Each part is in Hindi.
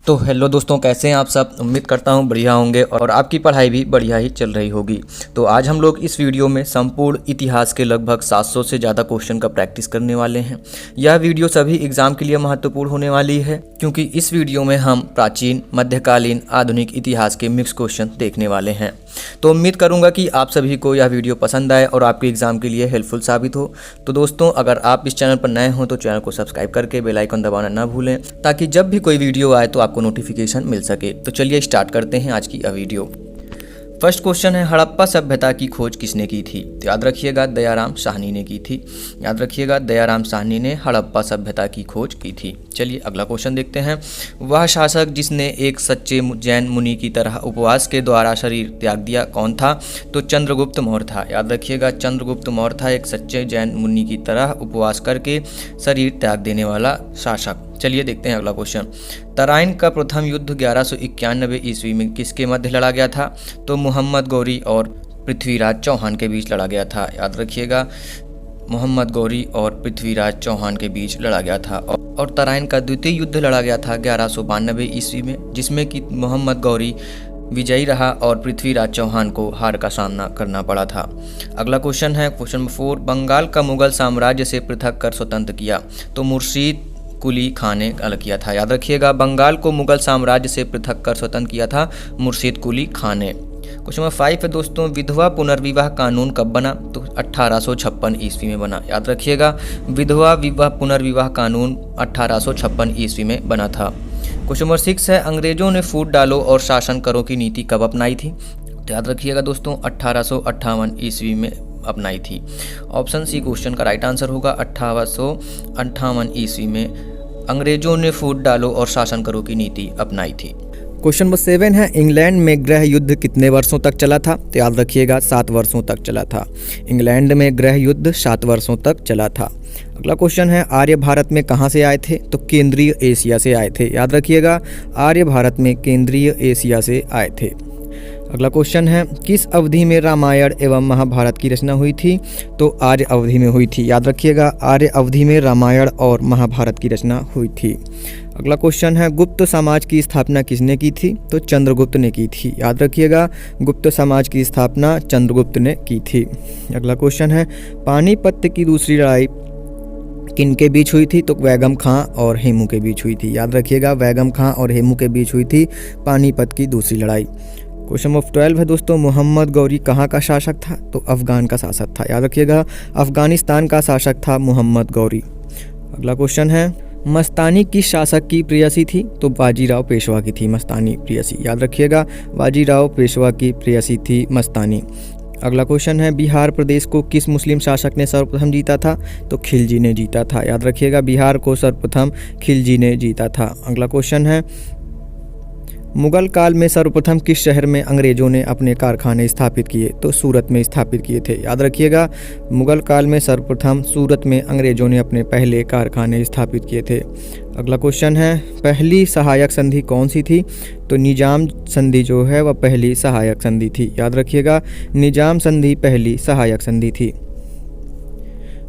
तो हेलो दोस्तों, कैसे हैं आप सब। उम्मीद करता हूं बढ़िया होंगे और आपकी पढ़ाई भी बढ़िया ही चल रही होगी। तो आज हम लोग इस वीडियो में संपूर्ण इतिहास के लगभग 700 से ज़्यादा क्वेश्चन का प्रैक्टिस करने वाले हैं। यह वीडियो सभी एग्जाम के लिए महत्वपूर्ण होने वाली है, क्योंकि इस वीडियो में हम प्राचीन, मध्यकालीन, आधुनिक इतिहास के मिक्स क्वेश्चन देखने वाले हैं। तो उम्मीद करूंगा कि आप सभी को यह वीडियो पसंद आए और आपके एग्जाम के लिए हेल्पफुल साबित हो। तो दोस्तों, अगर आप इस चैनल पर नए हो तो चैनल को सब्सक्राइब करके बेल आइकन दबाना ना भूलें, ताकि जब भी कोई वीडियो आए तो आपको नोटिफिकेशन मिल सके। तो चलिए स्टार्ट करते हैं आज की यह वीडियो। फर्स्ट क्वेश्चन है, हड़प्पा सभ्यता की खोज किसने की थी। तो याद रखिएगा, दयाराम साहनी ने की थी। याद रखिएगा, दयाराम साहनी ने हड़प्पा सभ्यता की खोज की थी। चलिए अगला क्वेश्चन देखते हैं। वह शासक जिसने एक सच्चे जैन मुनि की तरह उपवास के द्वारा शरीर त्याग दिया कौन था। तो चंद्रगुप्त मौर्य था। याद रखिएगा, चंद्रगुप्त मौर्य था एक सच्चे जैन मुनि की तरह उपवास करके शरीर त्याग देने वाला शासक। चलिए देखते हैं अगला क्वेश्चन। तराइन का प्रथम युद्ध 1191 ईस्वी में किसके मध्य लड़ा गया था। तो मोहम्मद गौरी और पृथ्वीराज चौहान के बीच लड़ा गया था। याद रखिएगा, मोहम्मद गौरी और पृथ्वीराज चौहान के बीच लड़ा गया था। और तराइन का द्वितीय युद्ध लड़ा गया था 1192 ईस्वी में, जिसमें कि मोहम्मद गौरी विजयी रहा और पृथ्वीराज चौहान को हार का सामना करना पड़ा था। अगला क्वेश्चन है, क्वेश्चन नंबर 4। बंगाल का मुगल साम्राज्य से पृथक कर स्वतंत्र किया। तो मुर्शीद कुली खान ने अलग किया था। याद रखिएगा, बंगाल को मुगल साम्राज्य से पृथक कर स्वतंत्र किया था मुर्शीद कुली खान ने। क्वेश्चन नंबर 5 है दोस्तों, विधवा पुनर्विवाह कानून कब बना। तो 1856 ईस्वी में बना। याद रखिएगा, विधवा विवाह पुनर्विवाह कानून 1856 ईस्वी में बना था। क्वेश्चन नंबर 6 है, अंग्रेजों ने फूट डालो और शासन करो की नीति कब अपनाई थी। तो याद रखिएगा दोस्तों, 1858 ईस्वी में अपनाई थी। ऑप्शन सी क्वेश्चन का राइट आंसर होगा। 1858 ईस्वी में अंग्रेजों ने फूट डालो और शासन करो की नीति अपनाई थी। क्वेश्चन नंबर 7 है, इंग्लैंड में गृह युद्ध कितने वर्षों तक चला था। तो याद रखिएगा, 7 वर्षों तक चला था। इंग्लैंड में गृह युद्ध 7 वर्षों तक चला था। अगला क्वेश्चन है, आर्य भारत में कहाँ से आए थे। तो केंद्रीय एशिया से आए थे। याद रखिएगा, आर्य भारत में केंद्रीय एशिया से आए थे। अगला क्वेश्चन है, किस अवधि में रामायण एवं महाभारत की रचना हुई थी। तो आर्य अवधि में हुई थी। याद रखिएगा, आर्य अवधि में रामायण और महाभारत की रचना हुई थी। अगला क्वेश्चन है, गुप्त समाज की स्थापना किसने की थी। तो चंद्रगुप्त ने की थी। याद रखिएगा, गुप्त समाज की स्थापना चंद्रगुप्त ने की थी। अगला क्वेश्चन है, पानीपत की दूसरी लड़ाई किन के बीच हुई थी। तो वैगम खां और हेमू के बीच हुई थी। याद रखिएगा, वैगम खां और हेमू के बीच हुई थी पानीपत की दूसरी लड़ाई। क्वेश्चन नंबर 12 है दोस्तों, मोहम्मद गौरी कहाँ का शासक था। तो अफगान का शासक था। याद रखिएगा, अफगानिस्तान का शासक था मोहम्मद गौरी। अगला क्वेश्चन है, मस्तानी किस शासक की प्रेयसी थी। तो बाजीराव पेशवा की थी मस्तानी प्रेयसी। याद रखिएगा, बाजीराव पेशवा की प्रेयसी थी मस्तानी। अगला क्वेश्चन है, बिहार प्रदेश को किस मुस्लिम शासक ने सर्वप्रथम जीता था। तो खिलजी ने जीता था। याद रखिएगा, बिहार को सर्वप्रथम खिलजी ने जीता था। अगला क्वेश्चन है, मुगल काल में सर्वप्रथम किस शहर में अंग्रेजों ने अपने कारखाने स्थापित किए। तो सूरत में स्थापित किए थे। याद रखिएगा, मुगल काल में सर्वप्रथम सूरत में अंग्रेजों ने अपने पहले कारखाने स्थापित किए थे। अगला क्वेश्चन है, पहली सहायक संधि कौन सी थी। तो निजाम संधि जो है वह पहली सहायक संधि थी। याद रखिएगा, निजाम संधि पहली सहायक संधि थी।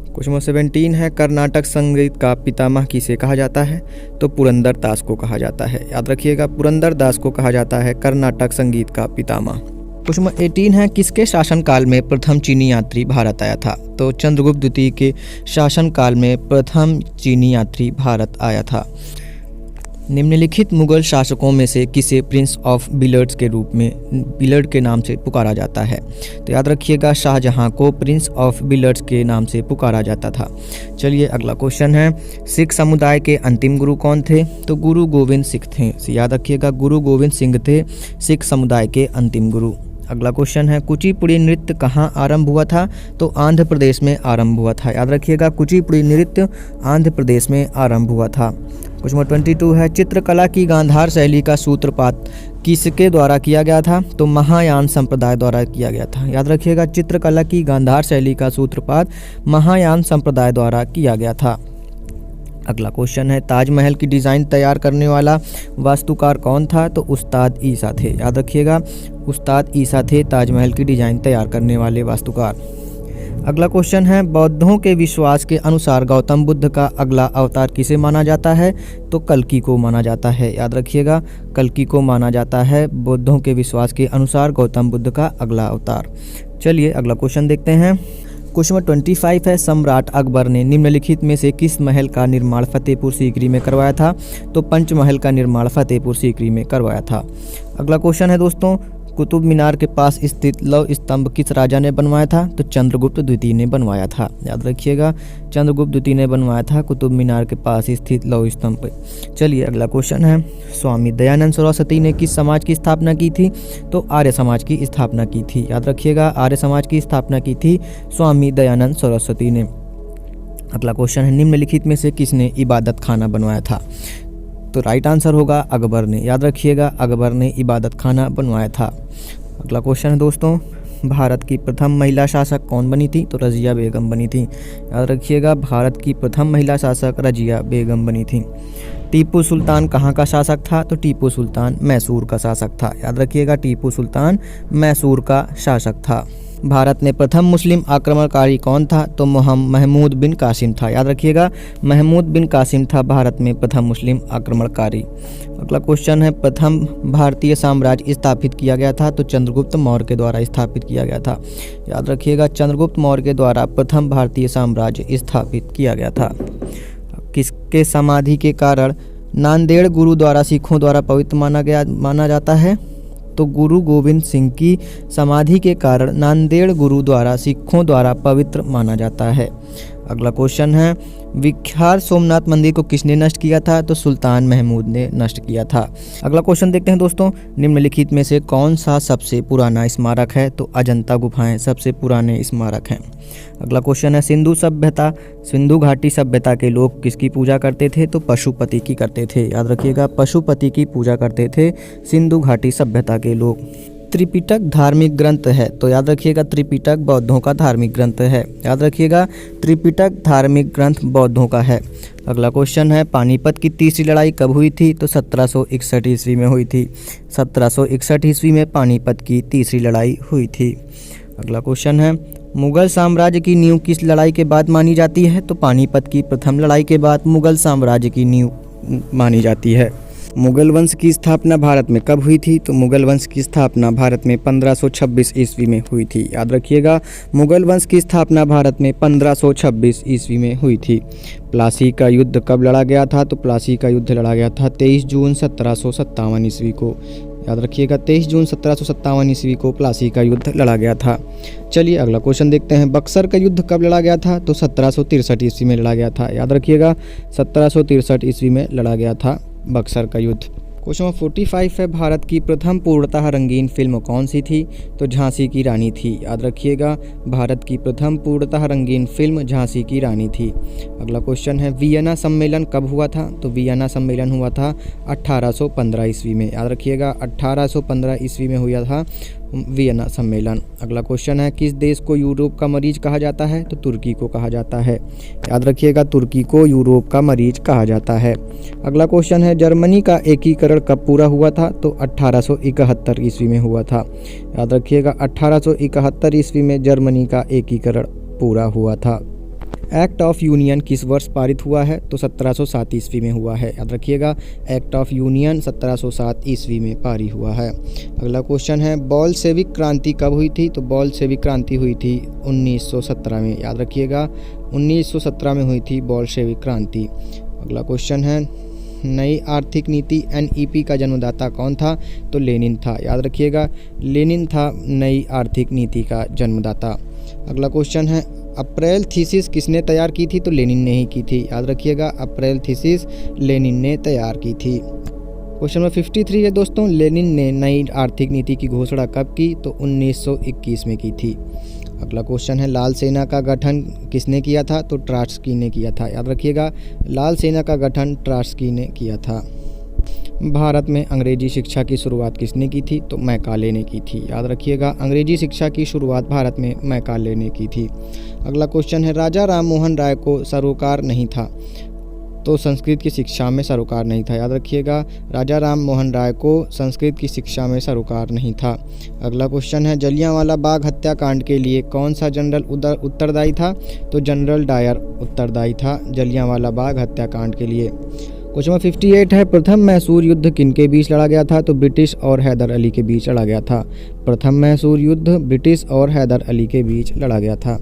क्वेश्चन नंबर 17 है, कर्नाटक संगीत का पितामह किसे कहा जाता है। तो पुरंदर दास को कहा जाता है। याद रखिएगा, पुरंदर दास को कहा जाता है कर्नाटक संगीत का पितामह। क्वेश्चन नंबर 18 है, किसके शासनकाल में प्रथम चीनी यात्री भारत आया था। तो चंद्रगुप्त द्वितीय के शासनकाल में प्रथम चीनी यात्री भारत आया था। निम्नलिखित मुगल शासकों में से किसे प्रिंस ऑफ बिलर्ड्स के रूप में बिलर्ड के नाम से पुकारा जाता है। तो याद रखिएगा, शाहजहां को प्रिंस ऑफ बिलर्ड्स के नाम से पुकारा जाता था। चलिए अगला क्वेश्चन है, सिख समुदाय के अंतिम गुरु कौन थे। तो गुरु गोविंद सिंह थे। याद रखिएगा, गुरु गोविंद सिंह थे सिख समुदाय के अंतिम गुरु। अगला क्वेश्चन है, कुचिपुड़ी नृत्य कहाँ आरंभ हुआ था। तो आंध्र प्रदेश में आरंभ हुआ था। याद रखिएगा, कुचिपुड़ी नृत्य आंध्र प्रदेश में आरंभ हुआ था। क्वेश्चन नंबर 22 है, चित्रकला की गांधार शैली का सूत्रपात किसके द्वारा किया गया था। तो महायान संप्रदाय द्वारा किया गया था। याद रखिएगा, चित्रकला की गांधार शैली का सूत्रपात महायान संप्रदाय द्वारा किया गया था। अगला क्वेश्चन है, ताजमहल की डिज़ाइन तैयार करने वाला वास्तुकार कौन था। तो उस्ताद ईसा थे। याद रखिएगा, उस्ताद ईसा थे ताजमहल की डिज़ाइन तैयार करने वाले वास्तुकार। अगला क्वेश्चन है, बौद्धों के विश्वास के अनुसार गौतम बुद्ध का अगला अवतार किसे माना जाता है? तो कल्कि को माना जाता है। याद रखिएगा, कल्कि को माना जाता है बौद्धों के विश्वास के अनुसार गौतम बुद्ध का अगला अवतार। चलिए अगला क्वेश्चन देखते हैं। क्वेश्चन नंबर 25 है, सम्राट अकबर ने निम्नलिखित में से किस महल का निर्माण फतेहपुर सीकरी में करवाया था? तो पंचमहल का निर्माण फतेहपुर सीकरी में करवाया था। अगला क्वेश्चन है दोस्तों, कुतुब मीनार के पास स्थित लौह स्तंभ किस राजा ने बनवाया था? तो चंद्रगुप्त द्वितीय ने बनवाया था। याद रखिएगा, चंद्रगुप्त द्वितीय ने बनवाया था कुतुब मीनार के पास स्थित लौह स्तंभ। चलिए अगला क्वेश्चन है, स्वामी दयानंद सरस्वती ने किस समाज की स्थापना की थी? तो आर्य समाज की स्थापना की थी। याद रखिएगा, आर्य समाज की स्थापना की थी स्वामी दयानंद सरस्वती ने। अगला क्वेश्चन है, निम्नलिखित में से किसने इबादत खाना बनवाया था? तो राइट आंसर होगा अकबर ने। याद रखिएगा, अकबर ने इबादत खाना बनवाया था। अगला क्वेश्चन है दोस्तों, भारत की प्रथम महिला शासक कौन बनी थी? तो रजिया बेगम बनी थी। याद रखिएगा, भारत की प्रथम महिला शासक रजिया बेगम बनी थी। टीपू सुल्तान कहाँ का शासक था? तो टीपू सुल्तान मैसूर का शासक था। याद रखिएगा, टीपू सुल्तान मैसूर का शासक था। भारत में प्रथम मुस्लिम आक्रमणकारी कौन था? तो महमूद बिन कासिम था। याद रखिएगा, महमूद बिन कासिम था भारत में प्रथम मुस्लिम आक्रमणकारी। अगला क्वेश्चन है, प्रथम भारतीय साम्राज्य स्थापित किया गया था? तो चंद्रगुप्त मौर्य के द्वारा स्थापित किया गया था। याद रखिएगा, चंद्रगुप्त मौर्य के द्वारा प्रथम भारतीय साम्राज्य स्थापित किया गया था। किसके समाधि के कारण नांदेड़ गुरु द्वारा सिखों द्वारा पवित्र माना जाता है? तो गुरु गोविंद सिंह की समाधि के कारण नांदेड़ गुरु द्वारा सिखों द्वारा पवित्र माना जाता है। अगला क्वेश्चन है, विख्यात सोमनाथ मंदिर को किसने नष्ट किया था? तो सुल्तान महमूद ने नष्ट किया था। अगला क्वेश्चन देखते हैं दोस्तों, निम्नलिखित में से कौन सा सबसे पुराना स्मारक है? तो अजंता गुफाएं सबसे पुराने स्मारक हैं। अगला क्वेश्चन है, सिंधु घाटी सभ्यता के लोग किसकी पूजा करते थे? तो पशुपति की करते थे। याद रखिएगा, पशुपति की पूजा करते थे सिंधु घाटी सभ्यता के लोग। त्रिपिटक धार्मिक ग्रंथ है? तो याद रखिएगा, त्रिपिटक बौद्धों का धार्मिक ग्रंथ है। याद रखिएगा, त्रिपिटक धार्मिक ग्रंथ बौद्धों का है। अगला क्वेश्चन है, पानीपत की तीसरी लड़ाई कब हुई थी? तो 1761 ईस्वी में हुई थी। 1761 ईस्वी में पानीपत की तीसरी लड़ाई हुई थी। अगला क्वेश्चन है, मुगल साम्राज्य की नींव किस लड़ाई के बाद मानी जाती है? तो पानीपत की प्रथम लड़ाई के बाद मुगल साम्राज्य की नींव मानी जाती है। मुगल वंश की स्थापना भारत में कब हुई थी? तो मुगल वंश की स्थापना भारत में 1526 ईस्वी में हुई थी। याद रखिएगा, मुगल वंश की स्थापना भारत में 1526 ईस्वी में हुई थी। प्लासी का युद्ध कब लड़ा गया था? तो प्लासी का युद्ध लड़ा गया था 23 जून 1757 ईस्वी को। याद रखिएगा, 23 जून 1757 ईस्वी को प्लासी का युद्ध लड़ा गया था। चलिए अगला क्वेश्चन देखते हैं, बक्सर का युद्ध कब लड़ा गया था? तो 1763 ईस्वी में लड़ा गया था। याद रखिएगा, 1763 ईस्वी में लड़ा गया था बक्सर का युद्ध। क्वेश्चन नंबर 45 है, भारत की प्रथम पूर्णतः रंगीन फिल्म कौन सी थी? तो झांसी की रानी थी। याद रखिएगा, भारत की प्रथम पूर्णतः रंगीन फिल्म झांसी की रानी थी। अगला क्वेश्चन है, वियना सम्मेलन कब हुआ था? तो वियना सम्मेलन हुआ था 1815 ईस्वी में। याद रखिएगा, 1815 ईस्वी में हुआ था वियना सम्मेलन। अगला क्वेश्चन है, किस देश को यूरोप का मरीज कहा जाता है? तो तुर्की को कहा जाता है। याद रखिएगा, तुर्की को यूरोप का मरीज कहा जाता है। अगला क्वेश्चन है, जर्मनी का एकीकरण कब पूरा हुआ था? तो 1871 ईस्वी में हुआ था। याद रखिएगा, 1871 ईस्वी में जर्मनी का एकीकरण पूरा हुआ था। एक्ट ऑफ यूनियन किस वर्ष पारित हुआ है? तो 1707 ईस्वी में हुआ है। याद रखिएगा, एक्ट ऑफ यूनियन 1707 ईस्वी में पारित हुआ है। अगला क्वेश्चन है, बोल्शेविक क्रांति कब हुई थी? तो बोल्शेविक क्रांति हुई थी 1917 में। याद रखिएगा, 1917 में हुई थी बोल्शेविक क्रांति। अगला क्वेश्चन है, नई आर्थिक नीति NEP का जन्मदाता कौन था? तो लेनिन था। याद रखिएगा, लेनिन था नई आर्थिक नीति का जन्मदाता। अगला क्वेश्चन है, अप्रैल थीसिस किसने तैयार की थी? तो लेनिन ने ही की थी। याद रखिएगा, अप्रैल थीसिस लेनिन ने तैयार की थी। क्वेश्चन नंबर 53 है दोस्तों, लेनिन ने नई आर्थिक नीति की घोषणा कब की? तो 1921 में की थी। अगला क्वेश्चन है, लाल सेना का गठन किसने किया था? तो ट्रॉट्स्की ने किया था। याद रखिएगा, लाल सेना का गठन ट्रॉट्स्की ने किया था। भारत में अंग्रेजी शिक्षा की शुरुआत किसने की थी? तो मैकाले ने की थी। याद रखिएगा, अंग्रेजी शिक्षा की शुरुआत भारत में मैकाले ने की थी। अगला क्वेश्चन है, राजा राम मोहन राय को सरोकार नहीं था। तो संस्कृत की शिक्षा में सरोकार नहीं था। याद रखिएगा, राजा राम मोहन राय को संस्कृत की शिक्षा में सरोकार नहीं था। अगला क्वेश्चन है, जलियांवाला बाग हत्याकांड के लिए कौन सा जनरल उत्तरदायी था? तो जनरल डायर उत्तरदायी था जलियांवाला बाग हत्याकांड के लिए। क्वेश्चन नंबर 58 है, प्रथम मैसूर युद्ध किनके बीच लड़ा गया था? तो ब्रिटिश और हैदर अली के बीच लड़ा गया था। प्रथम मैसूर युद्ध ब्रिटिश और हैदर अली के बीच लड़ा गया था।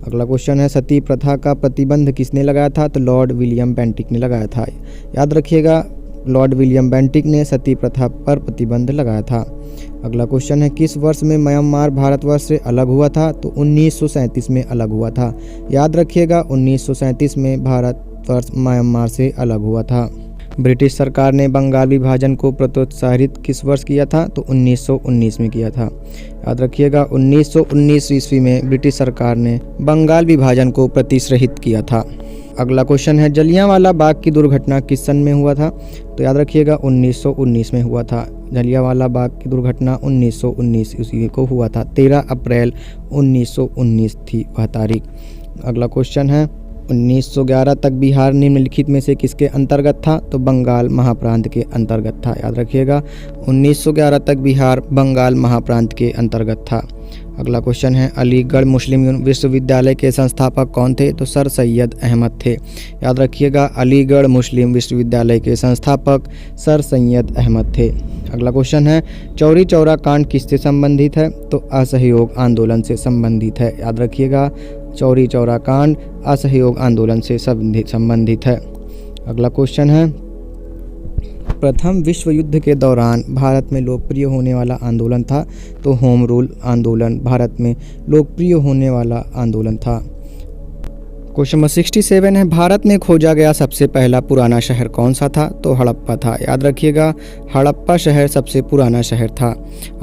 अगला क्वेश्चन है, सती प्रथा का प्रतिबंध किसने लगाया था? तो लॉर्ड विलियम बेंटिक ने लगाया था। याद रखिएगा, लॉर्ड विलियम बेंटिक ने सती प्रथा पर प्रतिबंध लगाया था। अगला क्वेश्चन है, किस वर्ष में म्यांमार भारतवर्ष से अलग हुआ था? तो 1937 में अलग हुआ था। याद रखिएगा, 1937 में भारतवर्ष म्यांमार से अलग हुआ था। ब्रिटिश सरकार ने बंगाल विभाजन को प्रोत्साहित किस वर्ष किया था? तो 1919 में किया था। याद रखिएगा, 1919 ईस्वी में ब्रिटिश सरकार ने बंगाल विभाजन को प्रोत्साहित किया था। अगला क्वेश्चन है, जलियांवाला बाग की दुर्घटना किस सन में हुआ था? तो याद रखिएगा, 1919 में हुआ था। जलियांवाला बाग की दुर्घटना 1919 ईस्वी को हुआ था। 13 अप्रैल 1919 थी वह तारीख। अगला क्वेश्चन है, 1911 तक बिहार निम्नलिखित में से किसके अंतर्गत था? तो बंगाल महाप्रांत के अंतर्गत था। याद रखिएगा, 1911 तक बिहार बंगाल महाप्रांत के अंतर्गत था। अगला क्वेश्चन है, अलीगढ़ मुस्लिम विश्वविद्यालय के संस्थापक कौन थे? तो सर सैयद अहमद थे। याद रखिएगा, अलीगढ़ मुस्लिम विश्वविद्यालय के संस्थापक सर सैयद अहमद थे। अगला क्वेश्चन है, चौरी चौरा कांड किससे संबंधित है? तो असहयोग आंदोलन से संबंधित है। याद रखिएगा, चौरी चौरा कांड असहयोग आंदोलन से संबंधित है। अगला क्वेश्चन है, प्रथम विश्व युद्ध के दौरान भारत में लोकप्रिय होने वाला आंदोलन था? तो होम रूल आंदोलन भारत में लोकप्रिय होने वाला आंदोलन था। क्वेश्चन नंबर 67 है, भारत में खोजा गया सबसे पहला पुराना शहर कौन सा था? तो हड़प्पा था। याद रखिएगा, हड़प्पा शहर सबसे पुराना शहर था।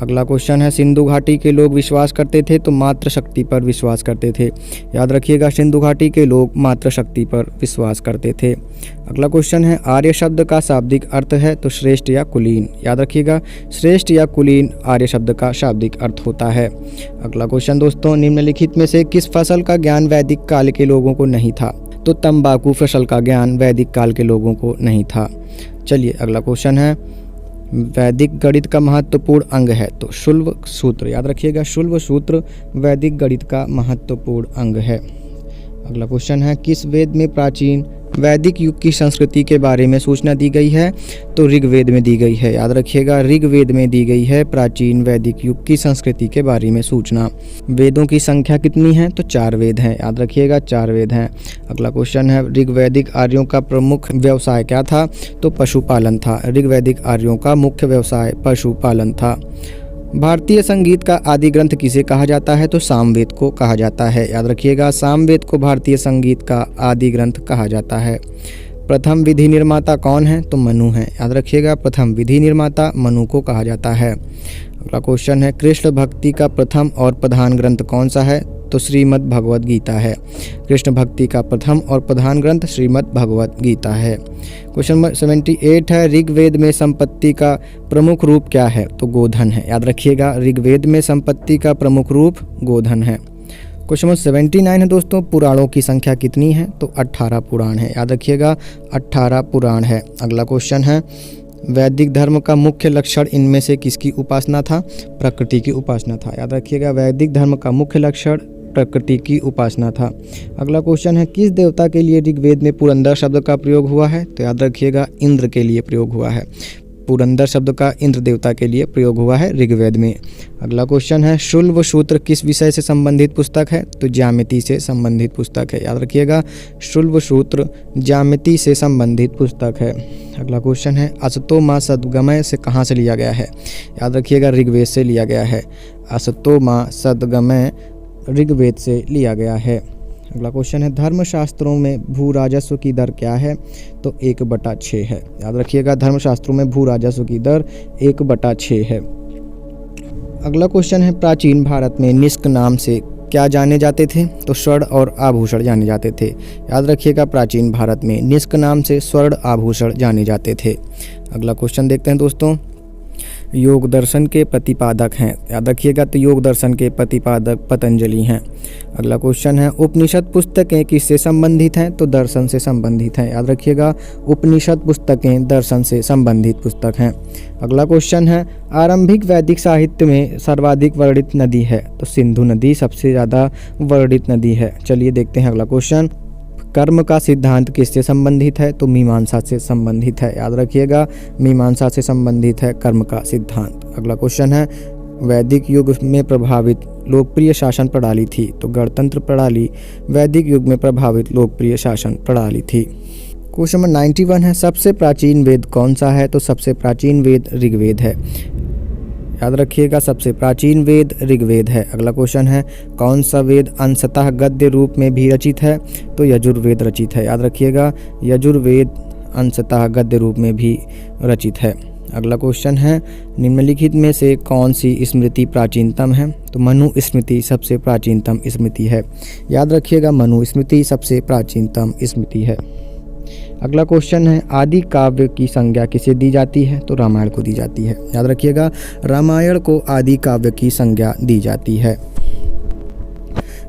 अगला क्वेश्चन है, सिंधु घाटी के लोग विश्वास करते थे तो मात्र शक्ति पर विश्वास करते थे। याद रखिएगा, सिंधु घाटी के लोग मात्र शक्ति पर विश्वास करते थे। अगला क्वेश्चन है, आर्य शब्द का शाब्दिक अर्थ है? तो श्रेष्ठ या कुलीन। याद रखिएगा, श्रेष्ठ या कुलीन आर्य शब्द का शाब्दिक अर्थ होता है। अगला क्वेश्चन दोस्तों, निम्नलिखित में से किस फसल का ज्ञान वैदिक काल के लोगों को नहीं था? तो तंबाकू फसल का ज्ञान वैदिक काल के लोगों को नहीं था। चलिए अगला क्वेश्चन है, वैदिक गणित का महत्वपूर्ण अंग है? तो शुल्ब सूत्र। याद रखिएगा, शुल्ब सूत्र वैदिक गणित का महत्वपूर्ण अंग है। अगला क्वेश्चन है, किस वेद में प्राचीन वैदिक युग की संस्कृति के बारे में सूचना दी गई है? तो ऋग्वेद में दी गई है। याद रखिएगा, ऋग्वेद में दी गई है प्राचीन वैदिक युग की संस्कृति के बारे में सूचना। वेदों की संख्या कितनी है? तो 4 वेद हैं। याद रखिएगा, 4 वेद हैं। अगला क्वेश्चन है, ऋग्वैदिक आर्यों का प्रमुख व्यवसाय क्या था? तो पशुपालन था। ऋग्वैदिक आर्यों का मुख्य व्यवसाय पशुपालन था। भारतीय संगीत का आदि ग्रंथ किसे कहा जाता है? तो सामवेद को कहा जाता है। याद रखिएगा, सामवेद को भारतीय संगीत का आदि ग्रंथ कहा जाता है। प्रथम विधि निर्माता कौन है? तो मनु है। याद रखिएगा, प्रथम विधि निर्माता मनु को कहा जाता है। अगला क्वेश्चन है, कृष्ण भक्ति का प्रथम और प्रधान ग्रंथ कौन सा है? तो श्रीमद् भगवद गीता है। कृष्ण भक्ति का प्रथम और प्रधान ग्रंथ श्रीमद् भगवद गीता है। क्वेश्चन नंबर 78 है, ऋग्वेद में संपत्ति का प्रमुख रूप क्या है? तो गोधन है। याद रखिएगा, ऋग्वेद में संपत्ति का प्रमुख रूप गोधन है। क्वेश्चन नंबर 79 है दोस्तों, पुराणों की संख्या कितनी है? तो 18 पुराण है। याद रखिएगा, 18 पुराण है। अगला क्वेश्चन है, वैदिक धर्म का मुख्य लक्षण इनमें से किसकी उपासना था? प्रकृति की उपासना था। याद रखिएगा, वैदिक धर्म का मुख्य लक्षण प्रकृति की उपासना था। अगला क्वेश्चन है, किस देवता के लिए ऋग्वेद में पुरंदर शब्द का प्रयोग हुआ है? तो याद रखिएगा, इंद्र के लिए प्रयोग हुआ है। पुरंदर शब्द का इंद्र देवता के लिए प्रयोग हुआ है ऋग्वेद में। अगला क्वेश्चन है, शुल्ब सूत्र किस विषय से संबंधित पुस्तक है? तो ज्यामिति से संबंधित पुस्तक है। याद रखिएगा, शुल्ब सूत्र ज्यामिति से संबंधित पुस्तक है। अगला क्वेश्चन है, असतो मा सद्गमय से कहाँ से लिया गया है? याद रखिएगा, ऋग्वेद से लिया गया है। असतो मा सद्गमय ऋग्वेद से लिया गया है। अगला क्वेश्चन है, धर्मशास्त्रों में भू राजस्व की दर क्या है? तो 1/6 है। याद रखिएगा, धर्मशास्त्रों में भू राजस्व की दर 1/6 है। अगला क्वेश्चन है, प्राचीन भारत में निष्क नाम से क्या जाने जाते थे? तो स्वर्ण और आभूषण जाने जाते थे। याद रखिएगा, प्राचीन भारत में निष्क नाम से स्वर्ण आभूषण जाने जाते थे। अगला क्वेश्चन देखते हैं दोस्तों, योग दर्शन के प्रतिपादक हैं? याद रखिएगा, तो योग दर्शन के प्रतिपादक पतंजलि हैं। अगला क्वेश्चन है, उपनिषद पुस्तकें किससे संबंधित हैं? तो दर्शन से संबंधित हैं। याद रखिएगा, उपनिषद पुस्तकें दर्शन से संबंधित पुस्तक हैं। अगला क्वेश्चन है, आरंभिक वैदिक साहित्य में सर्वाधिक वर्णित नदी है? तो सिंधु नदी सबसे ज़्यादा वर्णित नदी है। चलिए देखते हैं अगला क्वेश्चन, कर्म का सिद्धांत किससे संबंधित है? तो मीमांसा से संबंधित है। याद रखिएगा, मीमांसा से संबंधित है कर्म का सिद्धांत। अगला क्वेश्चन है, वैदिक युग में प्रभावित लोकप्रिय शासन प्रणाली थी? तो गणतंत्र प्रणाली वैदिक युग में प्रभावित लोकप्रिय शासन प्रणाली थी। क्वेश्चन नंबर 91 है, सबसे प्राचीन वेद कौन सा है? तो सबसे प्राचीन वेद ऋग्वेद है। याद रखिएगा, सबसे प्राचीन वेद ऋग्वेद है। अगला क्वेश्चन है, कौन सा वेद अंशतः गद्य रूप में भी रचित है? तो यजुर्वेद रचित है। याद रखिएगा, यजुर्वेद अंशतः गद्य रूप में भी रचित है। अगला क्वेश्चन है, निम्नलिखित में से कौन सी स्मृति प्राचीनतम है? तो मनु स्मृति सबसे प्राचीनतम स्मृति है। याद रखिएगा, मनु स्मृति सबसे प्राचीनतम स्मृति है। अगला क्वेश्चन है, आदि काव्य की संज्ञा किसे दी जाती है? तो रामायण को दी जाती है। याद रखिएगा, रामायण को आदि काव्य की संज्ञा दी जाती है।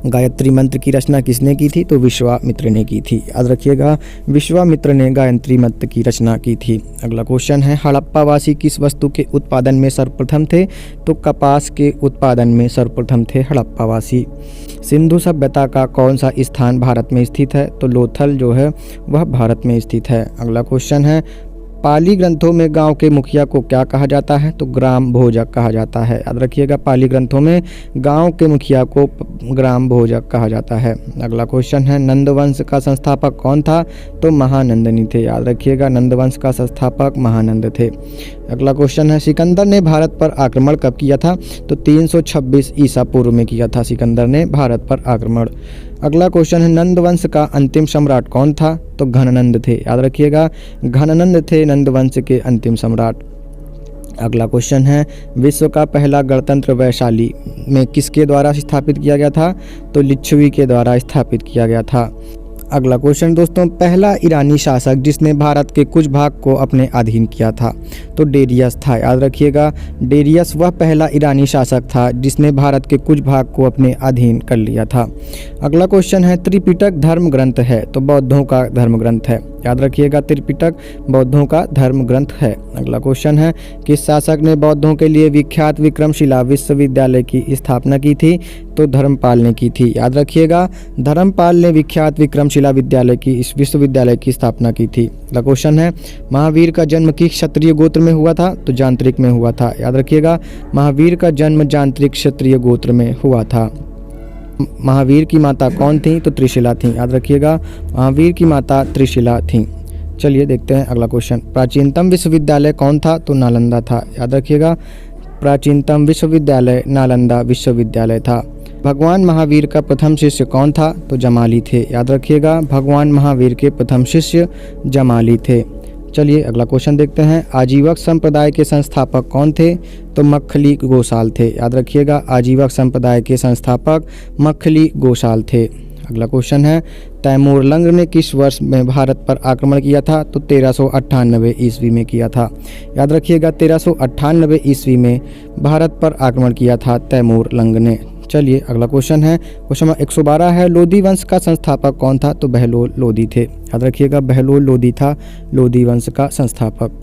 गायत्री मंत्र की रचना किसने की थी? तो विश्वामित्र ने की थी। याद रखिएगा, विश्वामित्र ने गायत्री मंत्र की रचना की थी। अगला क्वेश्चन है, हड़प्पावासी किस वस्तु के उत्पादन में सर्वप्रथम थे? तो कपास के उत्पादन में सर्वप्रथम थे हड़प्पावासी। सिंधु सभ्यता का कौन सा स्थान भारत में स्थित है? तो लोथल जो है वह भारत में स्थित है। अगला क्वेश्चन है, पाली ग्रंथों में गांव के मुखिया को क्या कहा जाता है? तो ग्राम भोजक कहा जाता है। याद रखिएगा, पाली ग्रंथों में गांव के मुखिया को ग्राम भोजक कहा जाता है। अगला क्वेश्चन है, नंदवंश का संस्थापक कौन था? तो महानंदनी थे। याद रखिएगा, नंदवंश का संस्थापक महानंद थे। अगला क्वेश्चन है, सिकंदर ने भारत पर आक्रमण कब किया था? तो 326 ईसा पूर्व में किया था सिकंदर ने भारत पर आक्रमण। अगला क्वेश्चन है, नंदवंश का अंतिम सम्राट कौन था? तो घननंद थे। याद रखिएगा, घननंद थे नंदवंश के अंतिम सम्राट। अगला क्वेश्चन है, विश्व का पहला गणतंत्र वैशाली में किसके द्वारा स्थापित किया गया था? तो लिच्छवी के द्वारा स्थापित किया गया था। अगला क्वेश्चन दोस्तों, पहला ईरानी शासक जिसने भारत के कुछ भाग को अपने अधीन किया था? तो डेरियस था। याद रखिएगा, डेरियस वह पहला ईरानी शासक था जिसने भारत के कुछ भाग को अपने अधीन कर लिया था। अगला क्वेश्चन है, त्रिपिटक धर्म ग्रंथ है? तो बौद्धों का धर्म ग्रंथ है। याद रखिएगा, त्रिपिटक बौद्धों का धर्म ग्रंथ है। अगला क्वेश्चन है, किस शासक ने बौद्धों के लिए विख्यात विक्रमशिला विश्वविद्यालय की स्थापना की थी? तो धर्मपाल ने की थी। याद रखिएगा, धर्मपाल ने विख्यात विक्रमशिला विश्वविद्यालय की स्थापना की थी। अगला क्वेश्चन है, महावीर का जन्म किस क्षत्रिय गोत्र में हुआ था? तो जांत्रिक में हुआ था। याद रखिएगा, महावीर का जन्म जांत्रिक क्षत्रिय गोत्र में हुआ था। महावीर की माता कौन थी? तो त्रिशिला थी। याद रखिएगा, महावीर की माता त्रिशिला थी। चलिए देखते हैं अगला क्वेश्चन, प्राचीनतम विश्वविद्यालय कौन था? तो नालंदा था। याद रखिएगा, प्राचीनतम विश्वविद्यालय नालंदा विश्वविद्यालय था। भगवान महावीर का प्रथम शिष्य कौन था? तो जमाली थे। याद रखिएगा, भगवान महावीर के प्रथम शिष्य जमाली थे। चलिए अगला क्वेश्चन देखते हैं, आजीवक संप्रदाय के संस्थापक कौन थे? तो मक्खली गोसाल थे। याद रखिएगा, आजीवक संप्रदाय के संस्थापक मक्खली गोसाल थे। अगला क्वेश्चन है, तैमूर लंग ने किस वर्ष में भारत पर आक्रमण किया था? तो 1398 ईस्वी में किया था। याद रखिएगा, 1398 ईस्वी में भारत पर आक्रमण किया था तैमूर लंग ने। चलिए अगला क्वेश्चन है, क्वेश्चन नंबर 112 है, लोधी वंश का संस्थापक कौन था? तो बहलोल लोधी थे। याद रखिएगा, बहलोल लोधी था लोधी वंश का संस्थापक।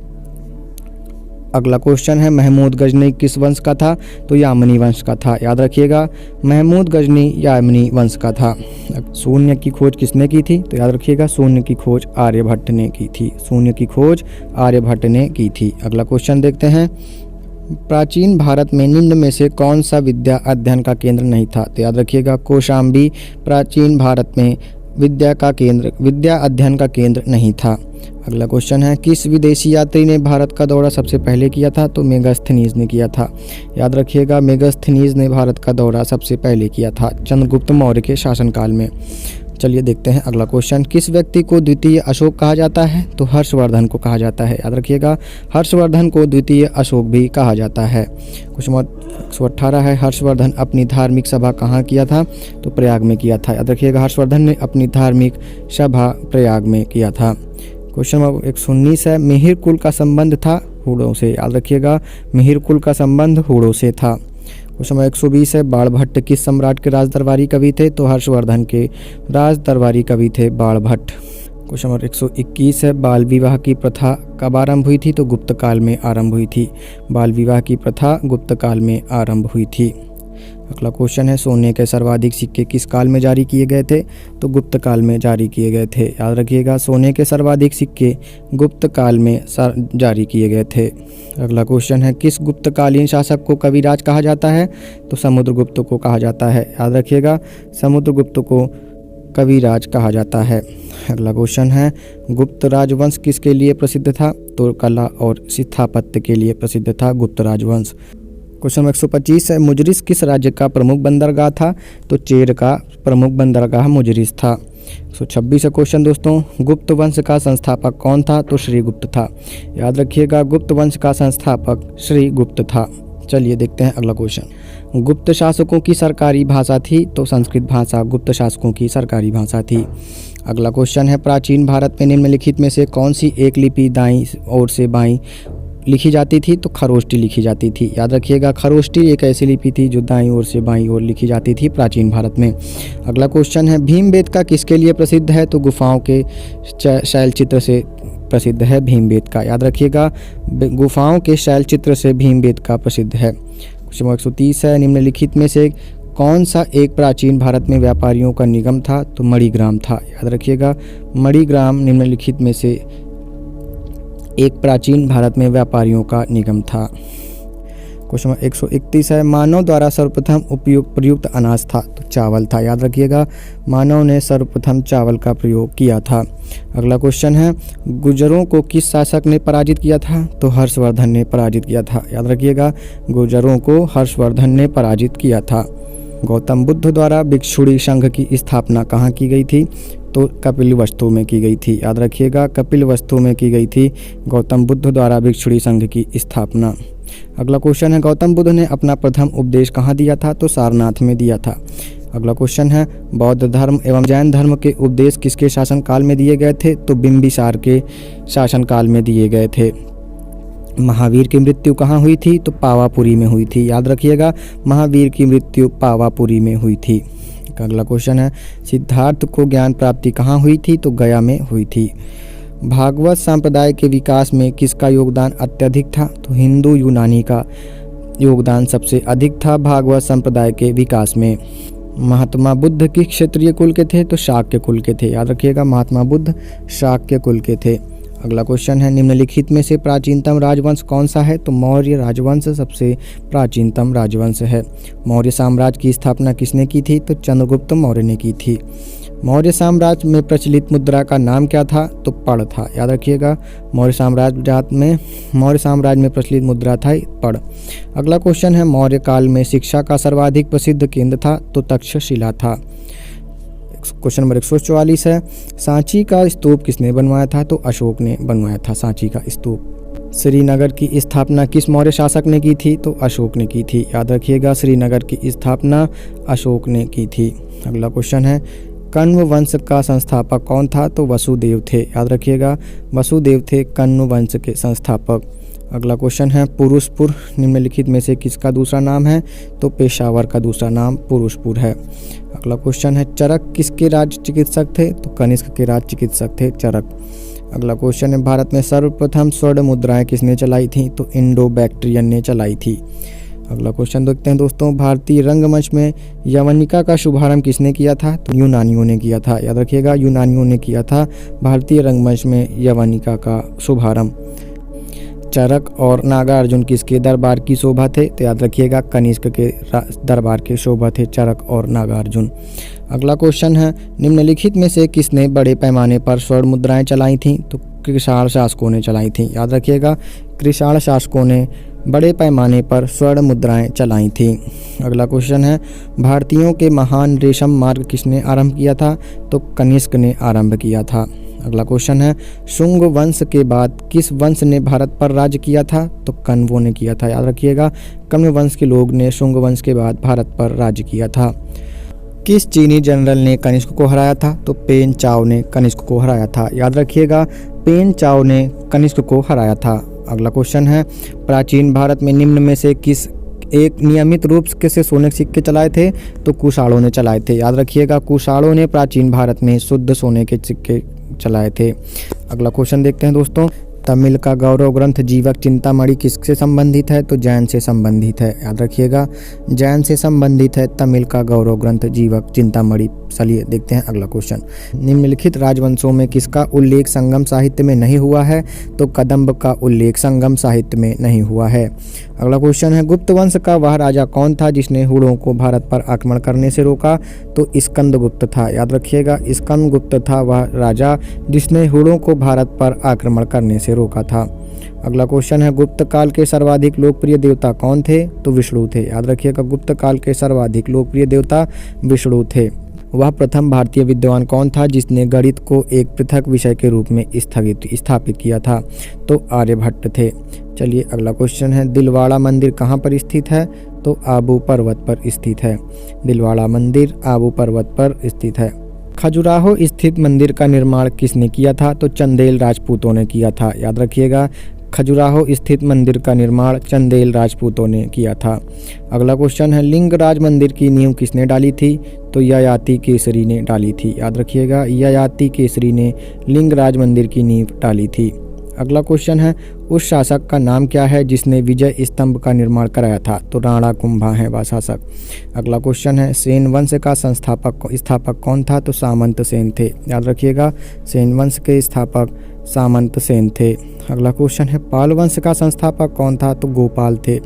अगला क्वेश्चन है, महमूद गजनी किस वंश का था? तो यामनी वंश का था। याद रखिएगा, महमूद गजनी यामनी वंश का था। शून्य की खोज किसने की थी? तो याद रखिएगा, शून्य की खोज आर्यभट्ट ने की थी। शून्य की खोज आर्यभट्ट ने की थी। अगला क्वेश्चन देखते हैं, प्राचीन भारत में निम्न में से कौन सा विद्या अध्ययन का केंद्र नहीं था? तो याद रखिएगा, कौशाम्बी प्राचीन भारत में विद्या अध्ययन का केंद्र नहीं था। अगला क्वेश्चन है, किस विदेशी यात्री ने भारत का दौरा सबसे पहले किया था? तो मेगास्थनीज ने किया था। याद रखिएगा, मेगास्थनीज ने भारत का दौरा सबसे पहले किया था चंद्रगुप्त मौर्य के शासनकाल में। चलिए देखते हैं अगला क्वेश्चन, किस व्यक्ति को द्वितीय अशोक कहा जाता है? तो हर्षवर्धन को कहा जाता है। याद रखिएगा, हर्षवर्धन को द्वितीय अशोक भी कहा जाता है। क्वेश्चन नंबर 118 है, हर्षवर्धन अपनी धार्मिक सभा कहाँ किया था? तो प्रयाग में किया था। याद रखिएगा, हर्षवर्धन ने अपनी धार्मिक सभा प्रयाग में किया था। क्वेश्चन नंबर 119 है, मिहिर कुल का संबंध था हूणों से। याद रखिएगा मिहिर कुल का संबंध हूणों से था। क्वेश्चन नंबर 120 है बाणभट्ट किस सम्राट के राज दरबारी कवि थे? तो हर्षवर्धन के राज दरबारी कवि थे बाणभट्ट। क्वेश्चन नंबर 121 है बाल विवाह की प्रथा कब आरंभ हुई थी? तो गुप्त काल में आरंभ हुई थी। बाल विवाह की प्रथा गुप्त काल में आरंभ हुई थी। अगला क्वेश्चन है सोने के सर्वाधिक सिक्के किस काल में जारी किए गए थे? तो गुप्त काल में जारी किए गए थे। याद रखिएगा सोने के सर्वाधिक सिक्के गुप्त काल में जारी किए गए थे। अगला क्वेश्चन है किस गुप्तकालीन शासक को कविराज कहा जाता है? तो समुद्रगुप्त को कहा जाता है। याद रखिएगा समुद्रगुप्त को कविराज कहा जाता है। अगला क्वेश्चन है गुप्त राजवंश किसके लिए प्रसिद्ध था? तो कला और स्थापत्य के लिए प्रसिद्ध था गुप्त राजवंश। क्वेश्चन 125 है मुजरिस किस राज्य का प्रमुख बंदरगाह था? तो चेर का प्रमुख बंदरगाह मुजरिस था। 126 है क्वेश्चन दोस्तों गुप्त वंश का संस्थापक कौन था? तो श्रीगुप्त था। याद रखिएगा गुप्त वंश का संस्थापक श्रीगुप्त था। चलिए देखते हैं अगला क्वेश्चन। गुप्त शासकों की सरकारी भाषा थी? तो संस्कृत भाषा गुप्त शासकों की सरकारी भाषा थी। अगला क्वेश्चन है प्राचीन भारत में निम्नलिखित में से कौन सी एक लिपि दाईं ओर से बाईं लिखी जाती थी? तो खरोष्टी लिखी जाती थी। याद रखिएगा खरोष्टी एक ऐसी लिपि थी जो दाईं ओर से बाईं ओर लिखी जाती थी प्राचीन भारत में। अगला क्वेश्चन है भीमबेटका किसके लिए प्रसिद्ध है? तो गुफाओं के शैल चित्र से प्रसिद्ध है भीमबेटका। याद रखिएगा गुफाओं के शैल चित्र से भीमबेटका प्रसिद्ध है। क्वेश्चन 130 है निम्नलिखित में से कौन सा एक प्राचीन भारत में व्यापारियों का निगम था? तो मणिग्राम था। याद रखिएगा मणिग्राम निम्नलिखित में से एक प्राचीन भारत में व्यापारियों का निगम था। क्वेश्चन 131 है मानव द्वारा सर्वप्रथम प्रयुक्त अनाज था? तो चावल था। याद रखिएगा मानव ने सर्वप्रथम चावल का प्रयोग किया था। अगला क्वेश्चन है गुर्जरों को किस शासक ने पराजित किया था? तो हर्षवर्धन ने पराजित किया था। याद रखिएगा गुर्जरों को हर्षवर्धन ने पराजित किया था। गौतम बुद्ध द्वारा भिक्षुणी संघ की स्थापना कहाँ की गई थी? तो कपिलवस्तु में की गई थी। याद रखिएगा कपिलवस्तु में की गई थी गौतम बुद्ध द्वारा भिक्षुणी संघ की स्थापना। अगला क्वेश्चन है गौतम बुद्ध ने अपना प्रथम उपदेश कहाँ दिया था? तो सारनाथ में दिया था। अगला क्वेश्चन है बौद्ध धर्म एवं जैन धर्म के उपदेश किसके शासनकाल में दिए गए थे? तो बिंबिसार के शासनकाल में दिए गए थे। महावीर की मृत्यु कहाँ हुई थी? तो पावापुरी में हुई थी। याद रखिएगा महावीर की मृत्यु पावापुरी में हुई थी। अगला क्वेश्चन है सिद्धार्थ को ज्ञान प्राप्ति कहाँ हुई थी? तो गया में हुई थी। भागवत संप्रदाय के विकास में किसका योगदान अत्यधिक था? तो हिंदू यूनानी का योगदान सबसे अधिक था भागवत संप्रदाय के विकास में। महात्मा बुद्ध किस क्षेत्रीय कुल के थे? तो शाक्य कुल के थे। याद रखिएगा महात्मा बुद्ध शाक्य कुल के थे। अगला क्वेश्चन है निम्नलिखित में से प्राचीनतम राजवंश कौन सा है? तो मौर्य राजवंश सबसे प्राचीनतम राजवंश है। मौर्य साम्राज्य की स्थापना किसने की थी? तो चंद्रगुप्त मौर्य ने की थी। मौर्य साम्राज्य में प्रचलित मुद्रा का नाम क्या था? तो पड़ था। याद रखिएगा मौर्य साम्राज्य में प्रचलित मुद्रा था पड़। अगला क्वेश्चन है मौर्य काल में शिक्षा का सर्वाधिक प्रसिद्ध केंद्र था? तो तक्षशिला था। क्वेश्चन नंबर 144 है सांची का स्तूप किसने बनवाया था? तो अशोक ने बनवाया था सांची का स्तूप। श्रीनगर की स्थापना किस मौर्य शासक ने की थी? तो अशोक ने की थी। याद रखिएगा श्रीनगर की स्थापना अशोक ने की थी। अगला क्वेश्चन है कण्व वंश का संस्थापक कौन था? तो वसुदेव थे। याद रखिएगा वसुदेव थे कण्व वंश के संस्थापक। अगला क्वेश्चन है पुरुषपुर निम्नलिखित में से किसका दूसरा नाम है? तो पेशावर का दूसरा नाम पुरुषपुर है। अगला क्वेश्चन है चरक किसके राज्य चिकित्सक थे? तो कनिष्क के राज्य चिकित्सक थे चरक। अगला क्वेश्चन है भारत में सर्वप्रथम स्वर्ण मुद्राएं किसने चलाई थी? तो इंडो बैक्ट्रियन ने चलाई थी। अगला क्वेश्चन देखते हैं दोस्तों भारतीय रंगमंच में यवनिका का शुभारंभ किसने किया था? तो यूनानियों ने किया था। याद रखिएगा यूनानियों ने किया था भारतीय रंगमंच में यवनिका का शुभारंभ। चरक और नागार्जुन किसके दरबार की शोभा थे? तो याद रखिएगा कनिष्क के दरबार के शोभा थे चरक और नागार्जुन। अगला क्वेश्चन है निम्नलिखित में से किसने बड़े पैमाने पर स्वर्ण मुद्राएं चलाई थीं? तो कृषाण शासकों ने चलाई थीं। याद रखिएगा कृषाण शासकों ने बड़े पैमाने पर स्वर्ण मुद्राएं चलाई थीं। अगला क्वेश्चन है भारतीयों के महान रेशम मार्ग किसने आरंभ किया था? तो कनिष्क ने आरंभ किया था। अगला क्वेश्चन है शुंग वंश के बाद किस वंश ने भारत पर राज्य किया था? तो कण्वों ने किया था। याद रखिएगा कण्व वंश के लोग ने शुंग वंश के बाद भारत पर राज्य किया था। किस चीनी जनरल ने कनिष्क को हराया था? तो पेन चाओ ने कनिष्क को हराया था। याद रखिएगा पेन चाओ ने कनिष्क को हराया था। अगला क्वेश्चन है, प्राचीन भारत में निम्न में से किस एक नियमित रूप से सोने के सिक्के चलाए थे? तो कुषाणों ने चलाए थे। याद रखिएगा, कुषाणों ने प्राचीन भारत में शुद्ध सोने के सिक्के चलाए थे। अगला क्वेश्चन देखते हैं दोस्तों, तमिल का गौरव ग्रंथ जीवक चिंतामणि किससे संबंधित है? तो जैन से संबंधित है। याद रखिएगा, जैन से संबंधित है तमिल का गौरव ग्रंथ जीवक चिंतामणि। चलिए देखते हैं अगला क्वेश्चन, निम्नलिखित राजवंशों में किसका उल्लेख संगम साहित्य में नहीं हुआ है? तो कदम्ब का उल्लेख संगम साहित्य में नहीं हुआ है। अगला क्वेश्चन है, गुप्त वंश का वह राजा कौन था जिसने हुणों को भारत पर आक्रमण करने से रोका? तो स्कंदगुप्त था। याद रखिएगा, स्कंदगुप्त था वह राजा जिसने हुणों को भारत पर आक्रमण करने से रोका था। अगला क्वेश्चन है, गुप्त काल के सर्वाधिक लोकप्रिय देवता कौन थे? तो विष्णु थे। याद रखिएगा, गुप्त काल के सर्वाधिक लोकप्रिय देवता विष्णु थे। वह प्रथम भारतीय विद्वान कौन था जिसने गणित को एक पृथक विषय के रूप में स्थापित किया था? तो आर्यभट्ट थे। चलिए अगला क्वेश्चन है, दिलवाड़ा मंदिर कहाँ पर स्थित है? तो आबू पर्वत पर स्थित है। दिलवाड़ा मंदिर आबू पर्वत पर स्थित है। खजुराहो स्थित मंदिर का निर्माण किसने किया था? तो चंदेल राजपूतों ने किया था। याद रखिएगा, खजुराहो स्थित मंदिर का निर्माण चंदेल राजपूतों ने किया था। अगला क्वेश्चन है, लिंगराज मंदिर की नींव किसने डाली थी? तो ययाति केसरी ने डाली थी। याद रखिएगा, ययाति केसरी ने लिंगराज मंदिर की नींव डाली थी। अगला क्वेश्चन है, उस शासक का नाम क्या है जिसने विजय स्तंभ का निर्माण कराया था? तो राणा कुंभा है वह शासक। अगला क्वेश्चन है, सेन वंश का स्थापक कौन था? तो सामंत सेन थे। याद रखिएगा, सेन वंश के स्थापक सामंत सेन थे। अगला क्वेश्चन है, पाल वंश का संस्थापक कौन था? तो गोपाल थे।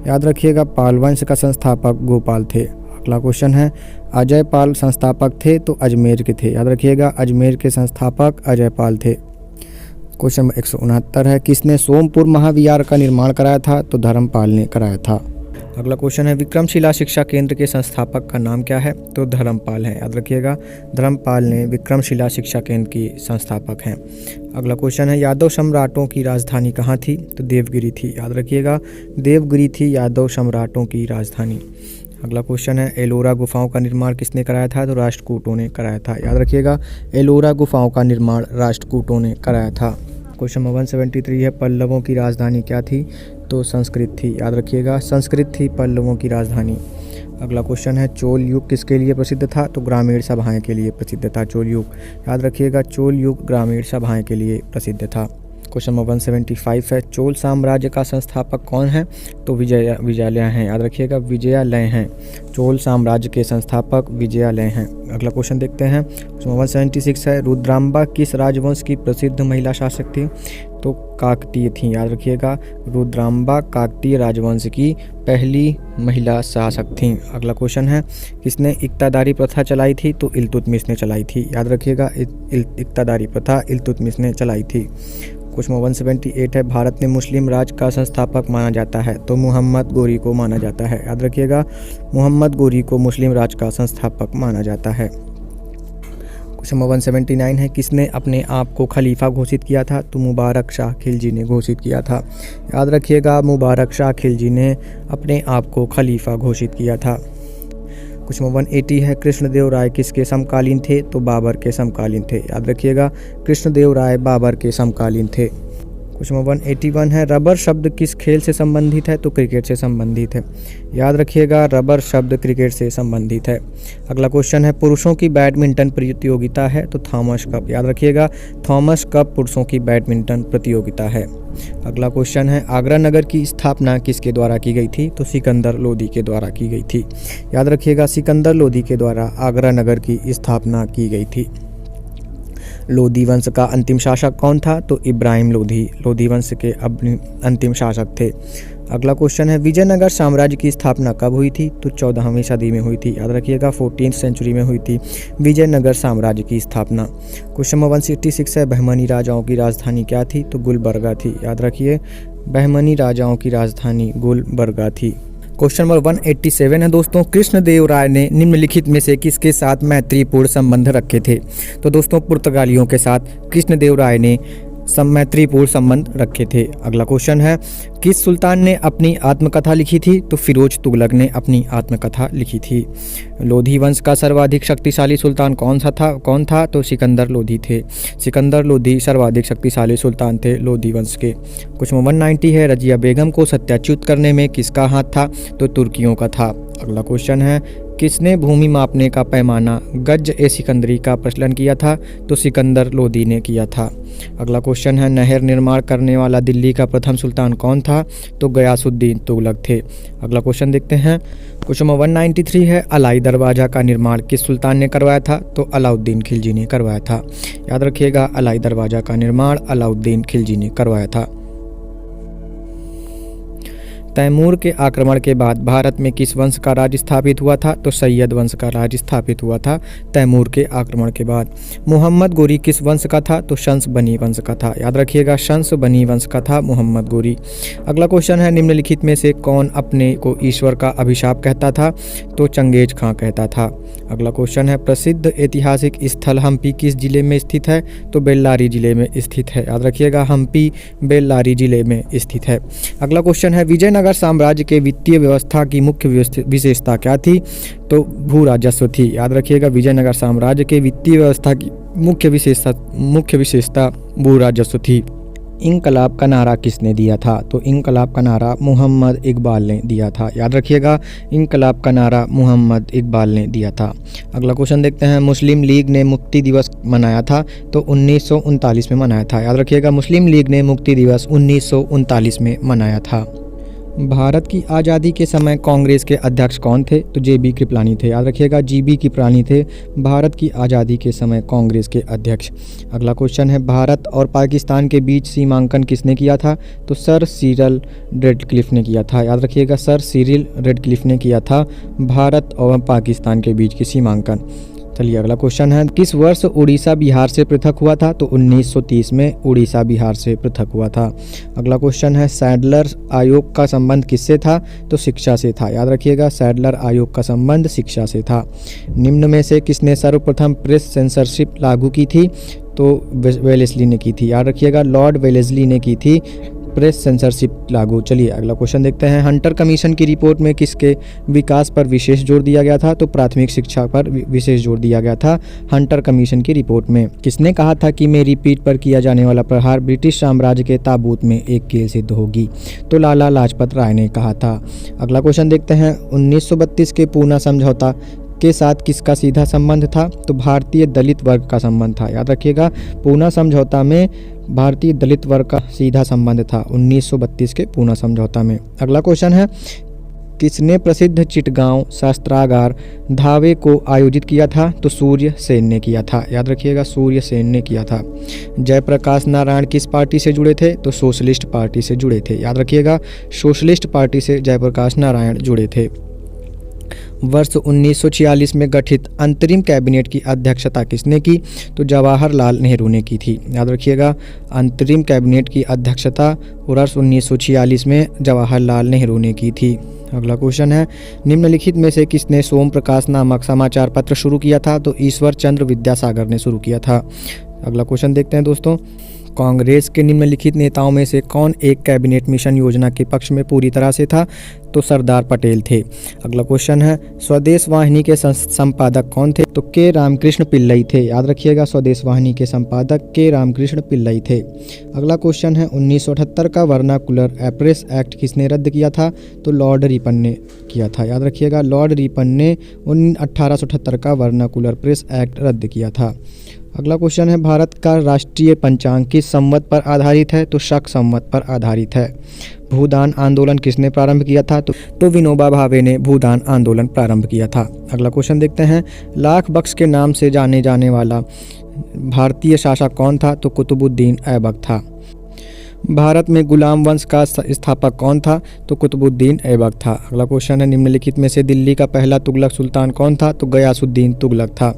याद रखिएगा, पाल वंश का संस्थापक गोपाल थे। अगला क्वेश्चन है, अजय पाल संस्थापक थे तो अजमेर के थे। याद रखिएगा, अजमेर के संस्थापक अजय पाल थे। क्वेश्चन नंबर 169 है, किसने सोमपुर महाविहार का निर्माण कराया था? तो धर्मपाल ने कराया था। अगला क्वेश्चन है, विक्रमशिला शिक्षा केंद्र के संस्थापक का नाम क्या है? तो धर्मपाल है। याद रखिएगा, धर्मपाल ने विक्रमशिला शिक्षा केंद्र की संस्थापक हैं। अगला क्वेश्चन है, यादव सम्राटों की राजधानी कहाँ थी? तो देवगिरी थी। याद रखिएगा, देवगिरी थी यादव सम्राटों की राजधानी। अगला क्वेश्चन है, एलोरा गुफाओं का निर्माण किसने कराया था? तो राष्ट्रकूटों ने कराया था। याद रखिएगा, एलोरा गुफाओं का निर्माण राष्ट्रकूटों ने कराया था। क्वेश्चन नंबर 173 है, पल्लवों की राजधानी क्या थी? तो संस्कृत थी। याद रखिएगा, संस्कृत थी पल्लवों की राजधानी। अगला क्वेश्चन है, चोल युग किसके लिए प्रसिद्ध था? तो ग्रामीण सभाएं के लिए प्रसिद्ध था चोल युग। याद रखिएगा, चोल युग ग्रामीण सभाएं के लिए प्रसिद्ध था। क्वेश्चन नंबर 175 है, चोल साम्राज्य का संस्थापक कौन है? तो विजयालय हैं। याद रखिएगा, विजयालय हैं। चोल साम्राज्य के संस्थापक विजयालय हैं। अगला क्वेश्चन देखते हैं, क्वेश्चन नंबर 176 है, रुद्रांबा किस राजवंश की प्रसिद्ध महिला शासक थी? तो काकतीय थी। याद रखिएगा, रुद्रांबा काकतीय राजवंश की पहली महिला शासक थी। अगला क्वेश्चन है, किसने इक्तादारी प्रथा चलाई थी? तो इल्तुतमिश ने चलाई थी। याद रखिएगा, इक्तादारी प्रथा इल्तुतमिश ने चलाई थी। क्वेश्चन 178 है, भारत में मुस्लिम राज का संस्थापक माना जाता है? तो मुहम्मद गोरी को माना जाता है। याद रखिएगा, मुहम्मद गोरी को मुस्लिम राज का संस्थापक माना जाता है। क्वेश्चन नंबर 179 है, किसने अपने आप को खलीफा घोषित किया था? तो मुबारक शाह खिलजी ने घोषित किया था। याद रखिएगा, मुबारक शाह खिलजी ने अपने आप को खलीफा घोषित किया था। क्वेश्चन नंबर 180 है, कृष्णदेव राय किसके समकालीन थे? तो बाबर के समकालीन थे। याद रखिएगा, कृष्णदेव राय बाबर के समकालीन थे। क्वेश्चन नंबर 181 है, रबर शब्द किस खेल से संबंधित है? तो क्रिकेट से संबंधित है। याद रखिएगा, रबर शब्द क्रिकेट से संबंधित है। अगला क्वेश्चन है, पुरुषों की बैडमिंटन प्रतियोगिता है? तो थॉमस कप। याद रखिएगा, थॉमस कप पुरुषों की बैडमिंटन प्रतियोगिता है। अगला क्वेश्चन है, आगरा नगर की स्थापना किसके द्वारा की गई थी? तो सिकंदर लोदी के द्वारा की गई थी। याद रखिएगा, सिकंदर लोदी के द्वारा आगरा नगर की स्थापना की गई थी। लोधी वंश का अंतिम शासक कौन था? तो इब्राहिम लोधी लोधी वंश के अंतिम शासक थे। अगला क्वेश्चन है, विजयनगर साम्राज्य की स्थापना कब हुई थी? तो 14वीं सदी में हुई थी। याद रखिएगा, 14th सेंचुरी में हुई थी विजयनगर साम्राज्य की स्थापना। क्वेश्चन नंबर 166 है, बहमनी राजाओं की राजधानी क्या थी? तो गुलबर्गा थी। याद रखिए, बहमनी राजाओं की राजधानी गुलबर्गा थी। क्वेश्चन नंबर 187 है दोस्तों, कृष्णदेव राय ने निम्नलिखित में से किसके साथ मैत्रीपूर्ण संबंध रखे थे? तो दोस्तों, पुर्तगालियों के साथ कृष्णदेव राय ने मैत्रीपूर्ण संबंध रखे थे। अगला क्वेश्चन है, किस सुल्तान ने अपनी आत्मकथा लिखी थी? तो फिरोज तुगलक ने अपनी आत्मकथा लिखी थी। लोधी वंश का सर्वाधिक शक्तिशाली सुल्तान कौन था? तो सिकंदर लोधी थे। सिकंदर लोधी सर्वाधिक शक्तिशाली सुल्तान थे लोधी वंश के। क्वेश्चन 190 है, रजिया बेगम को सत्याच्युत करने में किसका हाथ था? तो तुर्कियों का था। अगला क्वेश्चन है, किसने भूमि मापने का पैमाना गज ए सिकंदरी का प्रचलन किया था? तो सिकंदर लोधी ने किया था। अगला क्वेश्चन है, नहर निर्माण करने वाला दिल्ली का प्रथम सुल्तान कौन था? तो गयासुद्दीन तुगलक थे। अगला क्वेश्चन देखते हैं। क्वेश्चन 193 है, अलाई दरवाज़ा का निर्माण किस सुल्तान ने करवाया था? तो अलाउद्दीन खिलजी ने करवाया था। याद रखिएगा, अलाई दरवाज़ा का निर्माण अलाउद्दीन खिलजी ने करवाया था। तैमूर के आक्रमण के बाद भारत में किस वंश का राज स्थापित हुआ था? तो सैयद वंश का राज स्थापित हुआ था तैमूर के आक्रमण के बाद। मोहम्मद गोरी किस वंश का था? तो शंस बनी वंश का था। याद रखिएगा, शंस बनी वंश का था मोहम्मद गोरी। अगला क्वेश्चन है, निम्नलिखित में से कौन अपने को ईश्वर का अभिशाप कहता था? तो चंगेज खां कहता था। अगला क्वेश्चन है, प्रसिद्ध ऐतिहासिक स्थल हम्पी किस जिले में स्थित है? तो बेल्लारी जिले में स्थित है। याद रखिएगा, हम्पी बेल्लारी जिले में स्थित है। अगला क्वेश्चन है, विजयनगर साम्राज्य के वित्तीय व्यवस्था की मुख्य विशेषता क्या थी? तो भू राजस्व थी। याद रखिएगा, विजयनगर साम्राज्य के वित्तीय व्यवस्था की मुख्य विशेषता भू राजस्व थी। इंकलाब का नारा किसने दिया था? तो इंकलाब का नारा मोहम्मद इकबाल ने दिया था। याद रखिएगा, इंकलाब का नारा मोहम्मद इकबाल ने दिया था। अगला क्वेश्चन देखते हैं, मुस्लिम लीग ने मुक्ति दिवस मनाया था? तो 1939 में मनाया था। याद रखिएगा, मुस्लिम लीग ने मुक्ति दिवस 1939 में मनाया था। भारत की आज़ादी के समय कांग्रेस के अध्यक्ष कौन थे? तो जेबी कृपलानी थे। याद रखिएगा, जीबी कृपलानी थे भारत की आज़ादी के समय कांग्रेस के अध्यक्ष। अगला क्वेश्चन है, भारत और पाकिस्तान के बीच सीमांकन किसने किया था? तो सर सिरिल रेडक्लिफ ने किया था। याद रखिएगा, सर सिरिल रेडक्लिफ ने किया था भारत और पाकिस्तान के बीच की सीमांकन। चलिए अगला क्वेश्चन है, किस वर्ष उड़ीसा बिहार से पृथक हुआ था? तो 1930 में उड़ीसा बिहार से पृथक हुआ था। अगला क्वेश्चन है, सैडलर आयोग का संबंध किससे था? तो शिक्षा से था। याद रखिएगा, सैडलर आयोग का संबंध शिक्षा से था। निम्न में से किसने सर्वप्रथम प्रेस सेंसरशिप लागू की थी? तो वेलेस्ली ने की थी। याद रखिएगा, लॉर्ड वेलेस्ली ने की थी प्रेस सेंसरशिप लागू। चलिए अगला क्वेश्चन देखते हैं, हंटर कमीशन की रिपोर्ट में किसके विकास पर विशेष जोर दिया गया था? तो प्राथमिक शिक्षा पर विशेष जोर दिया गया था हंटर कमीशन की रिपोर्ट में। किसने कहा था कि मेरी पीठ पर किया जाने वाला प्रहार ब्रिटिश साम्राज्य के ताबूत में एक कील सिद्ध होगी? तो लाला लाजपत राय ने कहा था। अगला क्वेश्चन देखते हैं, 1932 के पूना समझौता के साथ किसका सीधा संबंध था? तो भारतीय दलित वर्ग का संबंध था। याद रखिएगा, पूना समझौता में भारतीय दलित वर्ग का सीधा संबंध था 1932 के पूना समझौता में। अगला क्वेश्चन है, किसने प्रसिद्ध चिटगांव शस्त्रागार धावे को आयोजित किया था? तो सूर्य सेन ने किया था। याद रखिएगा, सूर्य सेन ने किया था। जयप्रकाश नारायण किस पार्टी से जुड़े थे? तो सोशलिस्ट पार्टी से जुड़े थे। याद रखिएगा, सोशलिस्ट पार्टी से जयप्रकाश नारायण जुड़े थे। वर्ष 1946 में गठित अंतरिम कैबिनेट की अध्यक्षता किसने की? तो जवाहरलाल नेहरू ने की थी। याद रखिएगा, अंतरिम कैबिनेट की अध्यक्षता वर्ष 1946 में जवाहरलाल नेहरू ने की थी। अगला क्वेश्चन है, निम्नलिखित में से किसने सोम प्रकाश नामक समाचार पत्र शुरू किया था? तो ईश्वर चंद्र विद्यासागर ने शुरू किया था। अगला क्वेश्चन देखते हैं दोस्तों, कांग्रेस के निम्नलिखित नेताओं में से कौन एक कैबिनेट मिशन योजना के पक्ष में पूरी तरह से था? तो सरदार पटेल थे। अगला क्वेश्चन है, स्वदेश वाहिनी के संपादक कौन थे? तो के रामकृष्ण पिल्लई थे। याद रखिएगा, स्वदेश वाहिनी के संपादक के रामकृष्ण पिल्लई थे। अगला क्वेश्चन है, 1978 का वर्नाकुलर एप्रेस एक्ट किसने रद्द किया था? तो लॉर्ड रिपन ने किया था। याद रखिएगा, लॉर्ड रिपन ने 1878 का वर्नाकुलर प्रेस एक्ट रद्द किया था। अगला क्वेश्चन है, भारत का राष्ट्रीय पंचांग किस संवत पर आधारित है? तो शक संवत पर आधारित है। भूदान आंदोलन किसने प्रारंभ किया था? तो विनोबा भावे ने भूदान आंदोलन प्रारंभ किया था। अगला क्वेश्चन देखते हैं, लाख बख्श के नाम से जाने जाने वाला भारतीय शासक कौन था? तो कुतुबुद्दीन ऐबक था। भारत में गुलाम वंश का स्थापक कौन था? तो कुतुबुद्दीन ऐबक था। अगला क्वेश्चन है, निम्नलिखित में से दिल्ली का पहला तुगलक सुल्तान कौन था? तो गयासुद्दीन तुगलक था।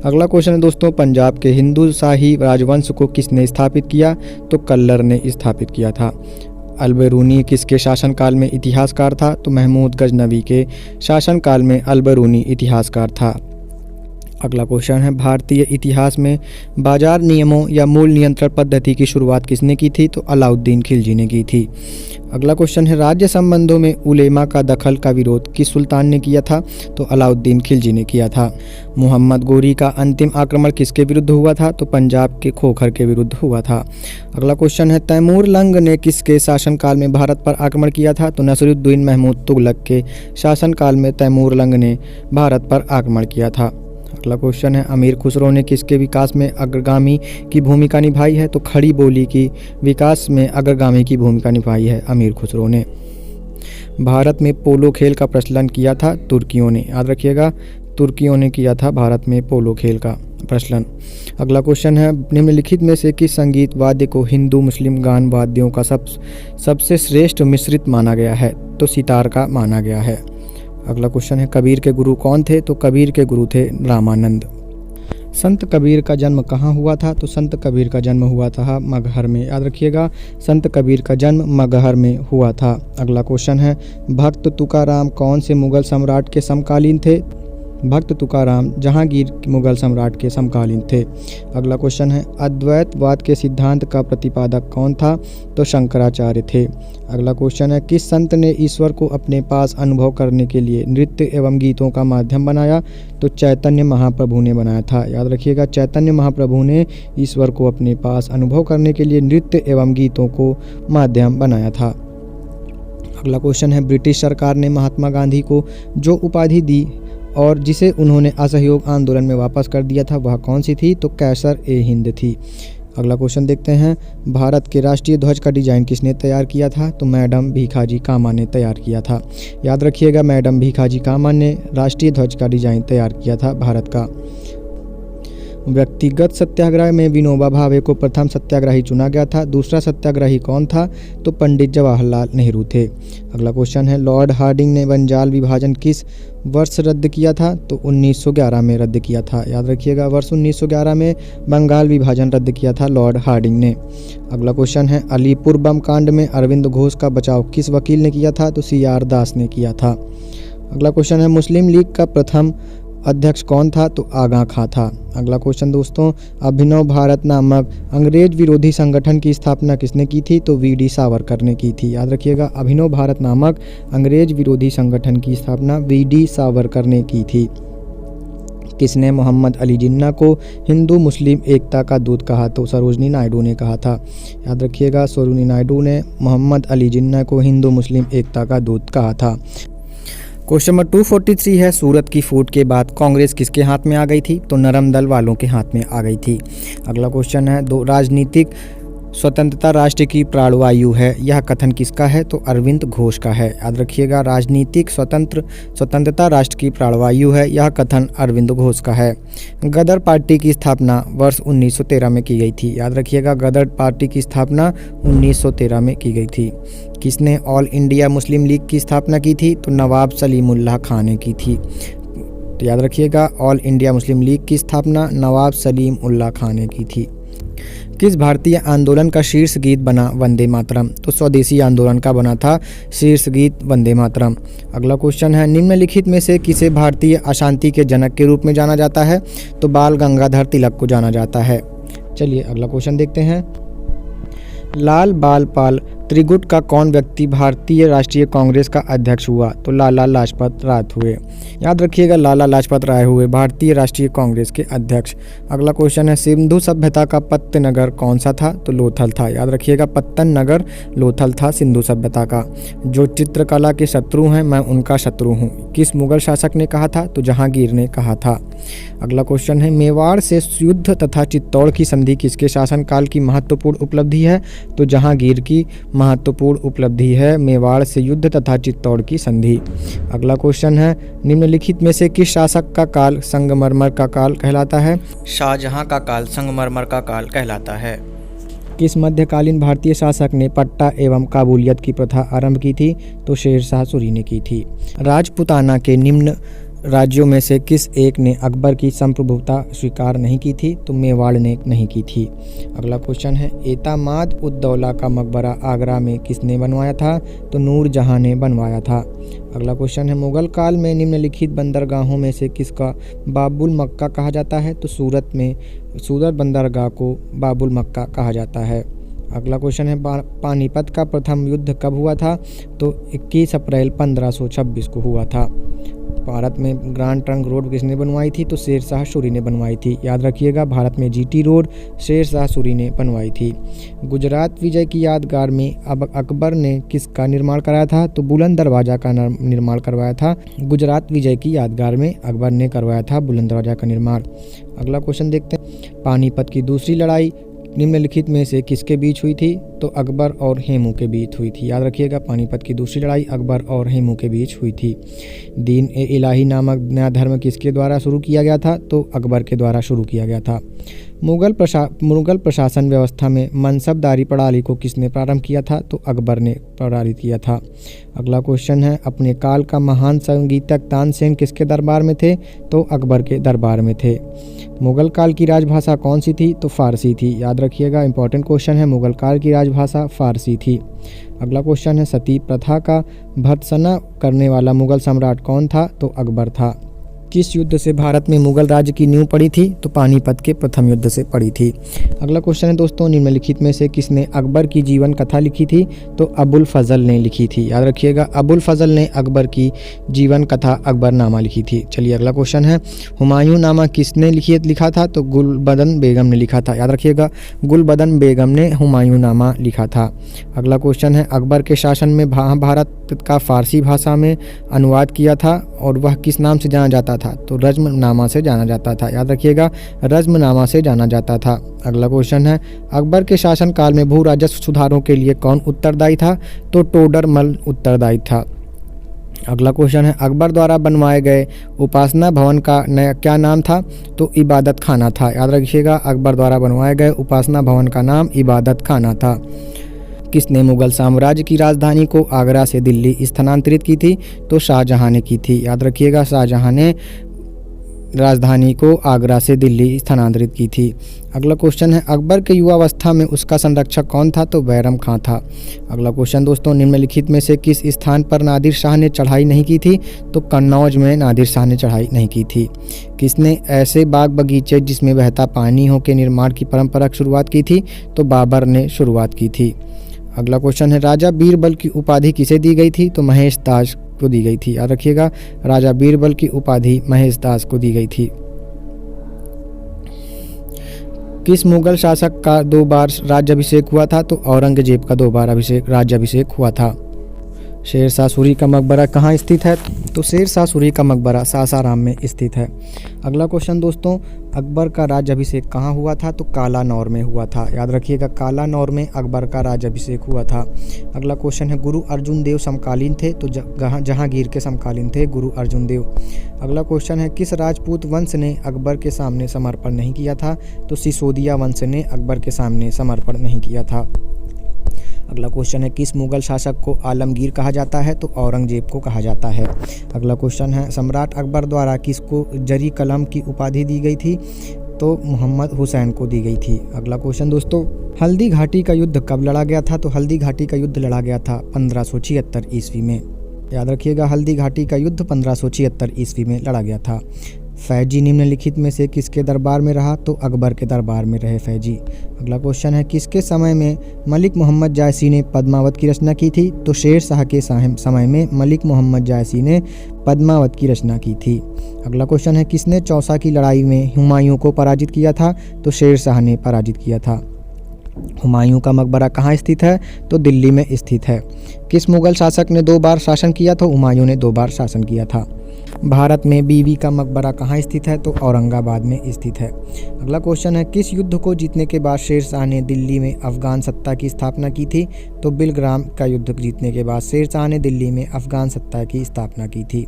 अगला क्वेश्चन है दोस्तों, पंजाब के हिंदू शाही राजवंश को किसने स्थापित किया? तो कल्लर ने स्थापित किया था। अलबरूनी किसके शासनकाल में इतिहासकार था? तो महमूद गजनवी के शासनकाल में अलबरूनी इतिहासकार था। अगला क्वेश्चन है, भारतीय इतिहास में बाजार नियमों या मूल नियंत्रण पद्धति की शुरुआत किसने की थी? तो अलाउद्दीन खिलजी ने की थी। अगला क्वेश्चन है, राज्य संबंधों में उलेमा का दखल का विरोध किस सुल्तान ने किया था? तो अलाउद्दीन खिलजी ने किया था। मोहम्मद गोरी का अंतिम आक्रमण किसके विरुद्ध हुआ था? तो पंजाब के खोखर के विरुद्ध हुआ था। अगला क्वेश्चन है, तैमूर लंग ने किसके शासनकाल में भारत पर आक्रमण किया था? तो नसरुद्दीन महमूद तुगलक के शासनकाल में तैमूर लंग ने भारत पर आक्रमण किया था। अगला क्वेश्चन है, अमीर खुसरो ने किसके विकास में अग्रगामी की भूमिका निभाई है? तो खड़ी बोली की विकास में अग्रगामी की भूमिका निभाई है अमीर खुसरो ने। भारत में पोलो खेल का प्रचलन किया था तुर्कियों ने, याद रखिएगा, तुर्कियों ने किया था भारत में पोलो खेल का प्रचलन। अगला क्वेश्चन है, निम्नलिखित में से किस संगीत वाद्य को हिंदू मुस्लिम गान वाद्यों का सबसे श्रेष्ठ मिश्रित माना गया है? तो सितार का माना गया है। अगला क्वेश्चन है, कबीर के गुरु कौन थे? तो कबीर के गुरु थे रामानंद। संत कबीर का जन्म कहाँ हुआ था? तो संत कबीर का जन्म हुआ था मगहर में, याद रखिएगा, संत कबीर का जन्म मगहर में हुआ था। अगला क्वेश्चन है, भक्त तुकाराम कौन से मुगल सम्राट के समकालीन थे? भक्त तुकाराम जहांगीर मुगल सम्राट के समकालीन थे। अगला क्वेश्चन है, अद्वैतवाद के सिद्धांत का प्रतिपादक कौन था? तो शंकराचार्य थे। अगला क्वेश्चन है, किस संत ने ईश्वर को अपने पास अनुभव करने के लिए नृत्य एवं गीतों का माध्यम बनाया? तो चैतन्य महाप्रभु ने बनाया था, याद रखिएगा, चैतन्य महाप्रभु ने ईश्वर को अपने पास अनुभव करने के लिए नृत्य एवं गीतों को माध्यम बनाया था। अगला क्वेश्चन है, ब्रिटिश सरकार ने महात्मा गांधी को जो उपाधि दी और जिसे उन्होंने असहयोग आंदोलन में वापस कर दिया था, वह कौन सी थी? तो कैसर ए हिंद थी। अगला क्वेश्चन देखते हैं, भारत के राष्ट्रीय ध्वज का डिज़ाइन किसने तैयार किया था? तो मैडम भीखाजी कामा ने तैयार किया था, याद रखिएगा, मैडम भीखाजी कामा ने राष्ट्रीय ध्वज का डिज़ाइन तैयार किया था भारत का। व्यक्तिगत सत्याग्रह में विनोबा भावे को प्रथम सत्याग्रही चुना गया था। दूसरा सत्याग्रही कौन था? तो पंडित जवाहरलाल नेहरू थे। अगला क्वेश्चन है, लॉर्ड हार्डिंग ने बंगाल विभाजन किस वर्ष रद्द किया था? तो 1911 में रद्द किया था, याद रखिएगा, वर्ष 1911 में बंगाल विभाजन रद्द किया था लॉर्ड हार्डिंग ने। अगला क्वेश्चन है, अलीपुर बम कांड में अरविंद घोष का बचाव किस वकील ने किया था? तो CR दास ने किया था। अगला क्वेश्चन है, मुस्लिम लीग का प्रथम अध्यक्ष कौन था? तो आगा खां था। अगला क्वेश्चन दोस्तों, अभिनव भारत नामक अंग्रेज विरोधी संगठन की स्थापना किसने की थी? तो VD सावरकर ने की थी, याद रखिएगा, अभिनव भारत नामक अंग्रेज विरोधी संगठन की स्थापना VD सावरकर ने की थी। किसने मोहम्मद अली जिन्ना को हिंदू मुस्लिम एकता का दूत कहा? तो सरोजनी नायडू ने कहा था, याद रखिएगा, सरोजनी नायडू ने मोहम्मद अली जिन्ना को हिंदू मुस्लिम एकता का दूत कहा था। क्वेश्चन नंबर 243 है, सूरत की फूट के बाद कांग्रेस किसके हाथ में आ गई थी? तो नरम दल वालों के हाथ में आ गई थी। अगला क्वेश्चन है, राजनीतिक स्वतंत्रता राष्ट्र की प्राणवायु है, यह कथन किसका है? तो अरविंद घोष का है, याद रखिएगा, राजनीतिक स्वतंत्रता राष्ट्र की प्राणवायु है, यह कथन अरविंद घोष का है। गदर पार्टी की स्थापना वर्ष 1913 में की गई थी, याद रखिएगा, गदर पार्टी की स्थापना 1913 में की गई थी। किसने ऑल इंडिया मुस्लिम लीग की स्थापना की थी? तो नवाब सलीमुल्लाह खान ने की थी, तो याद रखिएगा, ऑल इंडिया मुस्लिम लीग की स्थापना नवाब सलीमुल्लाह खान ने की थी। किस भारतीय आंदोलन का शीर्ष गीत बना वंदे मातरम? तो स्वदेशी आंदोलन का बना था शीर्ष गीत वंदे मातरम। अगला क्वेश्चन है, निम्नलिखित में से किसे भारतीय अशांति के जनक के रूप में जाना जाता है? तो बाल गंगाधर तिलक को जाना जाता है। चलिए अगला क्वेश्चन देखते हैं, लाल बाल पाल त्रिगुट का कौन व्यक्ति भारतीय राष्ट्रीय कांग्रेस का अध्यक्ष हुआ? तो लाला लाजपत राय हुए, याद रखिएगा, लाला लाजपत राय हुए भारतीय राष्ट्रीय कांग्रेस के अध्यक्ष। अगला क्वेश्चन है, सिंधु सभ्यता का पत्तन नगर कौन सा था? तो लोथल था, याद रखिएगा, पत्तन नगर लोथल था सिंधु सभ्यता का। जो चित्रकला के शत्रु हैं मैं उनका शत्रु हूँ, किस मुगल शासक ने कहा था? तो जहांगीर ने कहा था। अगला क्वेश्चन है, मेवाड़ से युद्ध तथा चित्तौड़ की संधि किसके शासनकाल की महत्वपूर्ण उपलब्धि है? तो जहांगीर की महत्वपूर्ण उपलब्धि है मेवाड़ से युद्ध तथा चित्तौड़ की संधि। अगला क्वेश्चन है, निम्नलिखित में से किस शासक का काल संगमरमर का काल कहलाता है? शाहजहां का काल संगमरमर का काल कहलाता है। किस मध्यकालीन भारतीय शासक ने पट्टा एवं काबूलियत की प्रथा आरंभ की थी? तो शेरशाह सूरी ने की थी। राजपूताना के निम्न राज्यों में से किस एक ने अकबर की संप्रभुता स्वीकार नहीं की थी? तो मेवाड़ ने नहीं की थी। अगला क्वेश्चन है, एतमाद उद दौला का मकबरा आगरा में किसने बनवाया था? तो नूरजहां ने बनवाया था। अगला क्वेश्चन है, मुगल काल में निम्नलिखित बंदरगाहों में से किसका बाबुल मक्का कहा जाता है? तो सूरत बंदरगाह को बाबुल मक्का कहा जाता है। अगला क्वेश्चन है, पानीपत का प्रथम युद्ध कब हुआ था? तो 21 अप्रैल 1526 को हुआ था। भारत में ग्रांड ट्रंक रोड किसने बनवाई थी? तो शेर शाह सूरी ने बनवाई थी। याद रखिएगा, भारत में जीटी रोड शेर शाह सूरी ने बनवाई थी। गुजरात विजय की यादगार में अब अकबर ने किसका निर्माण कराया था? तो बुलंद दरवाज़ा का निर्माण करवाया था। गुजरात विजय की यादगार में अकबर ने करवाया था बुलंद दरवाज़ा का निर्माण। अगला क्वेश्चन देखते हैं, पानीपत की दूसरी लड़ाई निम्नलिखित में से किसके बीच हुई थी? तो अकबर और हेमू के बीच हुई थी। याद रखिएगा, पानीपत की दूसरी लड़ाई अकबर और हेमू के बीच हुई थी। दीन ए इलाही नामक नया धर्म किसके द्वारा शुरू किया गया था? तो अकबर के द्वारा शुरू किया गया था। मुगल प्रशासन व्यवस्था में मनसबदारी प्रणाली को किसने प्रारंभ किया था? तो अकबर ने प्रारंभ किया था। अगला क्वेश्चन है, अपने काल का महान संगीतज्ञ तानसेन किसके दरबार में थे? तो अकबर के दरबार में थे। मुगल काल की राजभाषा कौन सी थी? तो फारसी थी। याद रखिएगा, इंपॉर्टेंट क्वेश्चन है, मुगल काल की राजभाषा फारसी थी। अगला क्वेश्चन है, सती प्रथा का भर्त्सना करने वाला मुगल सम्राट कौन था? तो अकबर था। किस युद्ध से भारत में मुगल राज्य की नींव पड़ी थी? तो पानीपत के प्रथम युद्ध से पड़ी थी। अगला क्वेश्चन है दोस्तों, निम्नलिखित में से किसने अकबर की जीवन कथा लिखी थी? तो अबुल फजल ने लिखी थी। याद रखिएगा, अबुल फजल ने अकबर की जीवन कथा अकबरनामा लिखी थी। चलिए अगला क्वेश्चन है, हुमायूं नामा किसने लिखा था? तो गुलबदन बेगम ने लिखा था। याद रखिएगा, गुलबदन बेगम ने हुमायूं नामा लिखा था। अगला क्वेश्चन है, अकबर के शासन में महाभारत का फारसी भाषा में अनुवाद किया था और वह किस नाम से जाना जाता था? तो रज्मनामा से जाना जाता था। याद रखिएगा, रज्मनामा से जाना जाता था। अगला क्वेश्चन है, अकबर के शासन काल में भू राजस्व सुधारों के लिए कौन उत्तरदायी था? तो टोडरमल उत्तरदायी था। अगला क्वेश्चन है, अकबर द्वारा बनवाए गए उपासना भवन का नया क्या नाम था? तो इबादत खाना था। याद रखिएगा, अकबर द्वारा बनवाए गए उपासना भवन का नाम इबादत खाना था। किसने मुगल साम्राज्य की राजधानी को आगरा से दिल्ली स्थानांतरित की थी? तो शाहजहां ने की थी। याद रखिएगा, शाहजहां ने राजधानी को आगरा से दिल्ली स्थानांतरित की थी। अगला क्वेश्चन है, अकबर के युवावस्था में उसका संरक्षक कौन था? तो बैरम खां था। अगला क्वेश्चन दोस्तों, निम्नलिखित में से किस स्थान पर नादिर शाह ने चढ़ाई नहीं की थी? तो कन्नौज में नादिर शाह ने चढ़ाई नहीं की थी। किसने ऐसे बाग बगीचे जिसमें बहता पानी हो के निर्माण की परंपरा की शुरुआत की थी? तो बाबर ने शुरुआत की थी। अगला क्वेश्चन है, राजा बीरबल की उपाधि किसे दी गई थी? तो महेश दास को दी गई थी। याद रखिएगा, राजा बीरबल की उपाधि महेश दास को दी गई थी। किस मुगल शासक का 2 बार राज्याभिषेक हुआ था? तो औरंगजेब का 2 बार राज्याभिषेक हुआ था। शेर शाह सूरी का मकबरा कहाँ स्थित है? तो शेर शाह सूरी का मकबरा सासाराम में स्थित है। अगला क्वेश्चन दोस्तों, अकबर का राज्याभिषेक कहाँ हुआ था? तो कालानौर में हुआ था। याद रखिएगा, कालानौर में अकबर का राज्याभिषेक हुआ था। अगला क्वेश्चन है, गुरु अर्जुन देव समकालीन थे? तो जहांगीर के समकालीन थे गुरु अर्जुन देव। अगला क्वेश्चन है, किस राजपूत वंश ने अकबर के सामने समर्पण नहीं किया था? तो सिसोदिया वंश ने अकबर के सामने समर्पण नहीं किया था। अगला क्वेश्चन है, किस मुगल शासक को आलमगीर कहा जाता है? तो औरंगजेब को कहा जाता है। अगला क्वेश्चन है, सम्राट अकबर द्वारा किसको जरी कलम की उपाधि दी गई थी? तो मोहम्मद हुसैन को दी गई थी। अगला क्वेश्चन दोस्तों, हल्दी घाटी का युद्ध कब लड़ा गया था? तो हल्दी घाटी का युद्ध लड़ा गया था 1576 ईस्वी में। याद रखिएगा, हल्दी घाटी का युद्ध 1576 ईस्वी में लड़ा गया था। फैजी निम्नलिखित में से किसके दरबार में रहा? तो अकबर के दरबार में रहे फैजी। अगला क्वेश्चन है, किसके समय में मलिक मोहम्मद जायसी ने पद्मावत की रचना की थी? तो शेर शाह के समय में मलिक मोहम्मद जायसी ने पद्मावत की रचना की थी। अगला क्वेश्चन है, किसने चौसा की लड़ाई में हुमायूं को पराजित किया था? तो शेर शाह ने पराजित किया था। हुमायूं का मकबरा कहाँ स्थित है? तो दिल्ली में स्थित है। किस मुगल शासक ने 2 बार शासन किया? तो हुमायूं ने 2 बार शासन किया था। भारत में बीवी का मकबरा कहाँ स्थित है? तो औरंगाबाद में स्थित है। अगला क्वेश्चन है, किस युद्ध को जीतने के बाद शेर शाह ने दिल्ली में अफगान सत्ता की स्थापना की थी? तो बिलग्राम का युद्ध जीतने के बाद शेर शाह ने दिल्ली में अफगान सत्ता की स्थापना की थी।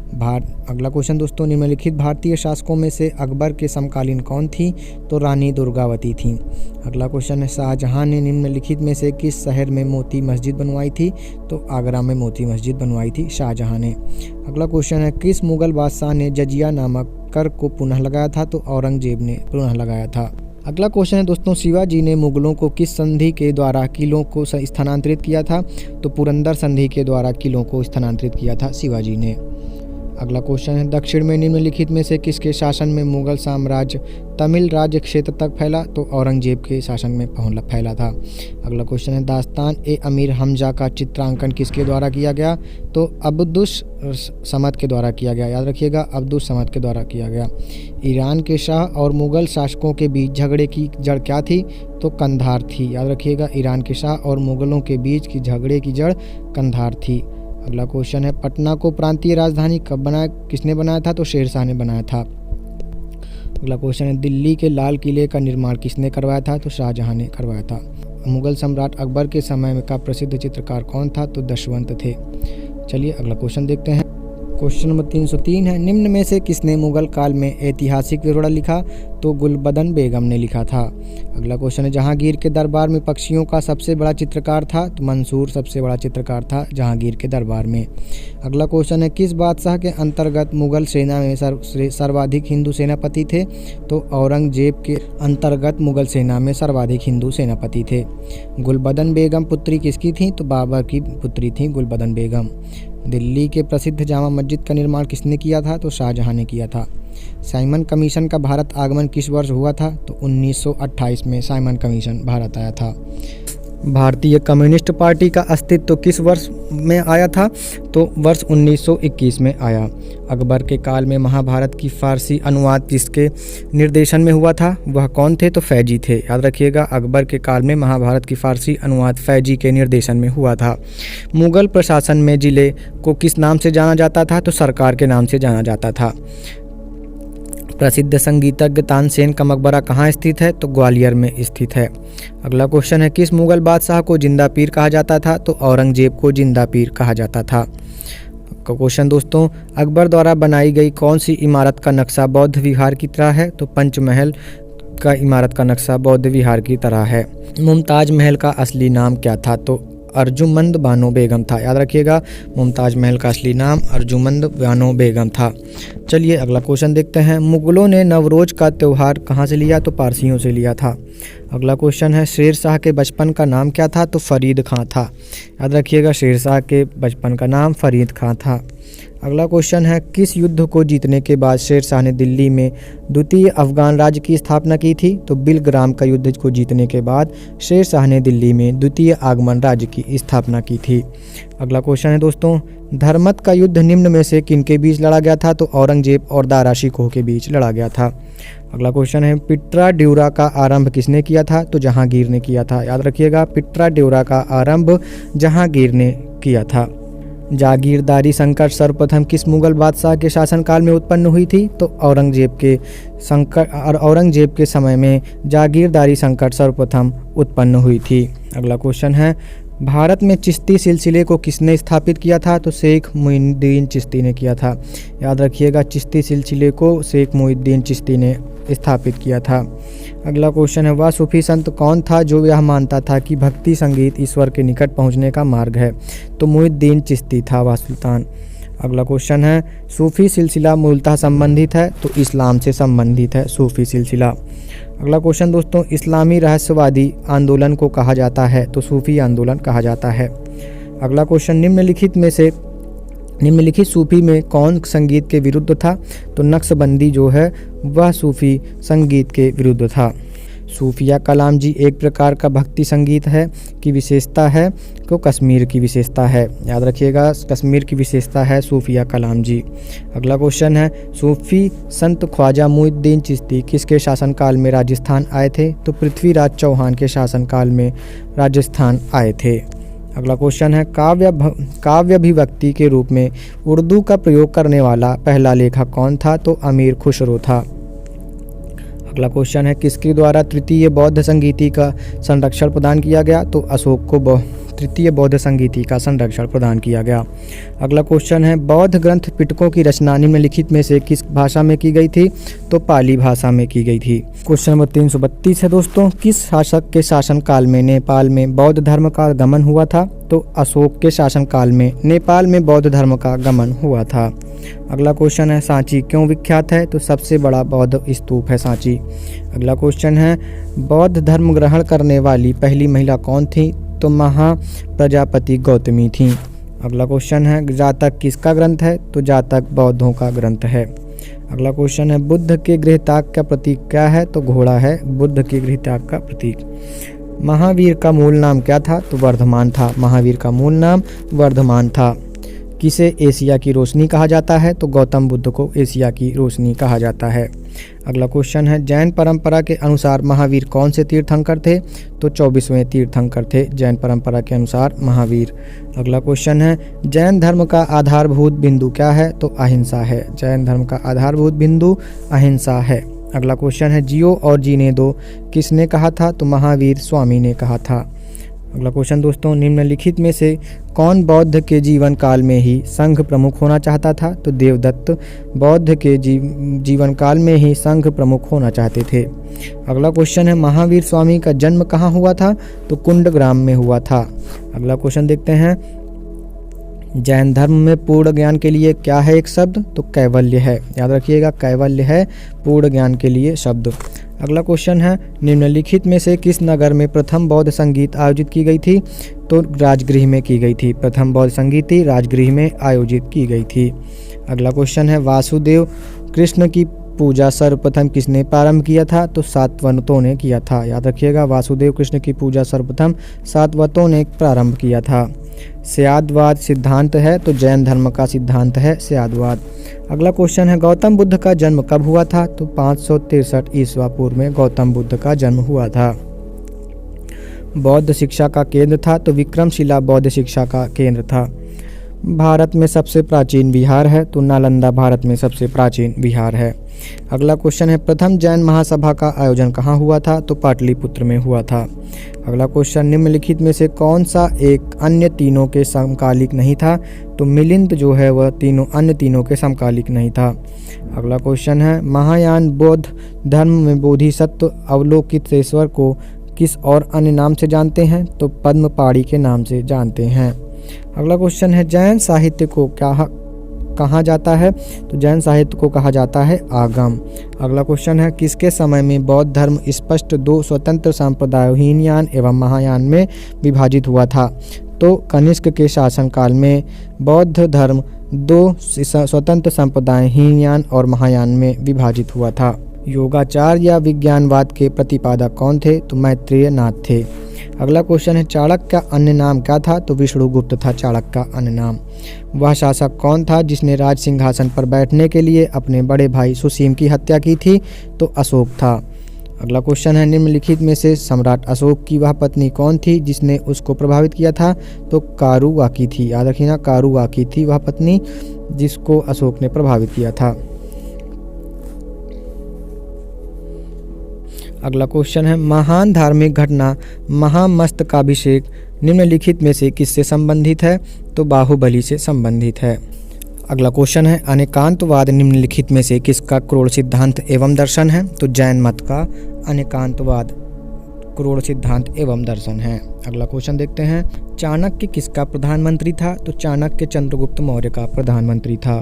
अगला क्वेश्चन दोस्तों, निम्नलिखित भारतीय शासकों में से अकबर के समकालीन कौन थी? तो रानी दुर्गावती थी। अगला क्वेश्चन है, शाहजहां ने निम्नलिखित में से किस शहर में मोती मस्जिद बनवाई थी? तो आगरा में मोती मस्जिद बनवाई थी शाहजहां ने। अगला क्वेश्चन है, किस मुगल बादशाह ने जजिया नामक कर को पुनः लगाया था? तो औरंगजेब ने पुनः लगाया था। अगला क्वेश्चन है दोस्तों, शिवाजी ने मुगलों को किस संधि के द्वारा किलों को स्थानांतरित किया था? तो पुरंदर संधि के द्वारा किलों को स्थानांतरित किया था शिवाजी ने। अगला क्वेश्चन है, दक्षिण में निम्नलिखित में से किसके शासन में मुगल साम्राज्य तमिल राज्य क्षेत्र तक फैला? तो औरंगजेब के शासन में फैला था। अगला क्वेश्चन है, दास्तान ए अमीर हमजा का चित्रांकन किसके द्वारा किया गया? तो अब्दुस समद के द्वारा किया गया। याद रखिएगा, अब्दुस समद के द्वारा किया गया। ईरान के शाह और मुगल शासकों के बीच झगड़े की जड़ क्या थी? तो कंधार थी। याद रखिएगा, ईरान के शाह और मुगलों के बीच की झगड़े की जड़ कंधार थी। अगला क्वेश्चन है, पटना को प्रांतीय राजधानी किसने बनाया था? तो शेरशाह ने बनाया था। अगला क्वेश्चन है, दिल्ली के लाल किले का निर्माण किसने करवाया था? तो शाहजहां ने करवाया था। मुगल सम्राट अकबर के समय का प्रसिद्ध चित्रकार कौन था? तो दशवंत थे। चलिए अगला क्वेश्चन देखते हैं। क्वेश्चन नंबर 303 है, निम्न में से किसने मुगल काल में ऐतिहासिक विवरण लिखा? तो गुलबदन बेगम ने लिखा था। अगला क्वेश्चन है, जहांगीर के दरबार में पक्षियों का सबसे बड़ा चित्रकार था? तो मंसूर सबसे बड़ा चित्रकार था जहांगीर के दरबार में। अगला क्वेश्चन है, किस बादशाह के अंतर्गत मुगल सेना में सर्वाधिक हिंदू सेनापति थे? तो औरंगजेब के अंतर्गत मुगल सेना में सर्वाधिक हिंदू सेनापति थे। गुलबदन बेगम पुत्री किसकी थी? तो बाबर की पुत्री थी गुलबदन बेगम। दिल्ली के प्रसिद्ध जामा मस्जिद का निर्माण किसने किया था? तो शाहजहां ने किया था। साइमन कमीशन का भारत आगमन किस वर्ष हुआ था? तो 1928 में साइमन कमीशन भारत आया था। भारतीय कम्युनिस्ट पार्टी का अस्तित्व किस वर्ष में आया था? तो वर्ष 1921 में आया। अकबर के काल में महाभारत की फारसी अनुवाद जिसके निर्देशन में हुआ था वह कौन थे? तो फैजी थे। याद रखिएगा, अकबर के काल में महाभारत की फारसी अनुवाद फैजी के निर्देशन में हुआ था। मुगल प्रशासन में जिले को किस नाम से जाना जाता था? तो सरकार के नाम से जाना जाता था। प्रसिद्ध संगीतज्ञ तानसेन का मकबरा कहाँ स्थित है? तो ग्वालियर में स्थित है। अगला क्वेश्चन है, किस मुगल बादशाह को जिंदा पीर कहा जाता था? तो औरंगजेब को जिंदा पीर कहा जाता था। क्वेश्चन दोस्तों, अकबर द्वारा बनाई गई कौन सी इमारत का नक्शा बौद्ध विहार की तरह है? तो पंचमहल का इमारत का नक्शा बौद्ध विहार की तरह है। मुमताज महल का असली नाम क्या था? तो अर्जुमंद बानो बेगम था। याद रखिएगा, मुमताज महल का असली नाम अर्जुमंद बानो बेगम था। चलिए अगला क्वेश्चन देखते हैं। मुगलों ने नवरोज का त्यौहार कहाँ से लिया? तो पारसियों से लिया था। अगला क्वेश्चन है, शेर शाह के बचपन का नाम क्या था? तो फरीद खां था। याद रखिएगा, शेर शाह के बचपन का नाम फरीद खां था। अगला क्वेश्चन है, किस युद्ध को जीतने के बाद शेर शाह ने दिल्ली में द्वितीय अफगान राज्य की स्थापना की थी? तो बिलग्राम का युद्ध को जीतने के बाद शेर शाह ने दिल्ली में द्वितीय आगमन राज्य की स्थापना की थी। अगला क्वेश्चन है दोस्तों, धर्मत का युद्ध निम्न में से किनके बीच लड़ा गया था? तो औरंगजेब और दारा शिकोह के बीच लड़ा गया था। अगला क्वेश्चन है, पिट्रा ड्यूरा का आरंभ किसने किया था? तो जहांगीर ने किया था। याद रखिएगा, पिट्रा ड्यूरा का आरंभ जहांगीर ने किया था। जागीरदारी संकट सर्वप्रथम किस मुगल बादशाह के शासनकाल में उत्पन्न हुई थी? तो औरंगजेब के समय में जागीरदारी संकट सर्वप्रथम उत्पन्न हुई थी। अगला क्वेश्चन है, भारत में चिश्ती सिलसिले को किसने स्थापित किया था? तो शेख मुइनुद्दीन चिश्ती ने किया था। याद रखिएगा, चिश्ती सिलसिले को शेख मुइनुद्दीन चिश्ती ने स्थापित किया था। अगला क्वेश्चन है, वह सूफी संत कौन था जो यह मानता था कि भक्ति संगीत ईश्वर के निकट पहुंचने का मार्ग है? तो मुइनुद्दीन चिश्ती था वह सुल्तान। अगला क्वेश्चन है, सूफी सिलसिला मूलतः संबंधित है? तो इस्लाम से संबंधित है सूफी सिलसिला। अगला क्वेश्चन दोस्तों, इस्लामी रहस्यवादी आंदोलन को कहा जाता है? तो सूफी आंदोलन कहा जाता है। अगला क्वेश्चन, निम्नलिखित सूफी में कौन संगीत के विरुद्ध था? तो नक्शबंदी जो है वह सूफी संगीत के विरुद्ध था। सूफिया कलाम जी एक प्रकार का भक्ति संगीत है की विशेषता है तो कश्मीर की विशेषता है। याद रखिएगा, कश्मीर की विशेषता है सूफिया कलाम जी। अगला क्वेश्चन है, सूफी संत ख्वाजा मुइनुद्दीन चिश्ती किसके शासनकाल में राजस्थान आए थे? तो पृथ्वीराज चौहान के शासनकाल में राजस्थान आए थे। अगला क्वेश्चन है, काव्याभिव्यक्ति के रूप में उर्दू का प्रयोग करने वाला पहला लेखक कौन था? तो अमीर खुसरो था। अगला क्वेश्चन है किसके द्वारा तृतीय बौद्ध संगीति का संरक्षण प्रदान किया गया? तो अशोक को तृतीय बौद्ध संगीति का संरक्षण प्रदान किया गया। अगला क्वेश्चन है बौद्ध ग्रंथ पिटकों की रचना निम्नलिखित में से किस भाषा में की गई थी? तो पाली भाषा में की गई थी। क्वेश्चन नंबर 332 है दोस्तों, किस शासक के शासनकाल में नेपाल में बौद्ध धर्म का गमन हुआ था? तो अशोक के शासनकाल में नेपाल में बौद्ध धर्म का गमन हुआ था। अगला क्वेश्चन है सांची क्यों विख्यात है? तो सबसे बड़ा बौद्ध स्तूप है सांची। अगला क्वेश्चन है बौद्ध धर्म ग्रहण करने वाली पहली महिला कौन थी? तो महाप्रजापति गौतमी थी। अगला क्वेश्चन है जातक किसका ग्रंथ है? तो जातक बौद्धों का ग्रंथ है। अगला क्वेश्चन है बुद्ध के गृहत्याग का प्रतीक क्या है? तो घोड़ा है बुद्ध के गृहत्याग का प्रतीक। महावीर का मूल नाम क्या था? तो वर्धमान था। महावीर का मूल नाम वर्धमान था। किसे एशिया की रोशनी कहा जाता है? तो गौतम बुद्ध को एशिया की रोशनी कहा जाता है। अगला क्वेश्चन है जैन परंपरा के अनुसार महावीर कौन से तीर्थंकर थे? तो 24वें तीर्थंकर थे जैन परंपरा के अनुसार महावीर। अगला क्वेश्चन है जैन धर्म का आधारभूत बिंदु क्या है? तो अहिंसा है। जैन धर्म का आधारभूत बिंदु अहिंसा है। अगला क्वेश्चन है जियो और जीने दो किसने कहा था? तो महावीर स्वामी ने कहा था। अगला क्वेश्चन दोस्तों निम्नलिखित में से कौन बौद्ध के जीवन काल में ही संघ प्रमुख होना चाहता था? तो देवदत्त बौद्ध के जीवन काल में ही संघ प्रमुख होना चाहते थे। अगला क्वेश्चन है महावीर स्वामी का जन्म कहाँ हुआ था? तो कुंडग्राम में हुआ था। अगला क्वेश्चन देखते हैं जैन धर्म में पूर्ण ज्ञान के लिए क्या है एक शब्द? तो कैवल्य है। याद रखिएगा कैवल्य है पूर्ण ज्ञान के लिए शब्द। अगला क्वेश्चन है निम्नलिखित में से किस नगर में प्रथम बौद्ध संगीत आयोजित की गई थी? तो राजगृह में की गई थी। प्रथम बौद्ध संगीति राजगृह में आयोजित की गई थी। अगला क्वेश्चन है वासुदेव कृष्ण की पूजा सर्वप्रथम किसने प्रारंभ किया था? तो सातवतों ने किया था। याद रखिएगा वासुदेव कृष्ण की पूजा सर्वप्रथम सातवतों ने प्रारंभ किया था। स्यादवाद सिद्धांत है तो जैन धर्म का सिद्धांत है स्यादवाद। अगला क्वेश्चन है गौतम बुद्ध का जन्म कब हुआ था? तो 563 ईस्वी पूर्व में गौतम बुद्ध का जन्म हुआ था। बौद्ध शिक्षा का केंद्र था तो विक्रमशिला बौद्ध शिक्षा का केंद्र था। भारत में सबसे प्राचीन विहार है तो नालंदा भारत में सबसे प्राचीन विहार है। अगला क्वेश्चन है प्रथम जैन महासभा का आयोजन कहाँ हुआ था? तो पाटलिपुत्र में हुआ था। अगला क्वेश्चन निम्नलिखित में से कौन सा एक अन्य तीनों के समकालिक नहीं था? तो मिलिंद जो है वह अन्य तीनों के समकालिक नहीं था। अगला क्वेश्चन है महायान बौद्ध धर्म में बोधिसत्व अवलोकितेश्वर को किस और अन्य नाम से जानते हैं? तो पद्मपाणि के नाम से जानते हैं। अगला क्वेश्चन है जैन साहित्य को क्या कहा जाता है? तो जैन साहित्य को कहा जाता है आगम। अगला क्वेश्चन है किसके समय में बौद्ध धर्म स्पष्ट दो स्वतंत्र संप्रदायों हीनयान एवं महायान में विभाजित हुआ था? तो कनिष्क के शासनकाल में बौद्ध धर्म दो स्वतंत्र संप्रदाय हीनयान और महायान में विभाजित हुआ था। योगाचार या विज्ञानवाद के प्रतिपादक कौन थे? तो मैत्रेय नाथ थे। अगला क्वेश्चन है चाणक्य का अन्य नाम क्या था? तो विष्णुगुप्त था चाणक्य का अन्य नाम। वह शासक कौन था जिसने राज सिंहासन पर बैठने के लिए अपने बड़े भाई सुसीम की हत्या की थी? तो अशोक था। अगला क्वेश्चन है निम्नलिखित में से सम्राट अशोक की वह पत्नी कौन थी जिसने उसको प्रभावित किया था? तो कारुवाकी थी। याद रखिएगा कारुवाकी थी वह पत्नी जिसको अशोक ने प्रभावित किया था। अगला क्वेश्चन है महान धार्मिक घटना महामस्तकाभिषेक निम्नलिखित में से किससे संबंधित है? तो बाहुबली से संबंधित है। अगला क्वेश्चन है अनेकांतवाद निम्नलिखित में से किसका क्रोड़ सिद्धांत एवं दर्शन है? तो जैन मत का अनेकांतवाद क्रोड़ सिद्धांत एवं दर्शन है। अगला क्वेश्चन देखते हैं चाणक्य किसका प्रधानमंत्री था? तो चाणक्य चंद्रगुप्त मौर्य का प्रधानमंत्री था।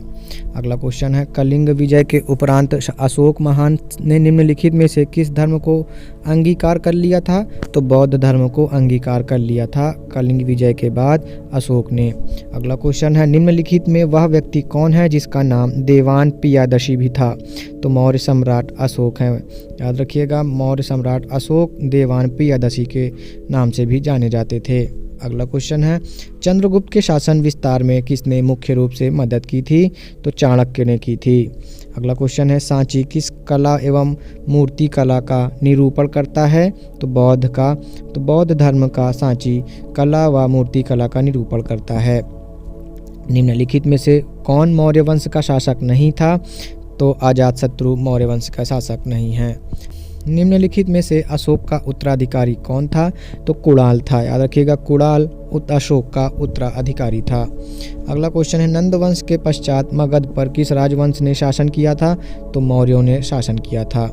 अगला क्वेश्चन है कलिंग विजय के उपरांत अशोक महान ने निम्नलिखित में से किस धर्म को अंगीकार कर लिया था? तो बौद्ध धर्म को अंगीकार कर लिया था कलिंग विजय के बाद अशोक ने। अगला क्वेश्चन है निम्नलिखित में वह व्यक्ति कौन है जिसका नाम देवान पियादशी भी था? तो मौर्य सम्राट अशोक है। याद रखिएगा मौर्य सम्राट अशोक देवान पियादशी के नाम से भी जाने जाते थे। अगला क्वेश्चन है चंद्रगुप्त के शासन विस्तार में किसने मुख्य रूप से मदद की थी? तो चाणक्य ने की थी। अगला क्वेश्चन है सांची किस कला एवं मूर्ति कला का निरूपण करता है? तो बौद्ध धर्म का सांची कला व मूर्ति कला का निरूपण करता है। निम्नलिखित में से कौन मौर्य वंश का शासक नहीं था? तो अजातशत्रु मौर्य वंश का शासक नहीं है। निम्नलिखित में से अशोक का उत्तराधिकारी कौन था? तो कुणाल था। याद रखिएगा, कुणाल अशोक का उत्तराधिकारी था। अगला क्वेश्चन है, नंद वंश के पश्चात मगध पर किस राजवंश ने शासन किया था? तो मौर्यों ने शासन किया था।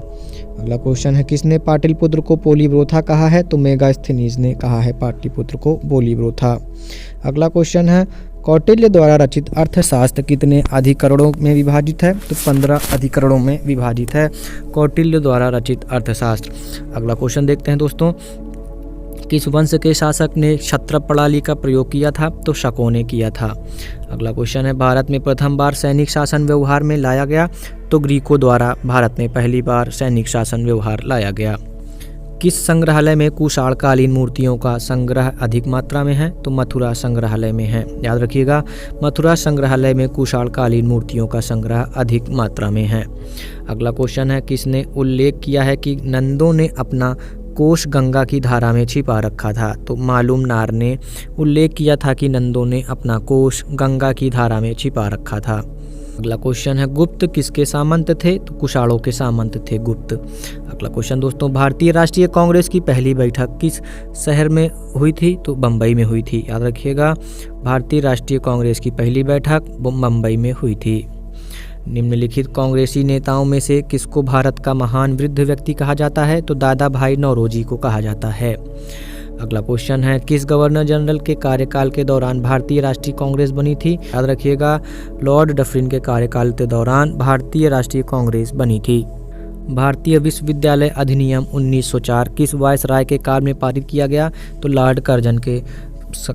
अगला क्वेश्चन है, किसने पाटलिपुत्र को पोलीब्रोथा कहा है? तो मेगास्थनीज ने कहा है पाटलिपुत्र को पोलीब्रोथा। अगला क्वेश्चन है, कौटिल्य द्वारा रचित अर्थशास्त्र कितने अधिकरणों में विभाजित है? तो 15 अधिकरणों में विभाजित है कौटिल्य द्वारा रचित अर्थशास्त्र। अगला क्वेश्चन देखते हैं दोस्तों, किस वंश के शासक ने क्षत्र प्रणाली का प्रयोग किया था? तो शकों ने किया था। अगला क्वेश्चन है, भारत में प्रथम बार सैनिक शासन व्यवहार में लाया गया? तो ग्रीकों द्वारा भारत में पहली बार सैनिक शासन व्यवहार लाया गया। किस संग्रहालय में कुशाणकालीन मूर्तियों का संग्रह अधिक मात्रा में है? तो मथुरा संग्रहालय में है। याद रखिएगा, मथुरा संग्रहालय में कुशाणकालीन मूर्तियों का संग्रह अधिक मात्रा में है। अगला क्वेश्चन है, किसने उल्लेख किया है कि नंदों ने अपना कोष गंगा की धारा में छिपा रखा था? तो मालूम नार ने उल्लेख किया था कि नंदों ने अपना कोष गंगा की धारा में छिपा रखा था। अगला क्वेश्चन है, गुप्त किसके सामंत थे? तो कुशाणों के सामंत थे गुप्त। अगला क्वेश्चन दोस्तों, भारतीय राष्ट्रीय कांग्रेस की पहली बैठक किस शहर में हुई थी? तो बम्बई में हुई थी। याद रखिएगा, भारतीय राष्ट्रीय कांग्रेस की पहली बैठक बम्बई में हुई थी। निम्नलिखित कांग्रेसी नेताओं में से किसको भारत का महान वृद्ध व्यक्ति कहा जाता है? तो दादा भाई नौरोजी को कहा जाता है। अगला क्वेश्चन है, किस गवर्नर जनरल के कार्यकाल के दौरान भारतीय राष्ट्रीय कांग्रेस बनी थी? याद रखिएगा, लॉर्ड डफरिन के कार्यकाल के दौरान भारतीय राष्ट्रीय कांग्रेस बनी थी। भारतीय विश्वविद्यालय अधिनियम 1904 किस वायसराय के काल में पारित किया गया? तो लॉर्ड कर्जन के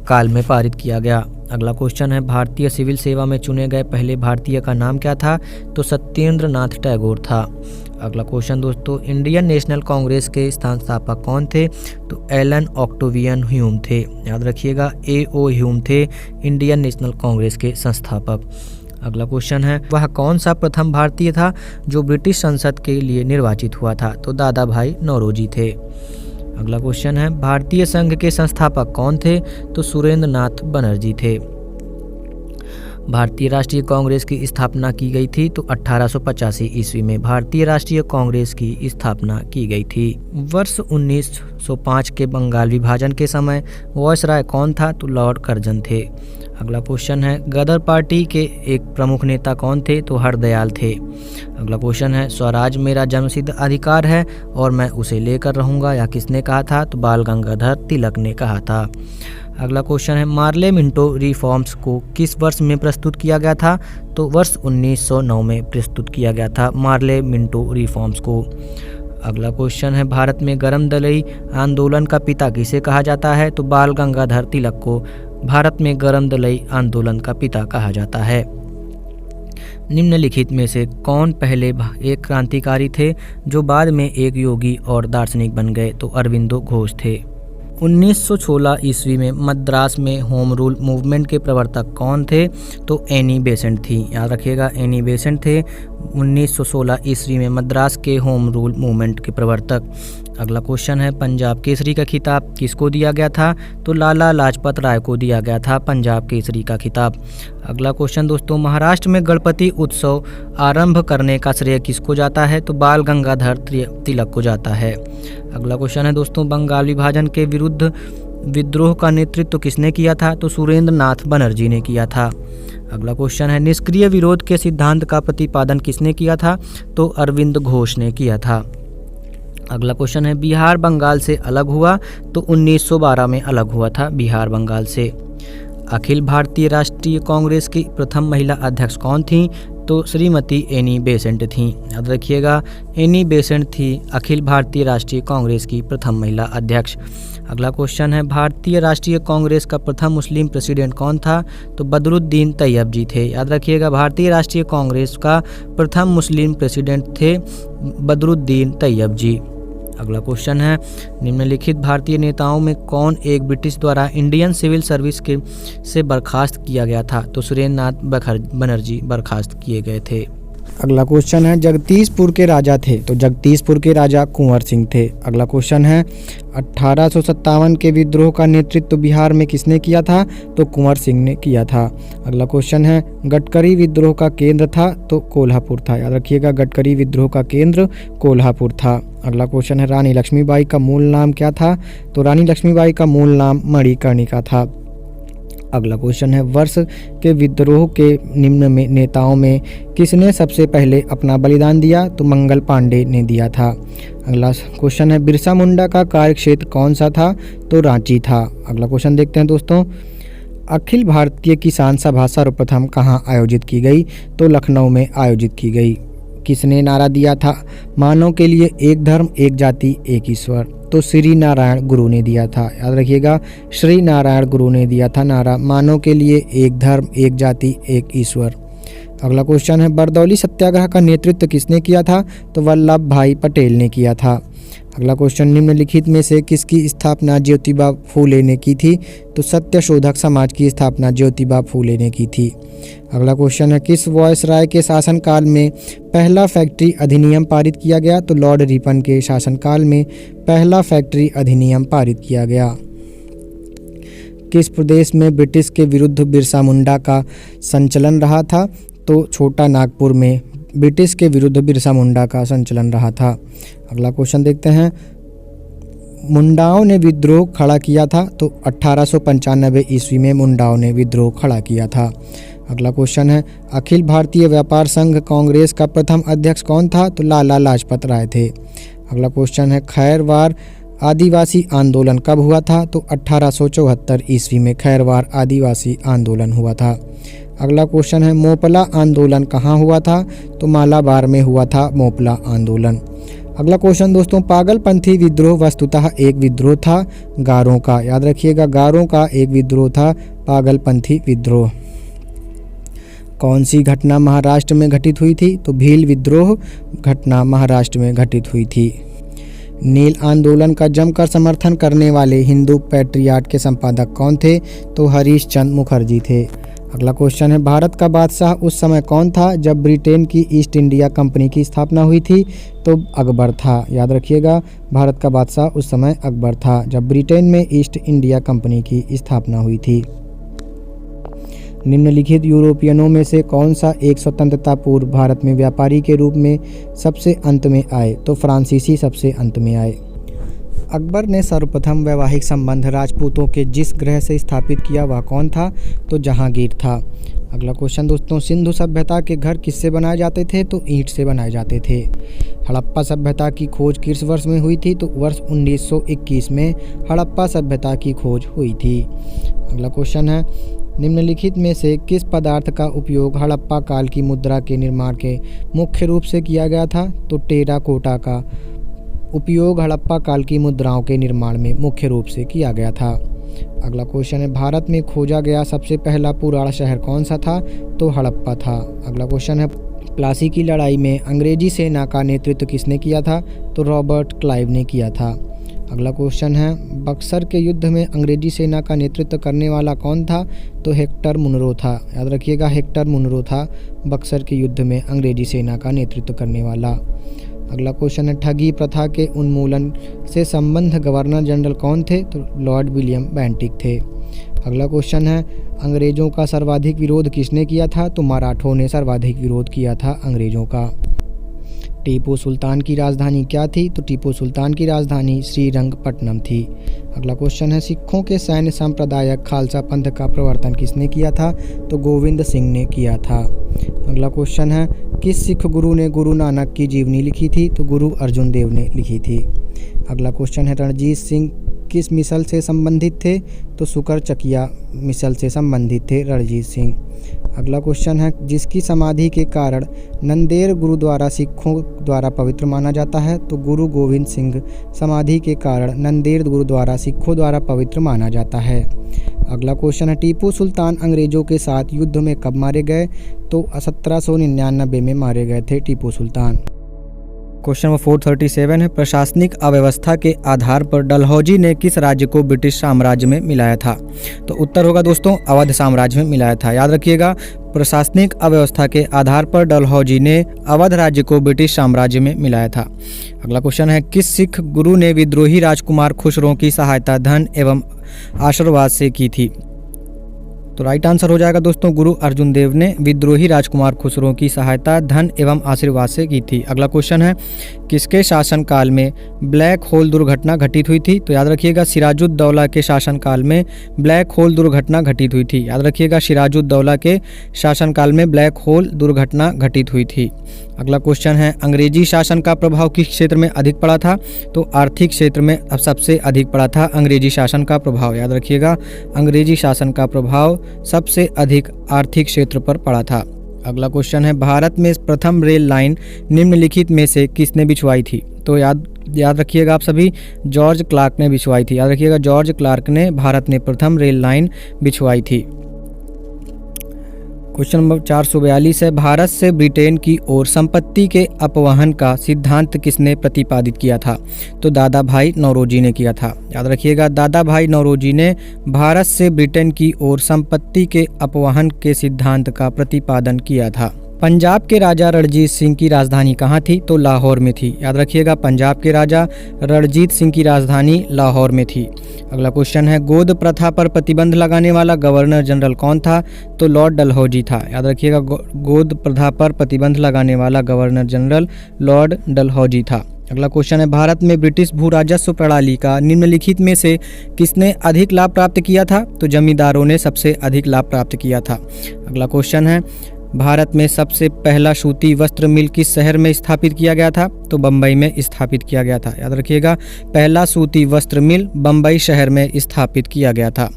काल में पारित किया गया। अगला क्वेश्चन है, भारतीय सिविल सेवा में चुने गए पहले भारतीय का नाम क्या था? तो सत्येंद्र नाथ टैगोर था। अगला क्वेश्चन दोस्तों, इंडियन नेशनल कांग्रेस के संस्थापक कौन थे? तो एलन ऑक्टेवियन ह्यूम थे। याद रखिएगा, A.O. ह्यूम थे इंडियन नेशनल कांग्रेस के संस्थापक। अगला क्वेश्चन है, वह कौन सा प्रथम भारतीय था जो ब्रिटिश संसद के लिए निर्वाचित हुआ था? तो दादा भाई नौरोजी थे। अगला क्वेश्चन है, भारतीय संघ के संस्थापक कौन थे? तो सुरेंद्र नाथ बनर्जी थे। भारतीय राष्ट्रीय कांग्रेस की स्थापना की गई थी? तो 1885 ईस्वी में भारतीय राष्ट्रीय कांग्रेस की स्थापना की गई थी। वर्ष 1905 के बंगाल विभाजन के समय वायसराय कौन था? तो लॉर्ड कर्जन थे। अगला क्वेश्चन है, गदर पार्टी के एक प्रमुख नेता कौन थे? तो हरदयाल थे। अगला क्वेश्चन है, स्वराज मेरा जन्मसिद्ध अधिकार है और मैं उसे लेकर रहूंगा, या किसने कहा था? तो बाल गंगाधर तिलक ने कहा था। अगला क्वेश्चन है, मार्ले मिंटो रिफॉर्म्स को किस वर्ष में प्रस्तुत किया गया था? तो वर्ष 1909 में प्रस्तुत किया गया था मार्ले मिंटो रिफॉर्म्स को। अगला क्वेश्चन है, भारत में गरम दलई आंदोलन का पिता किसे कहा जाता है? तो बाल गंगाधर तिलक को भारत में गरम दलई आंदोलन का पिता कहा जाता है। निम्नलिखित में से कौन पहले एक क्रांतिकारी थे जो बाद में एक योगी और दार्शनिक बन गए? तो अरविंदो घोष थे। 1916 ईस्वी में मद्रास में होम रूल मूवमेंट के प्रवर्तक कौन थे? तो एनी बेसेंट थी। याद रखिएगा, एनी बेसेंट थे 1916 ईस्वी में मद्रास के होम रूल मूवमेंट के प्रवर्तक। अगला क्वेश्चन है, पंजाब केसरी का खिताब किसको दिया गया था? तो लाला लाजपत राय को दिया गया था पंजाब केसरी का खिताब। अगला क्वेश्चन दोस्तों, महाराष्ट्र में गणपति उत्सव आरंभ करने का श्रेय किसको जाता है? तो बाल गंगाधर तिलक को जाता है। अगला क्वेश्चन है दोस्तों, बंगाल विभाजन के विरुद्ध विद्रोह का नेतृत्व किसने किया था? तो सुरेंद्र नाथ बनर्जी ने किया था। अगला क्वेश्चन है, निष्क्रिय विरोध के सिद्धांत का प्रतिपादन किसने किया था? तो अरविंद घोष ने किया था। अगला क्वेश्चन है, बिहार बंगाल से अलग हुआ? तो 1912 में अलग हुआ था बिहार बंगाल से। अखिल भारतीय राष्ट्रीय कांग्रेस की प्रथम महिला अध्यक्ष कौन थी? तो श्रीमती एनी बेसेंट थी। याद रखिएगा, एनी बेसेंट थी अखिल भारतीय राष्ट्रीय कांग्रेस की प्रथम महिला अध्यक्ष। अगला क्वेश्चन है, भारतीय राष्ट्रीय कांग्रेस का प्रथम मुस्लिम प्रेसिडेंट कौन था? तो बदरुद्दीन तैयब जी थे। याद रखिएगा, भारतीय राष्ट्रीय कांग्रेस का प्रथम मुस्लिम प्रेसिडेंट थे बदरुद्दीन तैयब जी। अगला क्वेश्चन है, निम्नलिखित भारतीय नेताओं में कौन एक ब्रिटिश द्वारा इंडियन सिविल सर्विस के से बर्खास्त किया गया था? तो सुरेंद्र नाथ बनर्जी बर्खास्त किए गए थे। अगला क्वेश्चन है, जगदीशपुर के राजा थे? तो जगदीशपुर के राजा कुंवर सिंह थे। अगला क्वेश्चन है, 1857 के विद्रोह का नेतृत्व बिहार में किसने किया था? तो कुंवर सिंह ने किया था। अगला क्वेश्चन है, गडकरी विद्रोह का केंद्र था? तो कोल्हापुर था। याद रखिएगा, गडकरी विद्रोह का केंद्र कोल्हापुर था। अगला क्वेश्चन है रानी लक्ष्मीबाई का मूल नाम क्या था? तो रानी लक्ष्मीबाई का मूल नाम मणिकर्णिका था। अगला क्वेश्चन है वर्ष के विद्रोह के निम्न में नेताओं में किसने सबसे पहले अपना बलिदान दिया? तो मंगल पांडे ने दिया था। अगला क्वेश्चन है बिरसा मुंडा का कार्यक्षेत्र कौन सा था? तो रांची था। अगला क्वेश्चन देखते हैं दोस्तों, अखिल भारतीय किसान सभा सर्वप्रथम कहाँ आयोजित की गई? तो लखनऊ में आयोजित की गई। किसने नारा दिया था? मानव के लिए एक धर्म एक जाति एक ईश्वर। तो श्री नारायण गुरु ने दिया था। याद रखिएगा, श्री नारायण गुरु ने दिया था नारा मानव के लिए एक धर्म एक जाति एक ईश्वर। अगला क्वेश्चन है बरदौली सत्याग्रह का नेतृत्व किसने किया था? तो वल्लभ भाई पटेल ने किया था। अगला क्वेश्चन निम्नलिखित में से किसकी स्थापना ज्योतिबा फूले ने की थी? तो सत्य शोधक समाज की स्थापना ज्योतिबा फूले ने की थी। अगला क्वेश्चन है किस वायसराय के शासनकाल में पहला फैक्ट्री अधिनियम पारित किया गया? तो लॉर्ड रिपन के शासनकाल में पहला फैक्ट्री अधिनियम पारित किया गया। किस प्रदेश में ब्रिटिश के विरुद्ध बिरसा मुंडा का संचलन रहा था? तो छोटा नागपुर में ब्रिटिश के विरुद्ध बिरसा मुंडा का संचलन रहा था। अगला क्वेश्चन देखते हैं, मुंडाओं ने विद्रोह खड़ा किया था? तो 1895 ईस्वी में मुंडाओं ने विद्रोह खड़ा किया था। अगला क्वेश्चन है अखिल भारतीय व्यापार संघ कांग्रेस का प्रथम अध्यक्ष कौन था? तो लाला लाजपत राय थे। अगला क्वेश्चन है खैरवार आदिवासी आंदोलन कब हुआ था? तो 1874 ईस्वी में खैरवार आदिवासी आंदोलन हुआ था। अगला क्वेश्चन है मोपला आंदोलन कहाँ हुआ था? तो मालाबार में हुआ था मोपला आंदोलन। अगला क्वेश्चन दोस्तों, पागलपंथी विद्रोह वस्तुतः एक विद्रोह था गारों का। याद रखिएगा, गारों का एक विद्रोह था पागलपंथी विद्रोह। कौन सी घटना महाराष्ट्र में घटित हुई थी? तो भील विद्रोह घटना महाराष्ट्र में घटित हुई थी। नील आंदोलन का जमकर समर्थन करने वाले हिंदू पैट्रियाट के संपादक कौन थे? तो हरीश चंद्र मुखर्जी थे। अगला क्वेश्चन है भारत का बादशाह उस समय कौन था जब ब्रिटेन की ईस्ट इंडिया कंपनी की स्थापना हुई थी? तो अकबर था। याद रखिएगा, भारत का बादशाह उस समय अकबर था जब ब्रिटेन में ईस्ट इंडिया कंपनी की स्थापना हुई थी। निम्नलिखित यूरोपियनों में से कौन सा एक स्वतंत्रता पूर्व भारत में व्यापारी के रूप में सबसे अंत में आए? तो फ्रांसीसी सबसे अंत में आए। अकबर ने सर्वप्रथम वैवाहिक संबंध राजपूतों के जिस ग्रह से स्थापित किया वह कौन था? तो जहांगीर था। अगला क्वेश्चन दोस्तों, सिंधु सभ्यता के घर किससे बनाए जाते थे? तो ईंट से बनाए जाते थे। हड़प्पा सभ्यता की खोज किस वर्ष में हुई थी? तो वर्ष 1921 में हड़प्पा सभ्यता की खोज हुई थी। अगला क्वेश्चन है निम्नलिखित में से किस पदार्थ का उपयोग हड़प्पा काल की मुद्रा के निर्माण के मुख्य रूप से किया गया था? तो टेराकोटा का उपयोग हड़प्पा काल की मुद्राओं के निर्माण में मुख्य रूप से किया गया था। अगला क्वेश्चन है भारत में खोजा गया सबसे पहला पुराना शहर कौन सा था? तो हड़प्पा था। अगला क्वेश्चन है प्लासी की लड़ाई में अंग्रेजी सेना का नेतृत्व किसने किया था? तो रॉबर्ट क्लाइव ने किया था। अगला क्वेश्चन है बक्सर के युद्ध में अंग्रेजी सेना का नेतृत्व करने वाला कौन था? तो हेक्टर मुनरो था। याद रखिएगा, हेक्टर मुनरो था बक्सर के युद्ध में अंग्रेजी सेना का नेतृत्व करने वाला। अगला क्वेश्चन है ठगी प्रथा के उन्मूलन से संबंध गवर्नर जनरल कौन थे? तो लॉर्ड विलियम बेंटिक थे। अगला क्वेश्चन है अंग्रेजों का सर्वाधिक विरोध किसने किया था? तो मराठों ने सर्वाधिक विरोध किया था अंग्रेजों का। टीपू सुल्तान की राजधानी क्या थी? तो टीपू सुल्तान की राजधानी श्रीरंगपट्टनम थी। अगला क्वेश्चन है सिखों के सैन्य संप्रदायक खालसा पंथ का प्रवर्तन किसने किया था? तो गोविंद सिंह ने किया था। अगला क्वेश्चन है किस सिख गुरु ने गुरु नानक की जीवनी लिखी थी? तो गुरु अर्जुन देव ने लिखी थी। अगला क्वेश्चन है रणजीत सिंह किस मिसल से संबंधित थे? तो सुकर चकिया मिसल से संबंधित थे रणजीत सिंह। अगला क्वेश्चन है जिसकी समाधि के कारण नंदेड़ गुरुद्वारा सिखों द्वारा पवित्र माना जाता है? तो गुरु गोविंद सिंह समाधि के कारण नंदेड़ गुरुद्वारा सिखों द्वारा पवित्र माना जाता है। अगला क्वेश्चन है टीपू सुल्तान अंग्रेजों के साथ युद्ध में कब मारे गए? तो 1799 में मारे गए थे टीपू सुल्तान। क्वेश्चन नंबर 437 है प्रशासनिक अव्यवस्था के आधार पर डलहौजी ने किस राज्य को ब्रिटिश साम्राज्य में मिलाया था? तो उत्तर होगा दोस्तों अवध साम्राज्य में मिलाया था। याद रखिएगा, प्रशासनिक अव्यवस्था के आधार पर डलहौजी ने अवध राज्य को ब्रिटिश साम्राज्य में मिलाया था। अगला क्वेश्चन है किस सिख गुरु ने विद्रोही राजकुमार खुसरो की सहायता धन एवं आशीर्वाद से की थी? तो राइट आंसर हो जाएगा दोस्तों गुरु अर्जुन देव ने विद्रोही राजकुमार खुसरो की सहायता धन एवं आशीर्वाद से की थी। अगला क्वेश्चन है किसके शासनकाल में ब्लैक होल दुर्घटना घटित हुई थी? तो याद रखिएगा सिराजुद्दौला के शासनकाल में ब्लैक होल दुर्घटना घटित हुई थी। याद रखिएगा सिराजुद्दौला के शासनकाल में ब्लैक होल दुर्घटना घटित हुई थी। अगला क्वेश्चन है अंग्रेजी शासन का प्रभाव किस क्षेत्र में अधिक पड़ा था? तो आर्थिक क्षेत्र में अब सबसे अधिक पड़ा था अंग्रेजी शासन का प्रभाव। याद रखिएगा अंग्रेजी शासन का प्रभाव सबसे अधिक आर्थिक क्षेत्र पर पड़ा था। अगला क्वेश्चन है भारत में प्रथम रेल लाइन निम्नलिखित में से किसने बिछवाई थी? तो याद रखिएगा आप सभी जॉर्ज क्लार्क ने बिछवाई थी। याद रखिएगा जॉर्ज क्लार्क ने भारत में प्रथम रेल लाइन बिछवाई थी। क्वेश्चन नंबर 442 है भारत से ब्रिटेन की ओर संपत्ति के अपवहन का सिद्धांत किसने प्रतिपादित किया था? तो दादा भाई नौरोजी ने किया था। याद रखिएगा दादा भाई नौरोजी ने भारत से ब्रिटेन की ओर संपत्ति के अपवहन के सिद्धांत का प्रतिपादन किया था। पंजाब के राजा रणजीत सिंह की राजधानी कहाँ थी? तो लाहौर में थी। याद रखिएगा पंजाब के राजा रणजीत सिंह की राजधानी लाहौर में थी। अगला क्वेश्चन है गोद प्रथा पर प्रतिबंध लगाने वाला गवर्नर जनरल कौन था? तो लॉर्ड डलहौजी था। याद रखिएगा गोद प्रथा पर प्रतिबंध लगाने वाला गवर्नर जनरल लॉर्ड डलहौजी था। अगला क्वेश्चन है भारत में ब्रिटिश भू राजस्व प्रणाली का निम्नलिखित में से किसने अधिक लाभ प्राप्त किया था? तो जमींदारों ने सबसे अधिक लाभ प्राप्त किया था। अगला क्वेश्चन है भारत में सबसे पहला सूती वस्त्र मिल किस शहर में स्थापित किया गया था? तो बम्बई में स्थापित किया गया था। याद रखिएगा पहला सूती वस्त्र मिल बम्बई शहर में स्थापित किया गया था।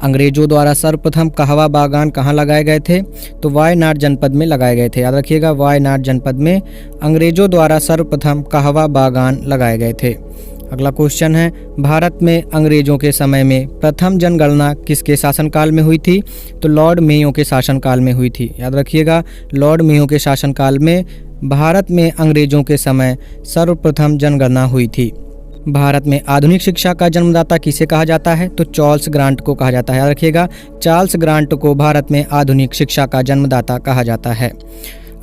अंग्रेजों द्वारा सर्वप्रथम कहवा बागान कहाँ लगाए गए थे? तो वायनाड जनपद में लगाए गए थे। याद रखिएगा वायनाड जनपद में अंग्रेजों द्वारा सर्वप्रथम कहवा बागान लगाए गए थे। अगला क्वेश्चन है भारत में अंग्रेजों के समय में प्रथम जनगणना किसके शासनकाल में हुई थी? तो लॉर्ड मेयो के शासनकाल में हुई थी। याद रखिएगा लॉर्ड मेयो के शासनकाल में भारत में अंग्रेजों के समय सर्वप्रथम जनगणना हुई थी। भारत में आधुनिक शिक्षा का जन्मदाता किसे कहा जाता है? तो चार्ल्स ग्रांट को कहा जाता है। याद रखिएगा चार्ल्स ग्रांट को भारत में आधुनिक शिक्षा का जन्मदाता कहा जाता है।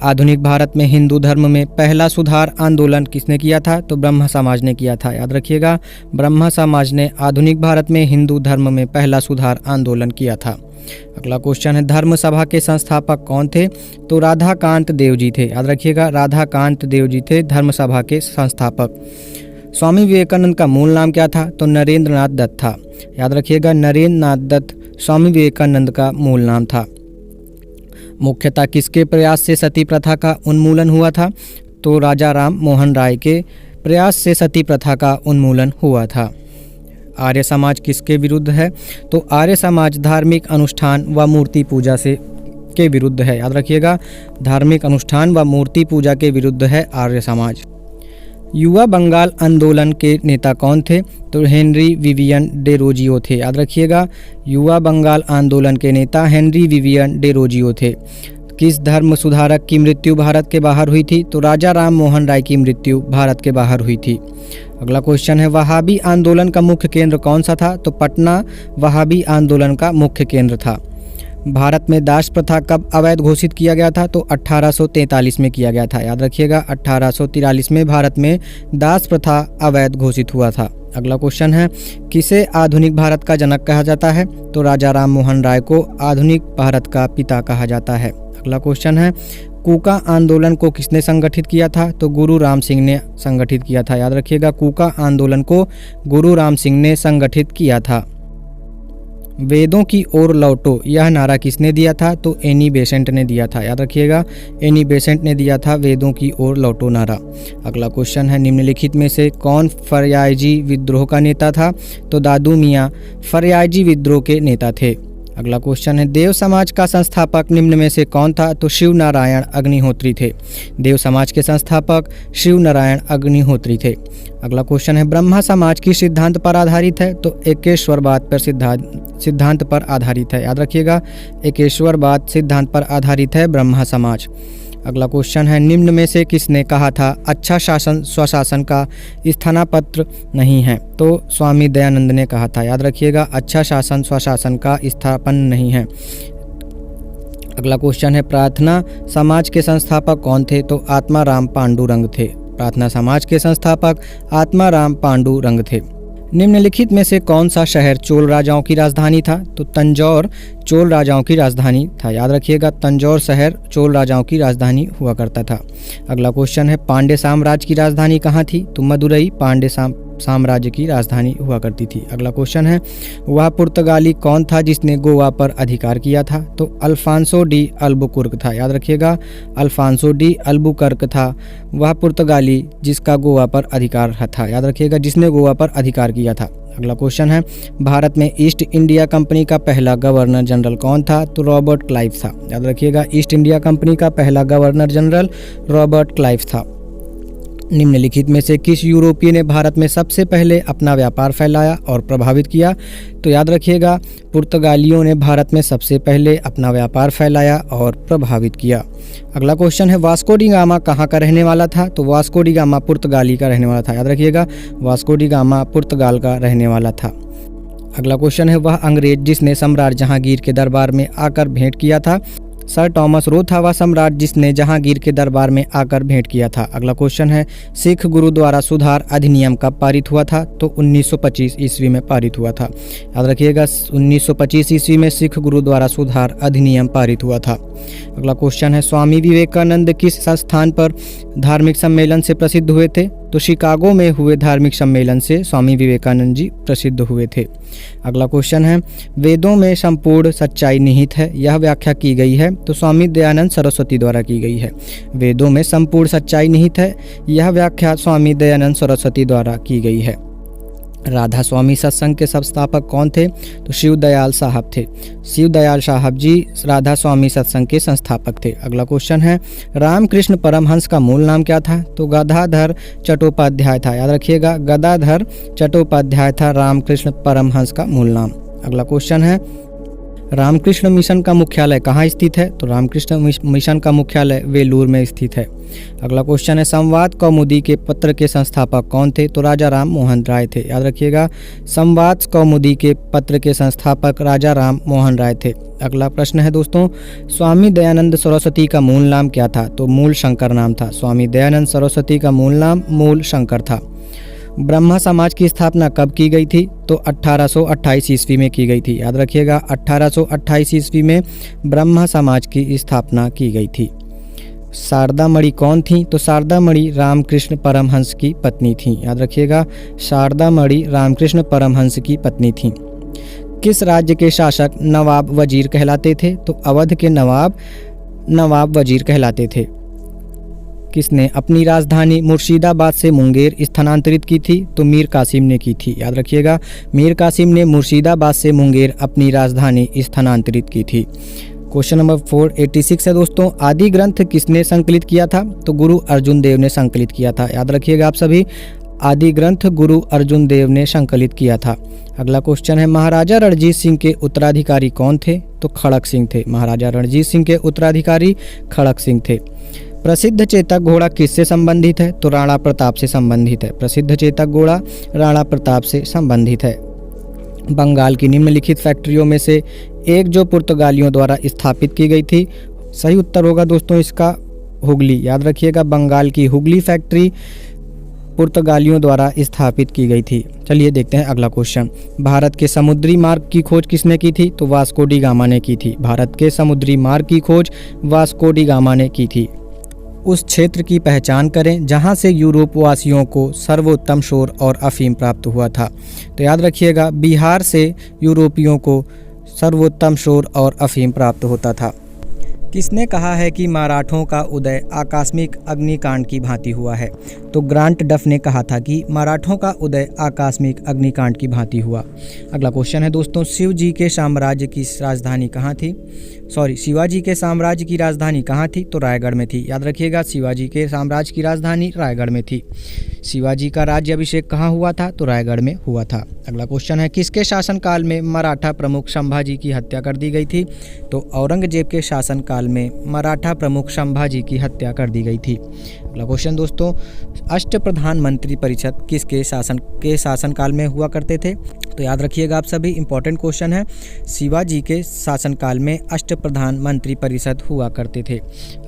आधुनिक भारत में हिंदू धर्म में पहला सुधार आंदोलन किसने किया था? तो ब्रह्म समाज ने किया था। याद रखिएगा ब्रह्म समाज ने आधुनिक भारत में हिंदू धर्म में पहला सुधार आंदोलन किया था। अगला क्वेश्चन है धर्म सभा के संस्थापक कौन थे? तो राधाकांत देव जी थे। याद रखिएगा राधाकांत देव जी थे धर्म सभा के संस्थापक। स्वामी विवेकानंद का मूल नाम क्या था? तो नरेंद्र नाथ दत्त था। याद रखिएगा नरेंद्र नाथ दत्त स्वामी विवेकानंद का मूल नाम था। मुख्यतः किसके प्रयास से सती प्रथा का उन्मूलन हुआ था? तो राजा राम मोहन राय के प्रयास से सती प्रथा का उन्मूलन हुआ था। आर्य समाज किसके विरुद्ध है? तो आर्य समाज धार्मिक अनुष्ठान व मूर्ति पूजा से के विरुद्ध है। याद रखिएगा धार्मिक अनुष्ठान व मूर्ति पूजा के विरुद्ध है आर्य समाज। युवा बंगाल आंदोलन के नेता कौन थे? तो हेनरी विवियन डेरोजियो थे। याद रखिएगा युवा बंगाल आंदोलन के नेता हेनरी विवियन डेरोजियो थे। किस धर्म सुधारक की मृत्यु भारत के बाहर हुई थी? तो राजा राम मोहन राय की मृत्यु भारत के बाहर हुई थी। अगला क्वेश्चन है वहाबी आंदोलन का मुख्य केंद्र कौन सा था? तो पटना वहाबी आंदोलन का मुख्य केंद्र था। भारत में दास प्रथा कब अवैध घोषित किया गया था? तो 1843 में किया गया था। याद रखिएगा 1843 में भारत में दास प्रथा अवैध घोषित हुआ था। अगला क्वेश्चन है किसे आधुनिक भारत का जनक कहा जाता है? तो राजा राम मोहन राय को आधुनिक भारत का पिता कहा जाता है। अगला क्वेश्चन है कूका आंदोलन को किसने संगठित किया था? तो गुरु राम सिंह ने संगठित किया था। याद रखिएगा कूका आंदोलन को गुरु राम सिंह ने संगठित किया था। वेदों की ओर लौटो यह नारा किसने दिया था? तो एनी बेसेंट ने दिया था। याद रखिएगा एनी बेसेंट ने दिया था वेदों की ओर लौटो नारा। अगला क्वेश्चन है निम्नलिखित में से कौन फरियाजी विद्रोह का नेता था? तो दादू मियाँ फरियाजी विद्रोह के नेता थे। अगला क्वेश्चन है देव समाज का संस्थापक निम्न में से कौन था? तो शिव नारायण अग्निहोत्री थे। देव समाज के संस्थापक शिव नारायण अग्निहोत्री थे। अगला क्वेश्चन है ब्रह्मा समाज किस सिद्धांत पर आधारित है? तो एकेश्वरवाद पर सिद्धांत पर आधारित है। याद रखिएगा एकेश्वरवाद सिद्धांत पर आधारित है ब्रह्मा समाज। अगला क्वेश्चन है निम्न में से किसने कहा था अच्छा शासन स्वशासन का स्थानापत्र नहीं है? तो स्वामी दयानंद ने कहा था। याद रखिएगा अच्छा शासन स्वशासन का स्थापन नहीं है। अगला क्वेश्चन है प्रार्थना समाज के संस्थापक कौन थे? तो आत्माराम पांडुरंग थे। प्रार्थना समाज के संस्थापक आत्माराम पांडुरंग थे। निम्नलिखित में से कौन सा शहर चोल राजाओं की राजधानी था? तो तंजौर चोल राजाओं की राजधानी था। याद रखिएगा, तंजौर शहर चोल राजाओं की राजधानी हुआ करता था। अगला क्वेश्चन है, पांड्य साम्राज्य की राजधानी कहाँ थी? तो मदुरई पांड्य साम्राज्य की राजधानी हुआ करती थी। अगला क्वेश्चन है, वह पुर्तगाली कौन था जिसने गोवा पर अधिकार किया था? तो अल्फांसो डी अल्बुकुर्क था। याद रखिएगा, अल्फांसो डी अल्बुकर्क था वह पुर्तगाली जिसका गोवा पर अधिकार था। याद रखिएगा, जिसने गोवा पर अधिकार किया था। अगला क्वेश्चन है, भारत में ईस्ट इंडिया कंपनी का पहला गवर्नर जनरल कौन था? तो रॉबर्ट क्लाइव था। याद रखिएगा, ईस्ट इंडिया कंपनी का पहला गवर्नर जनरल रॉबर्ट क्लाइव था। निम्नलिखित में से किस यूरोपीय ने भारत में सबसे पहले अपना व्यापार फैलाया और प्रभावित किया? तो याद रखिएगा, पुर्तगालियों ने भारत में सबसे पहले अपना व्यापार फैलाया और प्रभावित किया। अगला क्वेश्चन है, वास्को डी गामा कहाँ का रहने वाला था? तो वास्को डी गामा पुर्तगाली का रहने वाला था। याद रखिएगा, वास्को डी गामा पुर्तगाल का रहने वाला था। अगला क्वेश्चन है, वह अंग्रेज जिसने सम्राट जहांगीर के दरबार में आकर भेंट किया था? सर टॉमस रो था वह सम्राट जिसने जहांगीर के दरबार में आकर भेंट किया था। अगला क्वेश्चन है, सिख गुरुद्वारा सुधार अधिनियम कब पारित हुआ था? तो 1925 ईस्वी में पारित हुआ था। याद रखिएगा, 1925 ईस्वी में सिख गुरुद्वारा सुधार अधिनियम पारित हुआ था। अगला क्वेश्चन है, स्वामी विवेकानंद किस संस्थान पर धार्मिक सम्मेलन से प्रसिद्ध हुए थे? तो शिकागो में हुए धार्मिक सम्मेलन से स्वामी विवेकानंद जी प्रसिद्ध हुए थे। अगला क्वेश्चन है, वेदों में संपूर्ण सच्चाई निहित है, यह व्याख्या की गई है? तो स्वामी दयानंद सरस्वती द्वारा की गई है। वेदों में संपूर्ण सच्चाई निहित है, यह व्याख्या स्वामी दयानंद सरस्वती द्वारा की गई है। राधा स्वामी सत्संग के संस्थापक कौन थे? तो शिव दयाल साहब थे। शिव दयाल साहब जी राधा स्वामी सत्संग के संस्थापक थे। अगला क्वेश्चन है, रामकृष्ण परमहंस का मूल नाम क्या था? तो गदाधर चट्टोपाध्याय था। याद रखिएगा, गदाधर चट्टोपाध्याय था रामकृष्ण परमहंस का मूल नाम। अगला क्वेश्चन है, रामकृष्ण मिशन का मुख्यालय कहाँ स्थित है? तो रामकृष्ण मिशन का मुख्यालय वेलूर में स्थित है। अगला क्वेश्चन है, संवाद कौमुदी के पत्र के संस्थापक कौन थे? तो राजा राम मोहन राय थे। याद रखिएगा, संवाद कौमुदी के पत्र के संस्थापक राजा राम मोहन राय थे। अगला प्रश्न है दोस्तों, स्वामी दयानंद सरस्वती का मूल नाम क्या था? तो मूल शंकर नाम था। स्वामी दयानंद सरस्वती का मूल नाम मूल शंकर था। ब्रह्मा समाज की स्थापना कब की गई थी? तो 1828 ईस्वी में की गई थी। याद रखिएगा, 1828 ईस्वी में ब्रह्मा समाज की स्थापना की गई थी। शारदा मणि कौन थी? तो शारदा मणि रामकृष्ण परमहंस की पत्नी थी। याद रखिएगा, शारदा मणि रामकृष्ण परमहंस की पत्नी थी। किस राज्य के शासक नवाब वजीर कहलाते थे? तो अवध के नवाब वजीर कहलाते थे। किसने अपनी राजधानी मुर्शिदाबाद से मुंगेर स्थानांतरित की थी? तो मीर कासिम ने की थी। याद रखिएगा, मीर कासिम ने मुर्शिदाबाद से मुंगेर अपनी राजधानी स्थानांतरित की थी। क्वेश्चन नंबर 486 है दोस्तों, आदि ग्रंथ किसने संकलित किया था? तो गुरु अर्जुन देव ने संकलित किया था। याद रखिएगा आप सभी, आदि ग्रंथ गुरु अर्जुन देव ने संकलित किया था। अगला क्वेश्चन है, महाराजा रणजीत सिंह के उत्तराधिकारी कौन थे? तो खड़क सिंह थे। महाराजा रणजीत सिंह के उत्तराधिकारी खड़क सिंह थे। प्रसिद्ध चेतक घोड़ा किससे संबंधित है? तो राणा प्रताप से संबंधित है। प्रसिद्ध चेतक घोड़ा राणा प्रताप से संबंधित है। बंगाल की निम्नलिखित फैक्ट्रियों में से एक जो पुर्तगालियों द्वारा स्थापित की गई थी, सही उत्तर होगा दोस्तों इसका हुगली। याद रखिएगा, बंगाल की हुगली फैक्ट्री पुर्तगालियों द्वारा स्थापित की गई थी। चलिए देखते हैं अगला क्वेश्चन, भारत के समुद्री मार्ग की खोज किसने की थी? तो वास्को डी गामा ने की थी। भारत के समुद्री मार्ग की खोज वास्को डी गामा ने की थी। उस क्षेत्र की पहचान करें जहां से यूरोप वासियों को सर्वोत्तम शोर और अफीम प्राप्त हुआ था। तो याद रखिएगा, बिहार से यूरोपियों को सर्वोत्तम शोर और अफीम प्राप्त होता था। किसने कहा है कि मराठों का उदय आकस्मिक अग्निकांड की भांति हुआ है? तो ग्रांट डफ ने कहा था कि मराठों का उदय आकस्मिक अग्निकांड की भांति हुआ। अगला क्वेश्चन है दोस्तों, शिवाजी के साम्राज्य की राजधानी कहाँ थी? शिवाजी के साम्राज्य की राजधानी कहाँ थी? तो रायगढ़ में थी। याद रखिएगा, शिवाजी के साम्राज्य की राजधानी रायगढ़ में थी। शिवाजी का राज्य अभिषेक कहाँ हुआ था? तो रायगढ़ में हुआ था। अगला क्वेश्चन है, किसके शासनकाल में मराठा प्रमुख संभाजी की हत्या कर दी गई थी? तो औरंगजेब के शासनकाल में मराठा प्रमुख संभाजी की हत्या कर दी गई थी। अगला क्वेश्चन दोस्तों, अष्ट प्रधान मंत्री परिषद किसके शासनकाल में हुआ करते थे? तो याद रखिएगा आप सभी, इंपॉर्टेंट क्वेश्चन है। शिवाजी के शासनकाल में अष्टप्रधान मंत्री परिषद हुआ करते थे।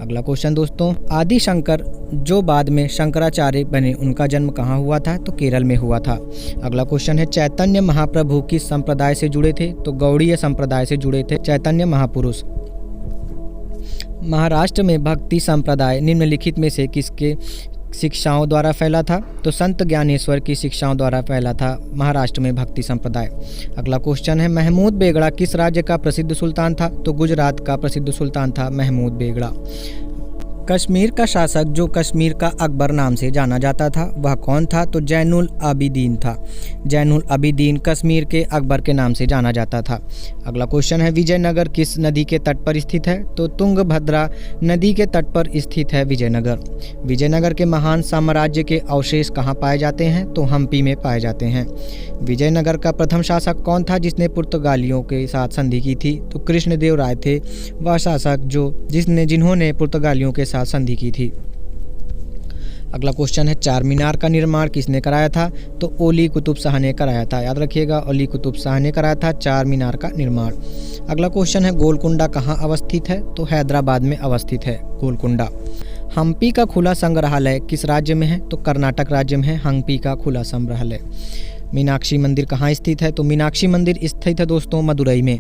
अगला क्वेश्चन दोस्तों, आदि शंकर जो बाद में शंकराचार्य बने उनका जन्म कहाँ हुआ था? तो केरल में हुआ था। अगला क्वेश्चन है, चैतन्य महाप्रभु किस संप्रदाय से जुड़े थे? तो गौड़ीय संप्रदाय से जुड़े थे चैतन्य महापुरुष। महाराष्ट्र में भक्ति संप्रदाय निम्नलिखित में से किसके शिक्षाओं द्वारा फैला था? तो संत ज्ञानेश्वर की शिक्षाओं द्वारा फैला था महाराष्ट्र में भक्ति संप्रदाय। अगला क्वेश्चन है, महमूद बेगड़ा किस राज्य का प्रसिद्ध सुल्तान था? तो गुजरात का प्रसिद्ध सुल्तान था महमूद बेगड़ा। कश्मीर का शासक जो कश्मीर का अकबर नाम से जाना जाता था वह कौन था? तो जैनुल आबिदीन था। जैनुल आबिदीन कश्मीर के अकबर के नाम से जाना जाता था। अगला क्वेश्चन है, विजयनगर किस नदी के तट पर स्थित है? तो तुंगभद्रा नदी के तट पर स्थित है विजयनगर। विजयनगर के महान साम्राज्य के अवशेष कहाँ पाए जाते हैं? तो हम्पी में पाए जाते हैं। विजयनगर का प्रथम शासक कौन था जिसने पुर्तगालियों के साथ संधि की थी? तो कृष्णदेव राय थे वह शासक जिन्होंने पुर्तगालियों के साथ संधि की थी। अगला क्वेश्चन है, चार मीनार का निर्माण किसने कराया था? तो ओली कुतुब शाह ने कराया था। याद रखिएगा, ओली कुतुब शाह ने कराया था चार मीनार का निर्माण। अगला क्वेश्चन है, गोलकुंडा कहाँ अवस्थित है? तो हैदराबाद में अवस्थित है गोलकुंडा। हम्पी का खुला संग्रहालय किस राज्य में है? तो कर्नाटक राज्य में है हम्पी का खुला संग्रहालय। मीनाक्षी मंदिर कहाँ स्थित है? तो मीनाक्षी मंदिर स्थित है दोस्तों मदुरई में।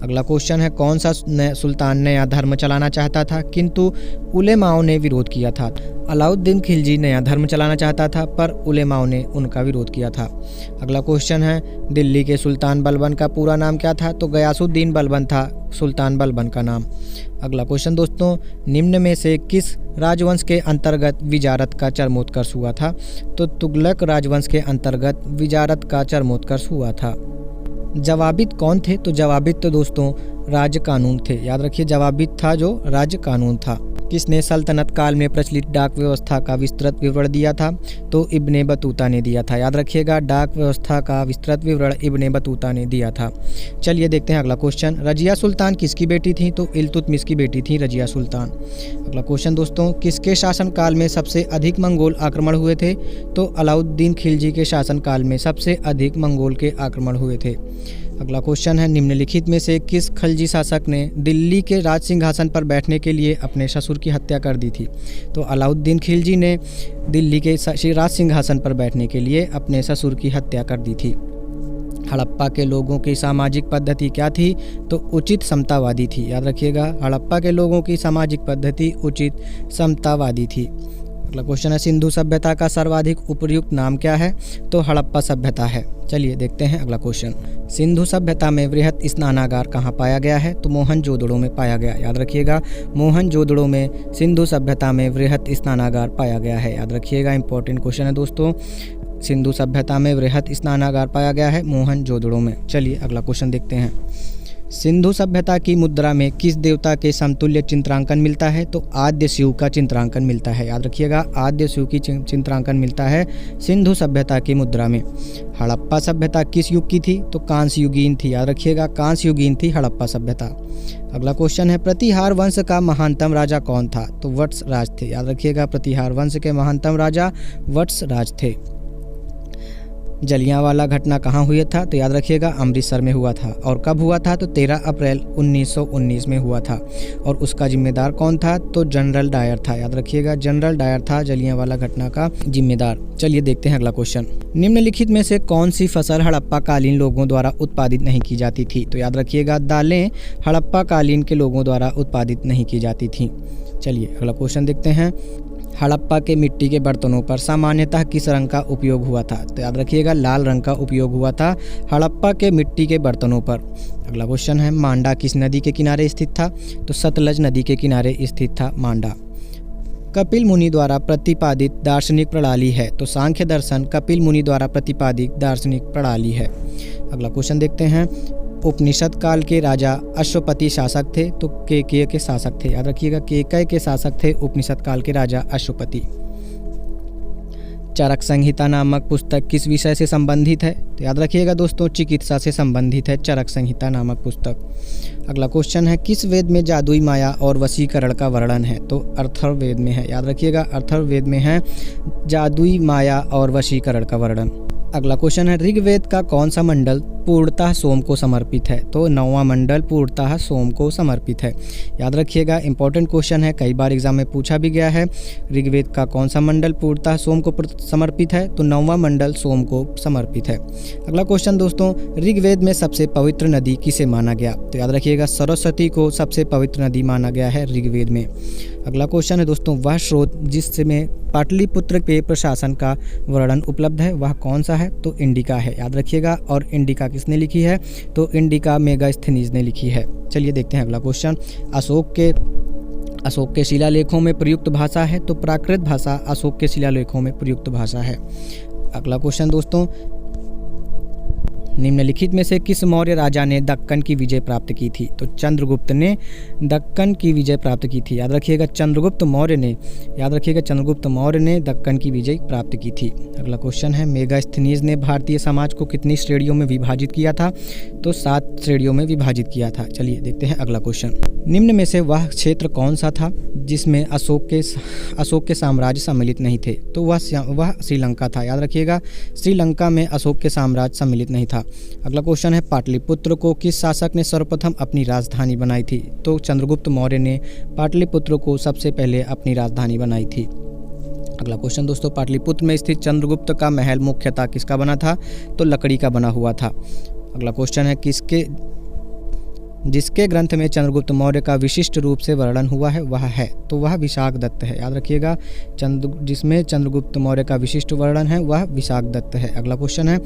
अगला क्वेश्चन है, कौन सा सुल्तान नया धर्म चलाना चाहता था किंतु उलेमाओं ने विरोध किया था? अलाउद्दीन खिलजी नया धर्म चलाना चाहता था पर उलेमाओं ने उनका विरोध किया था। अगला क्वेश्चन है, दिल्ली के सुल्तान बलबन का पूरा नाम क्या था? तो गयासुद्दीन बलबन था सुल्तान बलबन का नाम। अगला क्वेश्चन दोस्तों, निम्न में से किस राजवंश के अंतर्गत विजारत का चरमोत्कर्ष हुआ था? तो तुगलक राजवंश के अंतर्गत विजारत का चरमोत्कर्ष हुआ था। जवाबित कौन थे? तो जवाबित तो दोस्तों राज कानून थे। याद रखिए, जवाबित था जो राज कानून था। किसने सल्तनत काल में प्रचलित डाक व्यवस्था का विस्तृत विवरण दिया था? तो इब्ने बतूता ने दिया था। याद रखिएगा, डाक व्यवस्था का विस्तृत विवरण इब्ने बतूता ने दिया था। चलिए देखते हैं अगला क्वेश्चन, रजिया सुल्तान किसकी बेटी थी? तो इल्तुतमिश की बेटी थी रजिया सुल्तान। अगला क्वेश्चन दोस्तों, किसके शासनकाल में सबसे अधिक मंगोल आक्रमण हुए थे? तो अलाउद्दीन खिलजी के शासनकाल में सबसे अधिक मंगोल के आक्रमण हुए थे। अगला क्वेश्चन है, निम्नलिखित में से किस खलजी शासक ने दिल्ली के राज सिंहासन पर बैठने के लिए अपने ससुर की हत्या कर दी थी? तो अलाउद्दीन खिलजी ने दिल्ली के राज सिंहासन पर बैठने के लिए अपने ससुर की हत्या कर दी थी। हड़प्पा के लोगों की सामाजिक पद्धति क्या थी? तो उचित समतावादी थी। याद रखिएगा, हड़प्पा के लोगों की सामाजिक पद्धति उचित समतावादी थी। अगला क्वेश्चन है, सिंधु सभ्यता का सर्वाधिक उपयुक्त नाम क्या है? तो हड़प्पा सभ्यता है। चलिए देखते हैं अगला क्वेश्चन, सिंधु सभ्यता में वृहत स्नानागार कहाँ पाया गया है? तो मोहनजोदड़ो में पाया गया। याद रखिएगा, मोहनजोदड़ो में सिंधु सभ्यता में वृहत स्नानागार पाया गया है। याद रखिएगा, इंपॉर्टेंट क्वेश्चन है दोस्तों, सिंधु सभ्यता में वृहत स्नानागार पाया गया है मोहनजोदड़ो में। चलिए अगला क्वेश्चन देखते हैं, सिंधु सभ्यता की मुद्रा में किस देवता के समतुल्य चित्रांकन मिलता है? तो आद्य शिव का चित्रांकन मिलता है। याद रखिएगा, आद्य शिव की चित्रांकन मिलता है सिंधु सभ्यता की मुद्रा में। हड़प्पा सभ्यता किस युग की थी? तो कांस्य युगीन थी। याद रखिएगा, कांस्य युगीन थी हड़प्पा सभ्यता। अगला क्वेश्चन है, प्रतिहार वंश का महानतम राजा कौन था? तो वत्स राज थे। याद रखिएगा, प्रतिहार वंश के महानतम राजा वत्स राज थे। जलियांवाला घटना कहाँ हुआ था? तो याद रखिएगा, अमृतसर में हुआ था। और कब हुआ था? तो 13 अप्रैल 1919 में हुआ था। और उसका जिम्मेदार कौन था? तो जनरल डायर था। याद रखिएगा, जनरल डायर था जलियांवाला घटना का जिम्मेदार। चलिए देखते हैं अगला क्वेश्चन, निम्नलिखित में से कौन सी फसल हड़प्पा कालीन लोगों द्वारा उत्पादित नहीं की जाती थी? तो याद रखिएगा, दालें हड़प्पा कालीन के लोगों द्वारा उत्पादित नहीं की जाती थी। चलिए अगला क्वेश्चन देखते हैं, हड़प्पा के मिट्टी के बर्तनों पर सामान्यतः किस रंग का उपयोग हुआ था? तो याद रखिएगा, लाल रंग का उपयोग हुआ था हड़प्पा के मिट्टी के बर्तनों पर। अगला क्वेश्चन है, मांडा किस नदी के किनारे स्थित था? तो सतलज नदी के किनारे स्थित था मांडा। कपिल मुनि द्वारा प्रतिपादित दार्शनिक प्रणाली है? तो सांख्य दर्शन कपिल मुनि द्वारा प्रतिपादित दार्शनिक प्रणाली है। अगला क्वेश्चन देखते हैं, उपनिषद काल के राजा अश्वपति शासक थे? तो केकय के शासक थे। याद रखिएगा, केकय के शासक थे उपनिषद काल के राजा अश्वपति। चरक संहिता नामक पुस्तक किस विषय से संबंधित है? तो याद रखिएगा दोस्तों, चिकित्सा से संबंधित है चरक संहिता नामक पुस्तक। अगला क्वेश्चन है, किस वेद में जादुई माया और वशीकरण का वर्णन है? तो अथर्ववेद में है। याद रखिएगा, अथर्ववेद में है जादुई माया और वशीकरण का वर्णन। अगला क्वेश्चन है ऋग्वेद का कौन सा मंडल पूर्णतः सोम को समर्पित है? तो 9वां मंडल पूर्णतः सोम को समर्पित है। याद रखिएगा, इंपॉर्टेंट क्वेश्चन है, कई बार एग्जाम में पूछा भी गया है। ऋग्वेद का कौन सा मंडल पूर्णतः सोम को समर्पित है? तो 9वां मंडल सोम को समर्पित है। अगला क्वेश्चन दोस्तों, ऋग्वेद में सबसे पवित्र नदी किसे माना गया? तो याद रखिएगा, सरस्वती को सबसे पवित्र नदी माना गया है ऋग्वेद में। अगला क्वेश्चन है दोस्तों, वह स्रोत जिसमें पाटलिपुत्र के प्रशासन का वर्णन उपलब्ध है वह कौन सा है? तो इंडिका है। याद रखिएगा, और इंडिका किसने लिखी है? तो इंडिका मेगास्थनीज ने लिखी है। चलिए देखते हैं अगला क्वेश्चन, अशोक के शिलालेखों में प्रयुक्त भाषा है? तो प्राकृत भाषा अशोक के शिलालेखों में प्रयुक्त भाषा है। अगला क्वेश्चन दोस्तों, निम्नलिखित में से किस मौर्य राजा ने दक्कन की विजय प्राप्त की थी? तो चंद्रगुप्त ने दक्कन की विजय प्राप्त की थी। याद रखिएगा, चंद्रगुप्त मौर्य ने दक्कन की विजय प्राप्त की थी। अगला क्वेश्चन है, मेगास्थनीज ने भारतीय समाज को कितनी श्रेणियों में विभाजित किया था? तो 7 श्रेणियों में विभाजित किया था। चलिए देखते हैं अगला क्वेश्चन, निम्न में से वह क्षेत्र कौन सा था जिसमें अशोक के साम्राज्य सम्मिलित नहीं थे? तो वह श्रीलंका था। याद रखिएगा, श्रीलंका में अशोक के साम्राज्य सम्मिलित नहीं था। अगला क्वेश्चन है, पाटलिपुत्र को किस शासक ने सर्वप्रथम अपनी राजधानी बनाई थी? तो चंद्रगुप्त मौर्य ने पाटलिपुत्र को सबसे पहले अपनी राजधानी बनाई थी। अगला क्वेश्चन दोस्तों, पाटलिपुत्र में स्थित चंद्रगुप्त का महल मुख्यतः किसका बना था? तो लकड़ी का बना हुआ था। अगला क्वेश्चन है, जिसके ग्रंथ में चंद्रगुप्त मौर्य का विशिष्ट रूप से वर्णन हुआ है वह है? तो वह विशाखदत्त है। याद रखिएगा, जिसमें चंद्रगुप्त मौर्य का विशिष्ट वर्णन है वह विशाखदत्त है। अगला क्वेश्चन है,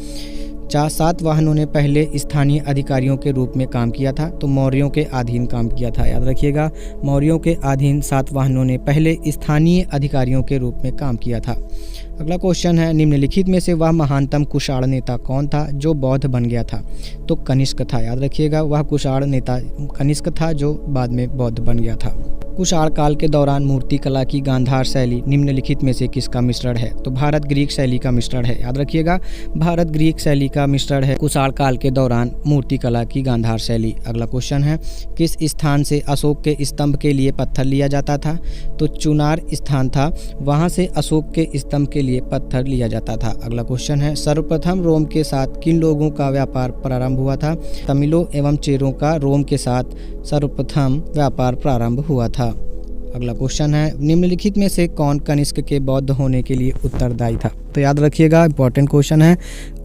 7 ने पहले स्थानीय अधिकारियों के रूप में काम किया था? तो मौर्यों के अधीन काम किया था। याद रखिएगा, मौर्यों के अधीन 7 ने पहले स्थानीय अधिकारियों के रूप में काम किया था। अगला क्वेश्चन है, निम्नलिखित में से वह महानतम कुषाण नेता कौन था जो बौद्ध बन गया था? तो कनिष्क था। याद रखिएगा, वह कुषाण नेता कनिष्क था जो बाद में बौद्ध बन गया था। कुषाण काल के दौरान मूर्ति कला की गांधार शैली निम्नलिखित में से किसका मिश्रण है? तो भारत ग्रीक शैली का मिश्रण है। याद रखिएगा, भारत ग्रीक शैली का मिश्रण है कुषाण काल के दौरान मूर्ति कला की गांधार शैली। अगला क्वेश्चन है, किस स्थान से अशोक के स्तंभ के लिए पत्थर लिया जाता था? तो चुनार स्थान था, वहां से अशोक के स्तंभ के लिए पत्थर लिया जाता था। अगला क्वेश्चन है, सर्वप्रथम रोम के साथ किन लोगों का व्यापार प्रारंभ हुआ था? तमिलों एवं चेरों का रोम के साथ सर्वप्रथम व्यापार प्रारंभ हुआ था। अगला क्वेश्चन है, निम्नलिखित में से कौन कनिष्क के बौद्ध होने के लिए उत्तरदायी था? तो याद रखिएगा, इंपॉर्टेंट क्वेश्चन है,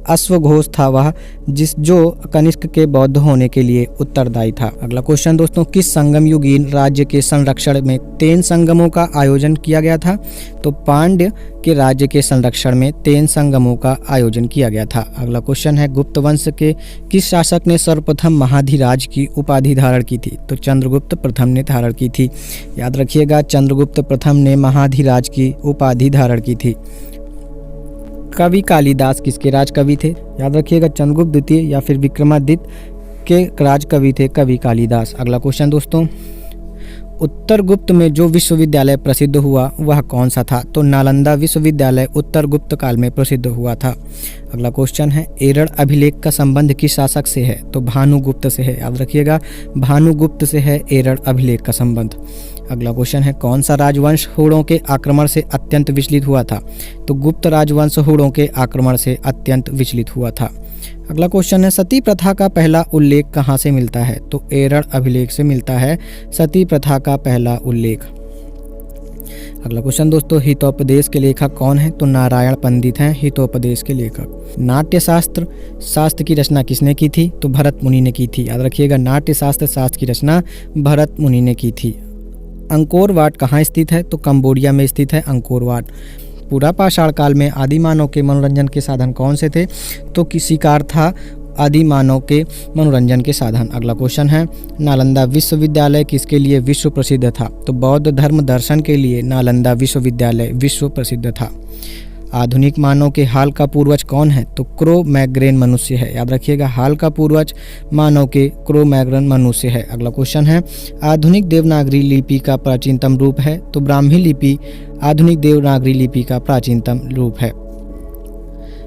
अश्वघोष था वह जो कनिष्क के बौद्ध होने के लिए उत्तरदायी था। अगला क्वेश्चन दोस्तों, किस संगम युगीन राज्य के संरक्षण में 3 संगमों का आयोजन किया गया था? तो पांड्य के राज्य के संरक्षण में 3 संगमों का आयोजन किया गया था। अगला क्वेश्चन है, गुप्त वंश के किस शासक ने सर्वप्रथम महाधिराज की उपाधि धारण की थी? तो चंद्रगुप्त प्रथम ने धारण की थी। याद रखिएगा, चंद्रगुप्त प्रथम ने महाधिराज की उपाधि धारण की थी। कवि कालिदास किसके राज कवि थे? याद रखिएगा, चंद्रगुप्त द्वितीय या फिर विक्रमादित्य के राज कवि थे कवि कालिदास। अगला क्वेश्चन दोस्तों, उत्तर गुप्त में जो विश्वविद्यालय प्रसिद्ध हुआ वह कौन सा था? तो नालंदा विश्वविद्यालय उत्तर गुप्त काल में प्रसिद्ध हुआ था। अगला क्वेश्चन है, एरड़ अभिलेख का संबंध किस शासक से है? तो भानुगुप्त से है। याद रखिएगा, भानुगुप्त से है एरड़ अभिलेख का संबंध। अगला क्वेश्चन है, कौन सा राजवंश हुणों के आक्रमण से अत्यंत विचलित हुआ था? तो गुप्त राजवंश हुणों के आक्रमण से अत्यंत विचलित हुआ था। अगला क्वेश्चन है, सती प्रथा का पहला उल्लेख कहाँ से मिलता है? तो एरड़ अभिलेख से मिलता है सती प्रथा का पहला उल्लेख। अगला क्वेश्चन दोस्तों, हितोपदेश के लेखक कौन है? तो नारायण पंडित हैं हितोपदेश के लेखक। नाट्य शास्त्र की रचना किसने की थी? तो भरत मुनि ने की थी। याद रखिएगा, नाट्य शास्त्र की रचना भरत मुनि ने की थी। अंकोर वाट कहाँ स्थित है? तो कंबोडिया में स्थित है अंकोर वाट। पूरा पाषाण काल में आदि मानव के मनोरंजन के साधन कौन से थे? तो शिकार था आदि मानव के मनोरंजन के साधन। अगला क्वेश्चन है, नालंदा विश्वविद्यालय किसके लिए विश्व प्रसिद्ध था? तो बौद्ध धर्म दर्शन के लिए नालंदा विश्वविद्यालय विश्व प्रसिद्ध था। आधुनिक मानव के हाल का पूर्वज कौन है? तो क्रो मैग्रेन मनुष्य है। याद रखिएगा, हाल का पूर्वज मानव के क्रो मैग्रेन मनुष्य है। अगला क्वेश्चन है, आधुनिक देवनागरी लिपि का प्राचीनतम रूप है? तो ब्राह्मी लिपि आधुनिक देवनागरी लिपि का प्राचीनतम रूप है।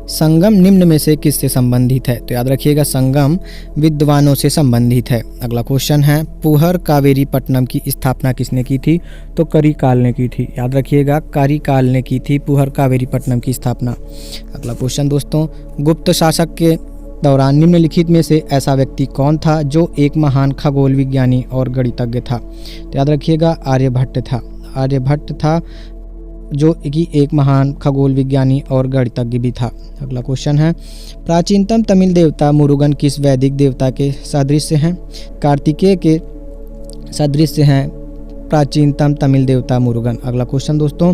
संगम निम्न में से किससे संबंधित है? तो याद रखिएगा संगम विद्वानों से संबंधित है। अगला क्वेश्चन है पुहर कावेरी पट्टनम की स्थापना किसने की थी? तो करिकाल ने की थी। याद रखिएगा करिकाल ने की थी पुहर कावेरी पट्टनम की स्थापना। अगला क्वेश्चन दोस्तों, गुप्त शासक के दौरान निम्नलिखित में से ऐसा व्यक्ति कौन था जो एक महान खगोल विज्ञानी और गणितज्ञ था? तो याद रखिएगा आर्यभट्ट था। आर्यभट्ट था जो कि एक महान खगोल विज्ञानी और गणितज्ञ भी था। अगला क्वेश्चन है प्राचीनतम तमिल देवता मुरुगन किस वैदिक देवता के सदृश्य हैं? कार्तिकेय के सदृश्य हैं प्राचीनतम तमिल देवता मुरुगन। अगला क्वेश्चन दोस्तों,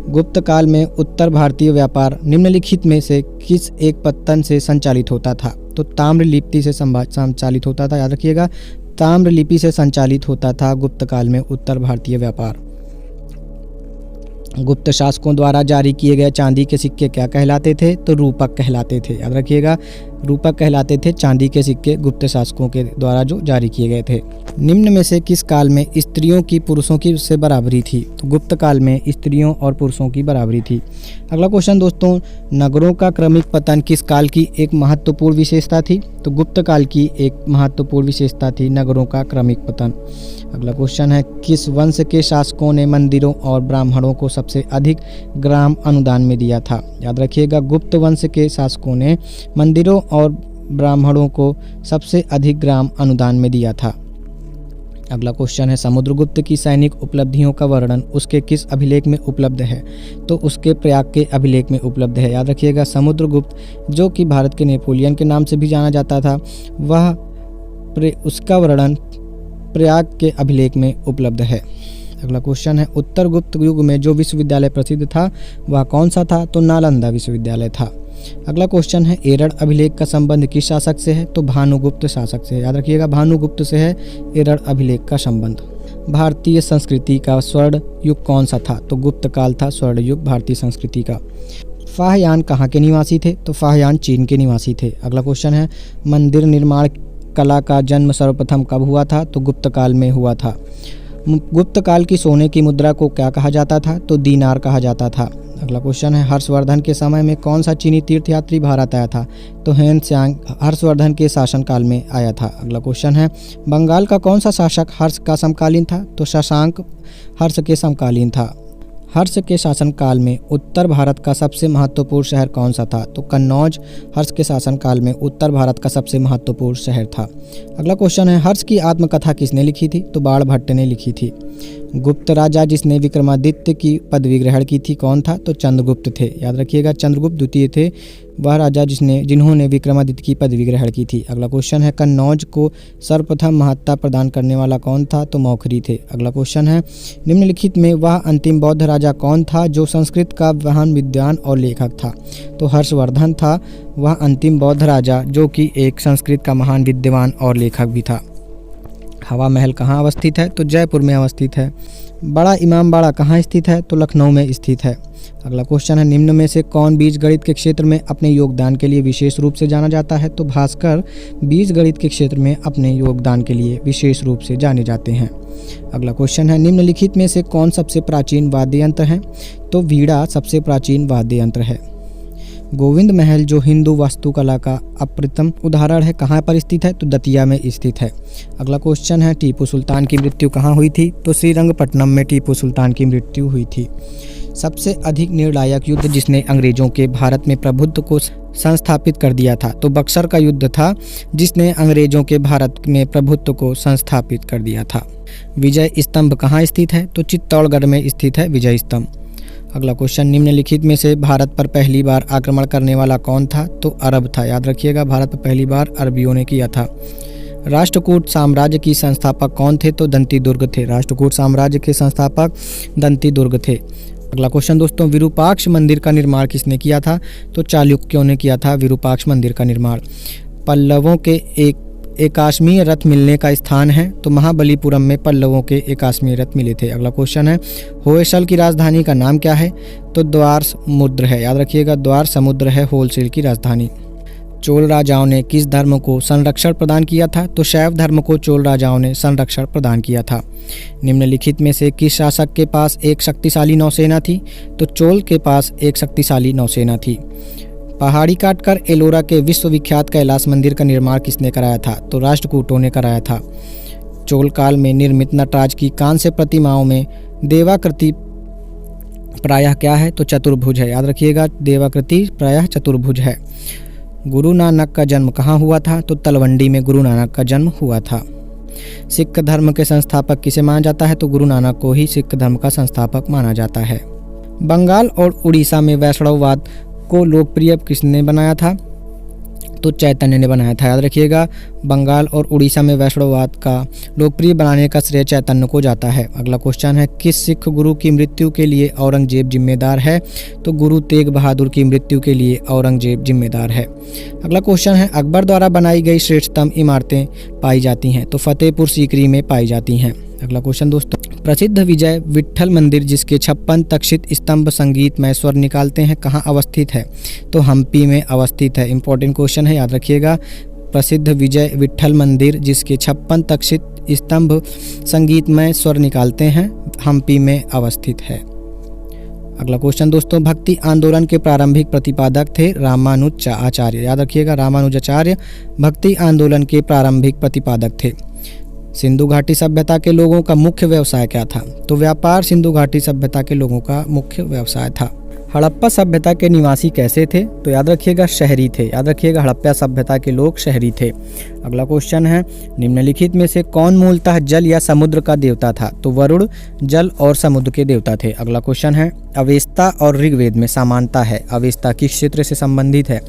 गुप्त काल में उत्तर भारतीय व्यापार निम्नलिखित में से किस एक पत्तन से संचालित होता था? तो ताम्रलिपि से संचालित होता था। याद रखिएगा ताम्रलिपि से संचालित होता था गुप्त काल में उत्तर भारतीय व्यापार। गुप्त शासकों द्वारा जारी किए गए चांदी के सिक्के क्या कहलाते थे? तो रूपक कहलाते थे। याद रखिएगा रूपक कहलाते थे चांदी के सिक्के गुप्त शासकों के द्वारा जो जारी किए गए थे। निम्न में से किस काल में स्त्रियों की पुरुषों की से बराबरी थी? तो गुप्त काल में स्त्रियों और पुरुषों की बराबरी थी। अगला क्वेश्चन दोस्तों, नगरों का क्रमिक पतन किस काल की एक महत्वपूर्ण विशेषता थी? तो गुप्त काल की एक महत्वपूर्ण विशेषता थी नगरों का क्रमिक पतन। अगला क्वेश्चन है किस वंश के शासकों ने मंदिरों और ब्राह्मणों को सबसे अधिक ग्राम अनुदान में दिया था? याद रखिएगा गुप्त वंश के शासकों ने मंदिरों और ब्राह्मणों को सबसे अधिक ग्राम अनुदान में दिया था। अगला क्वेश्चन है समुद्रगुप्त की सैनिक उपलब्धियों का वर्णन उसके किस अभिलेख में उपलब्ध है? तो उसके प्रयाग के अभिलेख में उपलब्ध है। याद रखिएगा समुद्रगुप्त जो कि भारत के नेपोलियन के नाम से भी जाना जाता था, वह उसका वर्णन प्रयाग के अभिलेख में उपलब्ध है। अगला क्वेश्चन है उत्तर गुप्त युग में जो विश्वविद्यालय प्रसिद्ध था वह कौन सा था? तो नालंदा विश्वविद्यालय था। अगला क्वेश्चन है एरड़ अभिलेख का संबंध किस शासक से है? तो भानुगुप्त शासक से है। याद रखिएगा भानुगुप्त से है एरड़ अभिलेख का संबंध। भारतीय संस्कृति का स्वर्ण युग कौन सा था? तो गुप्त काल था स्वर्ण युग भारतीय संस्कृति का। फाहयान कहाँ के निवासी थे? तो फाहयान चीन के निवासी थे। अगला क्वेश्चन है मंदिर निर्माण कला का जन्म सर्वप्रथम कब हुआ था? तो गुप्त काल में हुआ था। गुप्त काल की सोने की मुद्रा को क्या कहा जाता था? तो दीनार कहा जाता था। अगला क्वेश्चन है हर्षवर्धन के समय में कौन सा चीनी तीर्थयात्री भारत आया था? तो हेन त्सांग हर्षवर्धन के शासनकाल में आया था। अगला क्वेश्चन है बंगाल का कौन सा शासक हर्ष का समकालीन था? तो शशांक हर्ष के समकालीन था। हर्ष के शासनकाल में उत्तर भारत का सबसे महत्वपूर्ण शहर कौन सा था? तो कन्नौज हर्ष के शासनकाल में उत्तर भारत का सबसे महत्वपूर्ण शहर था। अगला क्वेश्चन है हर्ष की आत्मकथा किसने लिखी थी? तो बाणभट्ट ने लिखी थी। गुप्त राजा जिसने विक्रमादित्य की पदवी ग्रहण की थी कौन था? तो चंद्रगुप्त थे। याद रखिएगा चंद्रगुप्त द्वितीय थे वह राजा जिन्होंने विक्रमादित्य की पदवी ग्रहण की थी। अगला क्वेश्चन है कन्नौज को सर्वप्रथम महत्ता प्रदान करने वाला कौन था? तो मौखरी थे। अगला क्वेश्चन है निम्नलिखित में वह अंतिम बौद्ध राजा कौन था जो संस्कृत का महान विद्वान और लेखक था? तो हर्षवर्धन था वह अंतिम बौद्ध राजा जो कि एक संस्कृत का महान विद्वान और लेखक भी था। हवा महल कहाँ अवस्थित है? तो जयपुर में अवस्थित है। बड़ा इमामबाड़ा कहाँ स्थित है? तो लखनऊ में स्थित है। अगला क्वेश्चन है निम्न में से कौन बीजगणित के क्षेत्र में अपने योगदान के लिए विशेष रूप से जाना जाता है? तो भास्कर बीजगणित के क्षेत्र में अपने योगदान के लिए विशेष रूप से जाने जाते हैं। अगला क्वेश्चन है निम्नलिखित में से कौन सबसे प्राचीन वाद्य यंत्र है? तो वीणा सबसे प्राचीन वाद्य यंत्र है। गोविंद महल जो हिंदू वास्तुकला का अप्रतिम उदाहरण है कहाँ पर स्थित है? तो दतिया में स्थित है। अगला क्वेश्चन है टीपू सुल्तान की मृत्यु कहाँ हुई थी? तो श्रीरंगपट्टनम में टीपू सुल्तान की मृत्यु हुई थी। सबसे अधिक निर्णायक युद्ध जिसने अंग्रेजों के भारत में प्रभुत्व को संस्थापित कर दिया था? तो बक्सर का युद्ध था जिसने अंग्रेजों के भारत में प्रभुत्व को संस्थापित कर दिया था। विजय स्तंभ कहाँ स्थित है? तो चित्तौड़गढ़ में स्थित है विजय स्तंभ। अगला क्वेश्चन निम्नलिखित में से भारत पर पहली बार आक्रमण करने वाला कौन था? तो अरब था। याद रखिएगा भारत पर पहली बार अरबियों ने किया था। राष्ट्रकूट साम्राज्य की संस्थापक कौन थे? तो दंती दुर्ग थे। राष्ट्रकूट साम्राज्य के संस्थापक दंती दुर्ग थे। अगला क्वेश्चन दोस्तों विरूपाक्ष मंदिर का निर्माण किसने किया था? तो चालुक्यों ने किया था विरूपाक्ष मंदिर का निर्माण। पल्लवों के एकाश्मीय रथ मिलने का स्थान है? तो महाबलीपुरम में पल्लवों के एकाश्मीय रथ मिले थे। अगला क्वेश्चन है होयसल की राजधानी का नाम क्या है? तो द्वार समुद्र है। याद रखिएगा द्वार समुद्र है होलसेल की राजधानी। चोल राजाओं ने किस धर्म को संरक्षण प्रदान किया था? तो शैव धर्म को चोल राजाओं ने संरक्षण प्रदान किया था। निम्नलिखित में से किस शासक के पास एक शक्तिशाली नौसेना थी? तो चोल के पास एक शक्तिशाली नौसेना थी। पहाड़ी काटकर एलोरा के विश्वविख्यात कैलाश मंदिर का निर्माण किसने कराया था? तो राष्ट्रकूटों ने कराया था। चोल काल में निर्मित नटराज की कांस्य प्रतिमाओं में देवाकृति प्रायः क्या है? तो चतुर्भुज है। याद रखिएगा, देवाकृति प्रायः चतुर्भुज है। गुरु नानक का जन्म कहाँ हुआ था? तो तलवंडी में गुरु नानक का जन्म हुआ था। सिख धर्म के संस्थापक किसे माना जाता है? तो गुरु नानक को ही सिख धर्म का संस्थापक माना जाता है। बंगाल और उड़ीसा में वैष्णववाद को लोकप्रिय किसने बनाया था? तो चैतन्य ने बनाया था। याद रखिएगा, बंगाल और उड़ीसा में वैष्णववाद का लोकप्रिय बनाने का श्रेय चैतन्य को जाता है। अगला क्वेश्चन है, किस सिख गुरु की मृत्यु के लिए औरंगजेब जिम्मेदार है? तो गुरु तेग बहादुर की मृत्यु के लिए औरंगजेब जिम्मेदार है। अगला क्वेश्चन है, अकबर द्वारा बनाई गई श्रेष्ठतम इमारतें पाई जाती हैं? तो फतेहपुर सीकरी में पाई जाती हैं। अगला क्वेश्चन दोस्तों, प्रसिद्ध विजय विट्ठल मंदिर जिसके 56 तक्षित स्तंभ संगीतमय स्वर निकालते हैं कहाँ अवस्थित है? तो हम्पी में अवस्थित है। इंपॉर्टेंट क्वेश्चन है, याद रखिएगा। प्रसिद्ध विजय विट्ठल मंदिर जिसके 56 तक्षित स्तंभ संगीतमय स्वर निकालते हैं हम्पी में अवस्थित है। अगला क्वेश्चन दोस्तों, भक्ति आंदोलन के प्रारंभिक प्रतिपादक थे रामानुजाचार्य। याद रखिएगा, रामानुजाचार्य भक्ति आंदोलन के प्रारंभिक प्रतिपादक थे। सिंधु घाटी सभ्यता के लोगों का मुख्य व्यवसाय क्या था? तो व्यापार सिंधु घाटी सभ्यता के लोगों का मुख्य व्यवसाय था। हड़प्पा सभ्यता के निवासी कैसे थे? तो याद रखिएगा, शहरी थे। याद रखिएगा, हड़प्पा सभ्यता के लोग शहरी थे। अगला क्वेश्चन है, निम्नलिखित में से कौन मूलतः जल या समुद्र का देवता था? तो वरुण जल और समुद्र के देवता थे। अगला क्वेश्चन है, अवेस्ता और ऋग्वेद में समानता है। अवेस्ता किस क्षेत्र से संबंधित है?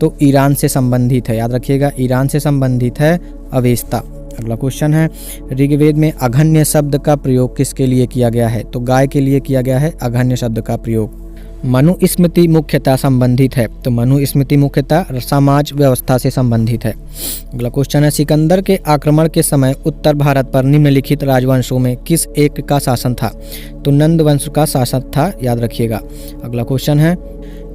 तो ईरान से संबंधित है। याद रखिएगा, ईरान से संबंधित है अवेस्ता। अगला क्वेश्चन है, ऋग्वेद में अघन्य शब्द का प्रयोग किसके लिए किया गया है? तो गाय के लिए किया गया है अघन्य शब्द का प्रयोग। मनुस्मृति मुख्यतः संबंधित है। तो मनुस्मृति मुख्यतः समाज व्यवस्था से संबंधित है। अगला क्वेश्चन है, सिकंदर के आक्रमण के समय उत्तर भारत पर निम्नलिखित राजवंशों में किस एक का शासन था? तो नंद वंश का शासन था। याद रखिएगा। अगला क्वेश्चन है,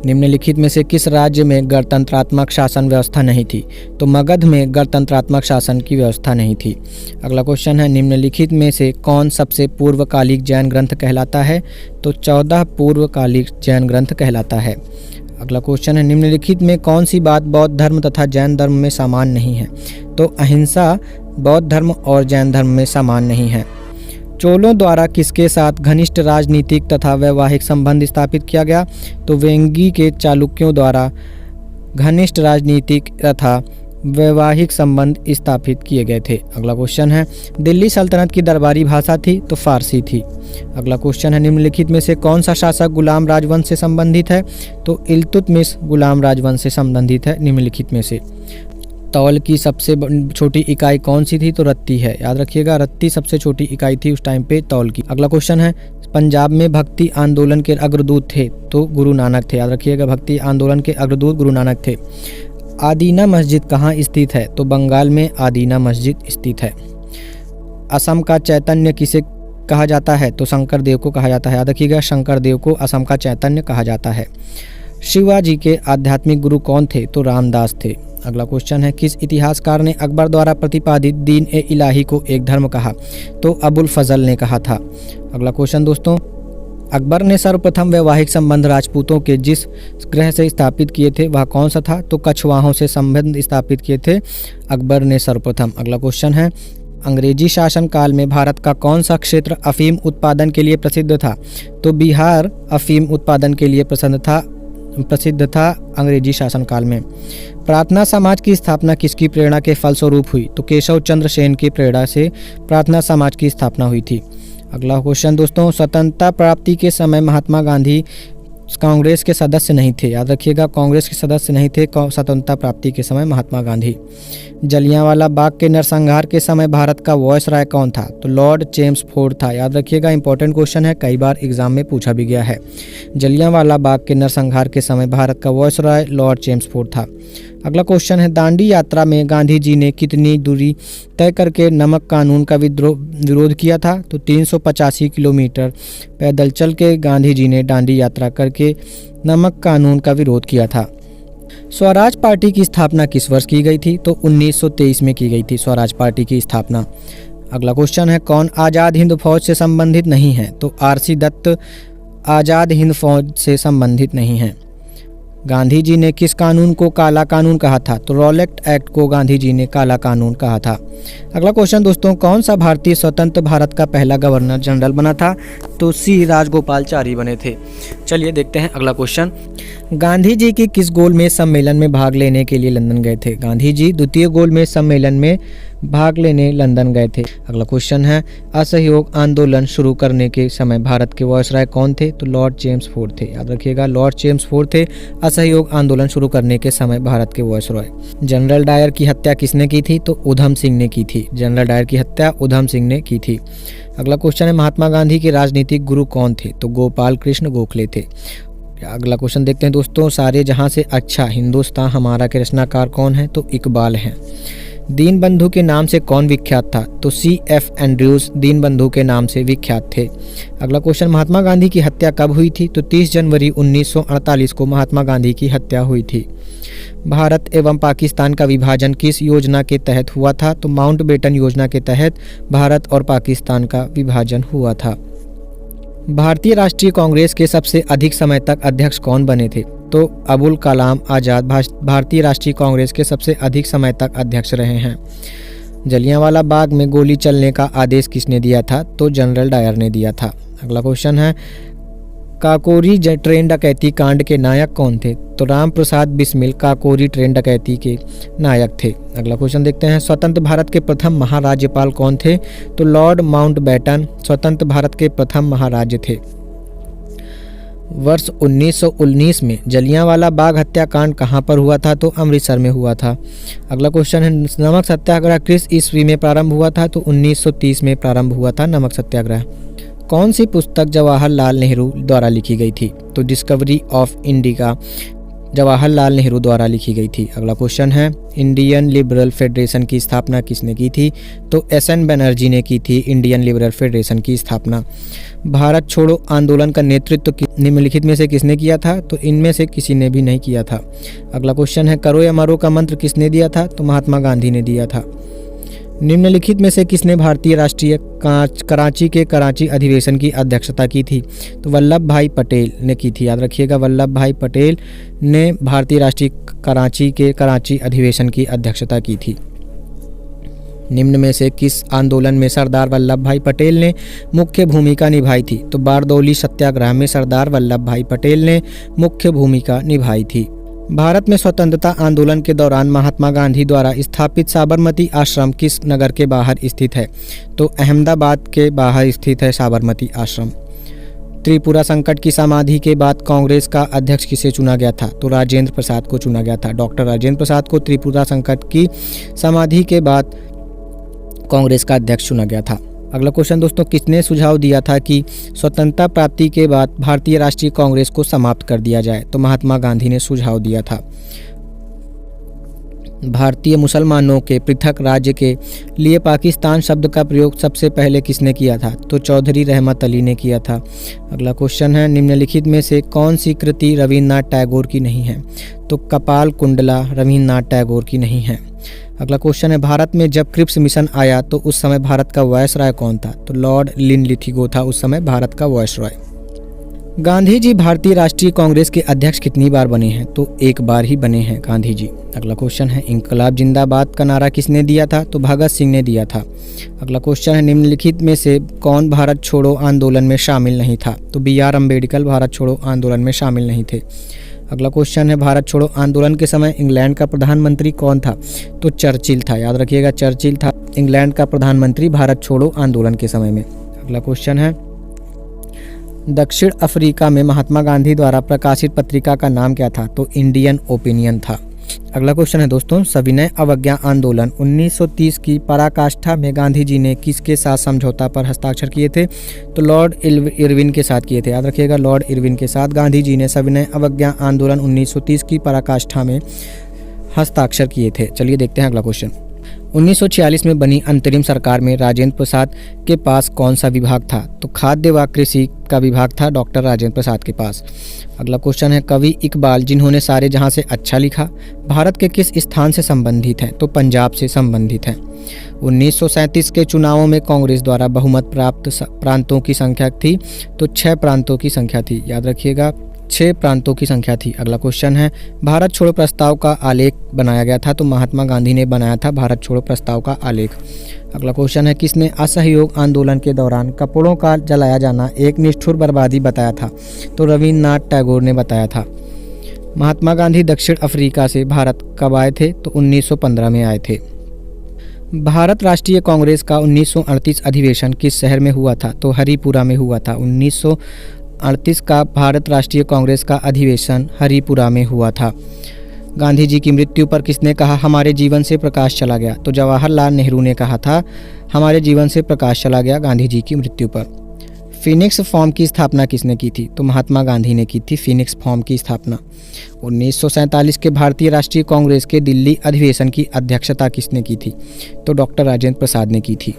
निम्नलिखित में से किस राज्य में गणतंत्रात्मक शासन व्यवस्था नहीं थी? तो मगध में गणतंत्रात्मक शासन की व्यवस्था नहीं थी। अगला क्वेश्चन है, निम्नलिखित में से कौन सबसे पूर्वकालिक जैन ग्रंथ कहलाता है? तो 14 पूर्वकालिक जैन ग्रंथ कहलाता है। अगला क्वेश्चन है, निम्नलिखित में कौन सी बात बौद्ध धर्म तथा जैन धर्म में समान नहीं है? तो अहिंसा बौद्ध धर्म और जैन धर्म में समान नहीं है। चोलों द्वारा किसके साथ घनिष्ठ राजनीतिक तथा वैवाहिक संबंध स्थापित किया गया? तो वेंगी के चालुक्यों द्वारा घनिष्ठ राजनीतिक तथा वैवाहिक संबंध स्थापित किए गए थे। अगला क्वेश्चन है, दिल्ली सल्तनत की दरबारी भाषा थी? तो फारसी थी। अगला क्वेश्चन है, निम्नलिखित में से कौन सा शासक गुलाम राजवंश से संबंधित है? तो इल्तुतमिश गुलाम राजवंश से संबंधित है निम्नलिखित में से। तौल की सबसे छोटी इकाई कौन सी थी? तो रत्ती है। याद रखिएगा, रत्ती सबसे छोटी इकाई थी उस टाइम पे तौल की। अगला क्वेश्चन है, पंजाब में भक्ति आंदोलन के अग्रदूत थे? तो गुरु नानक थे। याद रखिएगा, भक्ति आंदोलन के अग्रदूत गुरु नानक थे। आदीना मस्जिद कहाँ स्थित है? तो बंगाल में आदीना मस्जिद स्थित है। असम का चैतन्य किसे कहा जाता है? तो शंकर देव को कहा जाता है। याद रखिएगा, शंकर देव को असम का चैतन्य कहा जाता है। शिवाजी के आध्यात्मिक गुरु कौन थे? तो रामदास थे। अगला क्वेश्चन है, किस इतिहासकार ने अकबर द्वारा प्रतिपादित दीन ए इलाही को एक धर्म कहा? तो अबुल फजल ने कहा था। अगला क्वेश्चन दोस्तों, अकबर ने सर्वप्रथम वैवाहिक संबंध राजपूतों के जिस ग्रह से स्थापित किए थे वह कौन सा था? तो कछवाहों से संबंध स्थापित किए थे अकबर ने सर्वप्रथम। अगला क्वेश्चन है, अंग्रेजी शासन काल में भारत का कौन सा क्षेत्र अफीम उत्पादन के लिए प्रसिद्ध था? तो बिहार अफीम उत्पादन के लिए प्रसिद्ध था अंग्रेजी शासन काल में। प्रार्थना समाज की स्थापना किसकी प्रेरणा के फलस्वरूप हुई? तो केशव चंद्र सेन की प्रेरणा से प्रार्थना समाज की स्थापना हुई थी। अगला क्वेश्चन दोस्तों, स्वतंत्रता प्राप्ति के समय महात्मा गांधी कांग्रेस के सदस्य नहीं थे। याद रखिएगा, कांग्रेस के सदस्य नहीं थे स्वतंत्रता प्राप्ति के समय महात्मा गांधी। जलियांवाला बाग के नरसंहार के समय भारत का वायसराय कौन था? तो लॉर्ड चेम्सफोर्ड था। याद रखिएगा, इंपॉर्टेंट क्वेश्चन है, कई बार एग्जाम में पूछा भी गया है। जलियांवाला बाग के नरसंहार के समय भारत का वायसराय लॉर्ड चेम्सफोर्ड था। अगला क्वेश्चन है, दांडी यात्रा में गांधी जी ने कितनी दूरी तय करके नमक कानून का विरोध किया था? तो 385 किलोमीटर पैदल चल के गांधी जी ने दांडी यात्रा करके नमक कानून का विरोध किया था। स्वराज पार्टी की स्थापना किस वर्ष की गई थी? तो 1923 में की गई थी स्वराज पार्टी की स्थापना। अगला क्वेश्चन है, कौन आज़ाद हिंद फौज से संबंधित नहीं है? तो आरसी दत्त आज़ाद हिंद फौज से संबंधित नहीं है। गांधी जी ने किस कानून को काला कानून कहा था? तो रॉलेट एक्ट को गांधी जी ने काला कानून कहा था। अगला क्वेश्चन दोस्तों, कौन सा भारतीय स्वतंत्र भारत का पहला गवर्नर जनरल बना था? तो सी राजगोपालचारी बने थे। चलिए देखते हैं अगला क्वेश्चन। गांधी जी की किस गोलमेज सम्मेलन में भाग लेने के लिए लंदन गए थे? गांधी जी द्वितीय गोलमेज सम्मेलन में भाग लेने लंदन गए थे। अगला क्वेश्चन है, असहयोग आंदोलन शुरू करने के समय भारत के वायसराय कौन थे? तो लॉर्ड चेम्सफोर्ड थे। याद रखिएगा, लॉर्ड चेम्सफोर्ड थे असहयोग आंदोलन शुरू करने के समय भारत के वायसराय। जनरल डायर की हत्या किसने की थी? तो उधम सिंह ने की थी। जनरल डायर की हत्या उधम सिंह ने की थी। अगला क्वेश्चन है, महात्मा गांधी के राजनीतिक गुरु कौन थे? तो गोपाल कृष्ण गोखले थे। अगला क्वेश्चन देखते हैं दोस्तों, सारे जहां से अच्छा हिंदुस्तान हमारा के रचनाकार कौन है? तो इकबाल हैं। दीनबंधु के नाम से कौन विख्यात था? तो C.F. एंड्रयूज दीनबंधु के नाम से विख्यात थे। अगला क्वेश्चन, महात्मा गांधी की हत्या कब हुई थी? तो 30 जनवरी 1948 को महात्मा गांधी की हत्या हुई थी। भारत एवं पाकिस्तान का विभाजन किस योजना के तहत हुआ था? तो माउंटबेटन योजना के तहत भारत और पाकिस्तान का विभाजन हुआ था। भारतीय राष्ट्रीय कांग्रेस के सबसे अधिक समय तक अध्यक्ष कौन बने थे? तो अबुल कलाम आज़ाद भारतीय राष्ट्रीय कांग्रेस के सबसे अधिक समय तक अध्यक्ष रहे हैं। जलियांवाला बाग में गोली चलने का आदेश किसने दिया था? तो जनरल डायर ने दिया था। अगला क्वेश्चन है, काकोरी ट्रेन डकैती कांड के नायक कौन थे? तो राम प्रसाद बिस्मिल काकोरी ट्रेन डकैती के नायक थे। अगला क्वेश्चन देखते हैं, स्वतंत्र भारत के प्रथम महाराज्यपाल कौन थे? तो लॉर्ड माउंटबेटन स्वतंत्र भारत के प्रथम महाराज थे। वर्ष 1919 में जलियांवाला बाग हत्याकांड कहाँ पर हुआ था? तो अमृतसर में हुआ था। अगला क्वेश्चन है, नमक सत्याग्रह किस ईस्वी में प्रारंभ हुआ था? तो 1930 में प्रारंभ हुआ था नमक सत्याग्रह। कौन सी पुस्तक जवाहरलाल नेहरू द्वारा लिखी गई थी? तो discovery of India Jawaharlal Nehru द्वारा लिखी गई थी। अगला क्वेश्चन है, इंडियन लिबरल फेडरेशन की स्थापना किसने की थी? तो S.N. बनर्जी ने की थी इंडियन लिबरल फेडरेशन की स्थापना। भारत छोड़ो आंदोलन का नेतृत्व निम्नलिखित में से किसने किया था? तो इनमें से किसी ने भी नहीं किया था। अगला क्वेश्चन है, करो या मरो का मंत्र किसने दिया था? तो महात्मा गांधी ने दिया था। निम्नलिखित में से किसने भारतीय राष्ट्रीय कराची के कराची अधिवेशन की अध्यक्षता की थी? तो वल्लभ भाई पटेल ने की थी। याद रखिएगा, वल्लभ भाई पटेल ने भारतीय राष्ट्रीय कराची के कराची अधिवेशन की अध्यक्षता की थी। निम्न में से किस आंदोलन में सरदार वल्लभ भाई पटेल ने मुख्य भूमिका निभाई थी? तो बारदौली सत्याग्रह में सरदार वल्लभ भाई पटेल ने मुख्य भूमिका निभाई थी। भारत में स्वतंत्रता आंदोलन के दौरान महात्मा गांधी द्वारा स्थापित साबरमती आश्रम किस नगर के बाहर स्थित है? तो अहमदाबाद के बाहर स्थित है साबरमती आश्रम। त्रिपुरा संकट की समाधि के बाद कांग्रेस का अध्यक्ष किसे चुना गया था? तो राजेंद्र प्रसाद को चुना गया था। डॉक्टर राजेंद्र प्रसाद को त्रिपुरा संकट की समाधि के बाद कांग्रेस का अध्यक्ष चुना गया था। अगला क्वेश्चन दोस्तों, किसने सुझाव दिया था कि स्वतंत्रता प्राप्ति के बाद भारतीय राष्ट्रीय कांग्रेस को समाप्त कर दिया जाए? तो महात्मा गांधी ने सुझाव दिया था। भारतीय मुसलमानों के पृथक राज्य के लिए पाकिस्तान शब्द का प्रयोग सबसे पहले किसने किया था? तो चौधरी रहमत अली ने किया था। अगला क्वेश्चन है, निम्नलिखित में से कौन सी कृति रविन्द्रनाथ टैगोर की नहीं है? तो कपाल कुंडला रविन्द्रनाथ टैगोर की नहीं है। अगला क्वेश्चन है, भारत में जब क्रिप्स मिशन आया तो उस समय भारत का वायसराय कौन था? तो लॉर्ड लिनलिथिगो था उस समय भारत का वायसराय। गांधी जी भारतीय राष्ट्रीय कांग्रेस के अध्यक्ष कितनी बार बने हैं? तो एक बार ही बने हैं गांधी जी। अगला क्वेश्चन है, इंकलाब जिंदाबाद का नारा किसने दिया था? तो भगत सिंह ने दिया था। अगला क्वेश्चन है, निम्नलिखित में से कौन भारत छोड़ो आंदोलन में शामिल नहीं था? तो B.R. अम्बेडकर भारत छोड़ो आंदोलन में शामिल नहीं थे। अगला क्वेश्चन है, भारत छोड़ो आंदोलन के समय इंग्लैंड का प्रधानमंत्री कौन था? तो चर्चिल था। याद रखिएगा, चर्चिल था इंग्लैंड का प्रधानमंत्री भारत छोड़ो आंदोलन के समय में। अगला क्वेश्चन है, दक्षिण अफ्रीका में महात्मा गांधी द्वारा प्रकाशित पत्रिका का नाम क्या था? तो इंडियन ओपिनियन था। अगला क्वेश्चन है दोस्तों, सविनय अवज्ञा आंदोलन 1930 की पराकाष्ठा में गांधी जी ने किसके साथ समझौता पर हस्ताक्षर किए थे? तो लॉर्ड इरविन के साथ किए थे। याद रखिएगा, लॉर्ड इरविन के साथ गांधी जी ने सविनय अवज्ञा आंदोलन 1930 की पराकाष्ठा में हस्ताक्षर किए थे। चलिए देखते हैं अगला क्वेश्चन। 1946 में बनी अंतरिम सरकार में राजेंद्र प्रसाद के पास कौन सा विभाग था? तो खाद्य व कृषि का विभाग था डॉक्टर राजेंद्र प्रसाद के पास। अगला क्वेश्चन है, कवि इकबाल जिन्होंने सारे जहां से अच्छा लिखा भारत के किस स्थान से संबंधित हैं? तो पंजाब से संबंधित हैं। 1937 के चुनावों में कांग्रेस द्वारा बहुमत प्राप्त प्रांतों की संख्या थी? तो 6 प्रांतों की संख्या थी। याद रखिएगा, 6 प्रांतों की संख्या थी। अगला क्वेश्चन है भारत छोड़ो प्रस्ताव का आलेख बनाया गया था, तो महात्मा गांधी ने बनाया था भारत छोड़ो प्रस्ताव का आलेख। अगला क्वेश्चन है किसने असहयोग आंदोलन के दौरान कपड़ों का जलाया जाना एक निष्ठुर बर्बादी बताया था, तो रविन्द्रनाथ टैगोर ने बताया था। महात्मा गांधी दक्षिण अफ्रीका से भारत कब आए थे, तो 1915 में आए थे। भारत राष्ट्रीय कांग्रेस का 1938 अधिवेशन किस शहर में हुआ था, तो हरिपुरा में हुआ था। 1938 का भारत राष्ट्रीय कांग्रेस का अधिवेशन हरिपुरा में हुआ था। गांधी जी की मृत्यु पर किसने कहा हमारे जीवन से प्रकाश चला गया, तो जवाहरलाल नेहरू ने कहा था हमारे जीवन से प्रकाश चला गया गांधी जी की मृत्यु पर। फिनिक्स फॉर्म की स्थापना किसने की थी, तो महात्मा गांधी ने की थी फिनिक्स फॉर्म की स्थापना। 1947 के भारतीय राष्ट्रीय कांग्रेस के दिल्ली अधिवेशन की अध्यक्षता किसने की थी, तो डॉक्टर राजेंद्र प्रसाद ने की थी।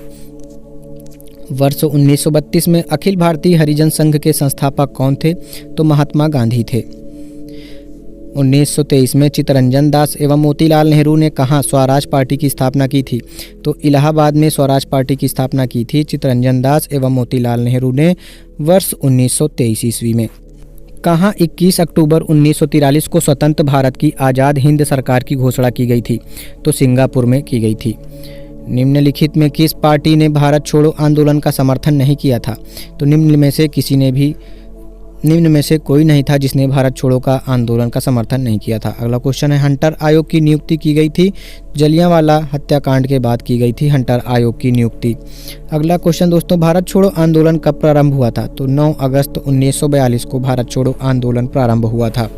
वर्ष 1932 में अखिल भारतीय हरिजन संघ के संस्थापक कौन थे, तो महात्मा गांधी थे। 1923 में चित्तरंजन दास एवं मोतीलाल नेहरू ने कहाँ स्वराज पार्टी की स्थापना की थी, तो इलाहाबाद में स्वराज पार्टी की स्थापना की थी चित्तरंजन दास एवं मोतीलाल नेहरू ने वर्ष 1923 ईस्वी में। कहाँ 21 अक्टूबर 1943 को स्वतंत्र भारत की आज़ाद हिंद सरकार की घोषणा की गई थी, तो सिंगापुर में की गई थी। निम्नलिखित में किस पार्टी ने भारत छोड़ो आंदोलन का समर्थन नहीं किया था, तो निम्न में से कोई नहीं था जिसने भारत छोड़ो का आंदोलन का समर्थन नहीं किया था। अगला क्वेश्चन है हंटर आयोग की नियुक्ति की गई थी, जलियांवाला हत्याकांड के बाद की गई थी हंटर आयोग की नियुक्ति। अगला क्वेश्चन दोस्तों भारत छोड़ो आंदोलन कब प्रारंभ हुआ था, तो 9 अगस्त 1942 को भारत छोड़ो आंदोलन प्रारंभ हुआ था।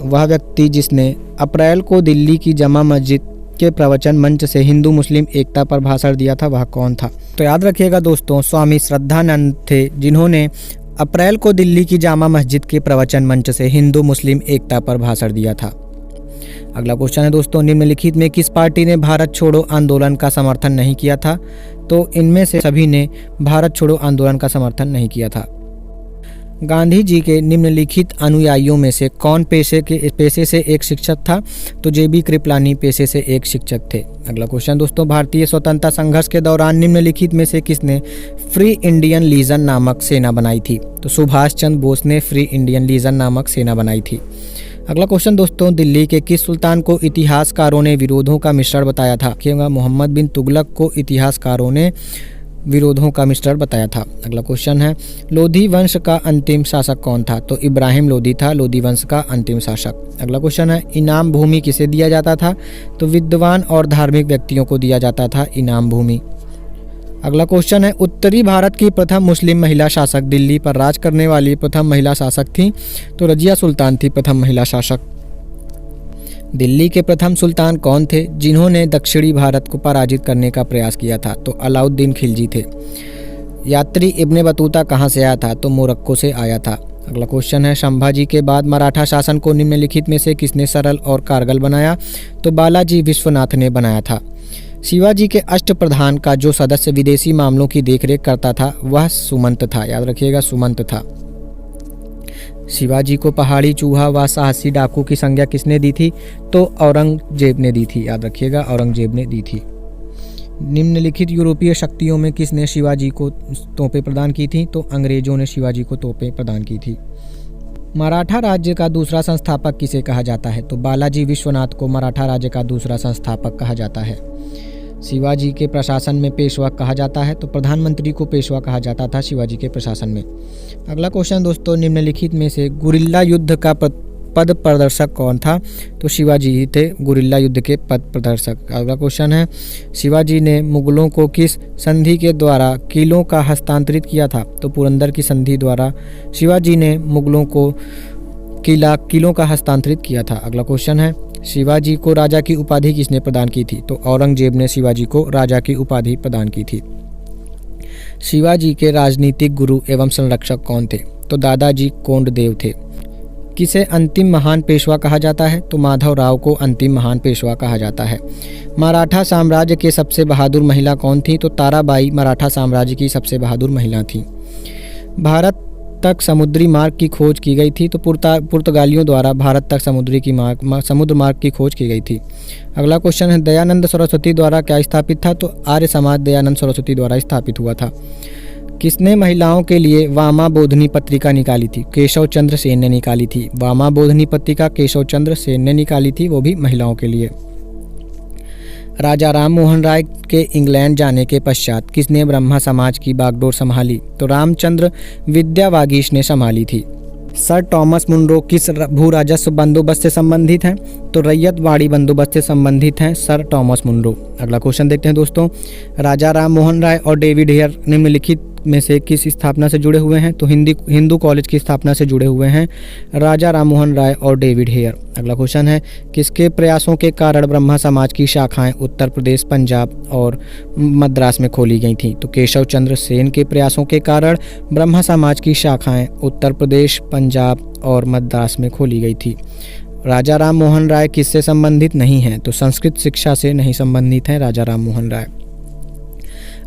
वह व्यक्ति जिसने अप्रैल को दिल्ली की जमा मस्जिद के प्रवचन मंच से हिंदू मुस्लिम एकता पर भाषण दिया था वह कौन था, तो याद रखिएगा दोस्तों स्वामी श्रद्धानंद थे, जिन्होंने अप्रैल को दिल्ली की जामा मस्जिद के प्रवचन मंच से हिंदू मुस्लिम एकता पर भाषण दिया था। अगला क्वेश्चन है दोस्तों निम्नलिखित में किस पार्टी ने भारत छोड़ो आंदोलन का समर्थन नहीं किया था, तो इनमें से सभी ने भारत छोड़ो आंदोलन का समर्थन नहीं किया था। गांधी जी के निम्नलिखित अनुयायियों में से कौन पेशे से एक शिक्षक था, तो जेबी कृपलानी पेशे से एक शिक्षक थे। अगला क्वेश्चन दोस्तों भारतीय स्वतंत्रता संघर्ष के दौरान निम्नलिखित में से किसने फ्री इंडियन लीजन नामक सेना बनाई थी, तो सुभाष चंद्र बोस ने फ्री इंडियन लीजन नामक सेना बनाई थी। अगला क्वेश्चन दोस्तों दिल्ली के किस सुल्तान को इतिहासकारों ने विरोधों का मिश्रण बताया था, क्योंकि मोहम्मद बिन तुगलक को इतिहासकारों ने विरोधों का मिश्रण बताया था। अगला क्वेश्चन है लोधी वंश का अंतिम शासक कौन था, तो इब्राहिम लोधी था लोधी वंश का अंतिम शासक। अगला क्वेश्चन है इनाम भूमि किसे दिया जाता था, तो विद्वान और धार्मिक व्यक्तियों को दिया जाता था इनाम भूमि। अगला क्वेश्चन है उत्तरी भारत की प्रथम मुस्लिम महिला शासक दिल्ली पर राज करने वाली प्रथम महिला शासक थी, तो रजिया सुल्तान थी प्रथम महिला शासक। दिल्ली के प्रथम सुल्तान कौन थे जिन्होंने दक्षिणी भारत को पराजित करने का प्रयास किया था, तो अलाउद्दीन खिलजी थे। यात्री इब्ने बतूता कहाँ से आया था, तो मोरक्को से आया था। अगला क्वेश्चन है संभाजी के बाद मराठा शासन को निम्नलिखित में से किसने सरल और कारगर बनाया, तो बालाजी विश्वनाथ ने बनाया था। शिवाजी के अष्टप्रधान का जो सदस्य विदेशी मामलों की देखरेख करता था वह सुमंत था, याद रखिएगा सुमंत था। शिवाजी को पहाड़ी चूहा व साहसी डाकू की संज्ञा किसने दी थी, तो औरंगजेब ने दी थी, याद रखिएगा औरंगजेब ने दी थी। निम्नलिखित यूरोपीय शक्तियों में किसने शिवाजी को तोपें प्रदान की थी, तो अंग्रेजों ने शिवाजी को तोपें प्रदान की थी। मराठा राज्य का दूसरा संस्थापक किसे कहा जाता है, तो बालाजी विश्वनाथ को मराठा राज्य का दूसरा संस्थापक कहा जाता है। शिवाजी के प्रशासन में पेशवा कहा जाता है, तो प्रधानमंत्री को पेशवा कहा जाता था शिवाजी के प्रशासन में। अगला क्वेश्चन दोस्तों निम्नलिखित में से गुरिल्ला युद्ध का पद प्रदर्शक कौन था, तो शिवाजी ही थे गुरिल्ला युद्ध के पद प्रदर्शक। अगला क्वेश्चन है शिवाजी ने मुगलों को किस संधि के द्वारा किलों का हस्तांतरित किया था, तो पुरंदर की संधि द्वारा शिवाजी ने मुगलों को किलों का हस्तांतरित किया था। अगला क्वेश्चन है शिवाजी को राजा की उपाधि किसने प्रदान की थी, तो औरंगजेब ने शिवाजी को राजा की उपाधि प्रदान की थी। शिवाजी के राजनीतिक गुरु एवं संरक्षक कौन थे, तो दादाजी कोंडदेव थे। किसे अंतिम महान पेशवा कहा जाता है, तो माधवराव को अंतिम महान पेशवा कहा जाता है। मराठा साम्राज्य के सबसे बहादुर महिला कौन थी, तो ताराबाई मराठा साम्राज्य की सबसे बहादुर महिला थी। भारत तक समुद्री मार्ग की खोज की गई थी, तो पुर्तगालियों द्वारा भारत तक समुद्र मार्ग की खोज की गई थी। अगला क्वेश्चन है दयानंद सरस्वती द्वारा क्या स्थापित था, तो आर्य समाज दयानंद सरस्वती द्वारा स्थापित हुआ था। किसने महिलाओं के लिए वामा बोधनी पत्रिका निकाली थी? केशव चंद्र सेन ने निकाली थी। वामा बोधनी पत्रिका केशव चंद्र सेन ने निकाली थी, वो भी महिलाओं के लिए। राजा राम मोहन राय के इंग्लैंड जाने के पश्चात किसने ब्रह्मा समाज की बागडोर संभाली? तो रामचंद्र विद्यावागीश ने संभाली थी। सर टॉमस मुनरो किस भू राजस्व बंदोबस्त से संबंधित हैं? तो रैयतवाड़ी बंदोबस्त से संबंधित हैं सर टॉमस मुनरो। अगला क्वेश्चन देखते हैं दोस्तों, राजा राम मोहन राय और डेविड हेयर निम्नलिखित में से किस स्थापना से जुड़े हुए हैं? तो हिंदू कॉलेज की स्थापना से जुड़े हुए हैं राजा राम मोहन राय और डेविड हेयर। अगला क्वेश्चन है, किसके प्रयासों के कारण ब्रह्मा समाज की शाखाएं उत्तर प्रदेश, पंजाब और मद्रास में खोली गई थीं? तो केशव चंद्र सेन के प्रयासों के कारण ब्रह्मा समाज की शाखाएं उत्तर प्रदेश, पंजाब और मद्रास में खोली गई थी। राजा राम मोहन राय किससे संबंधित नहीं हैं? तो संस्कृत शिक्षा से नहीं संबंधित हैं राजा राम मोहन राय।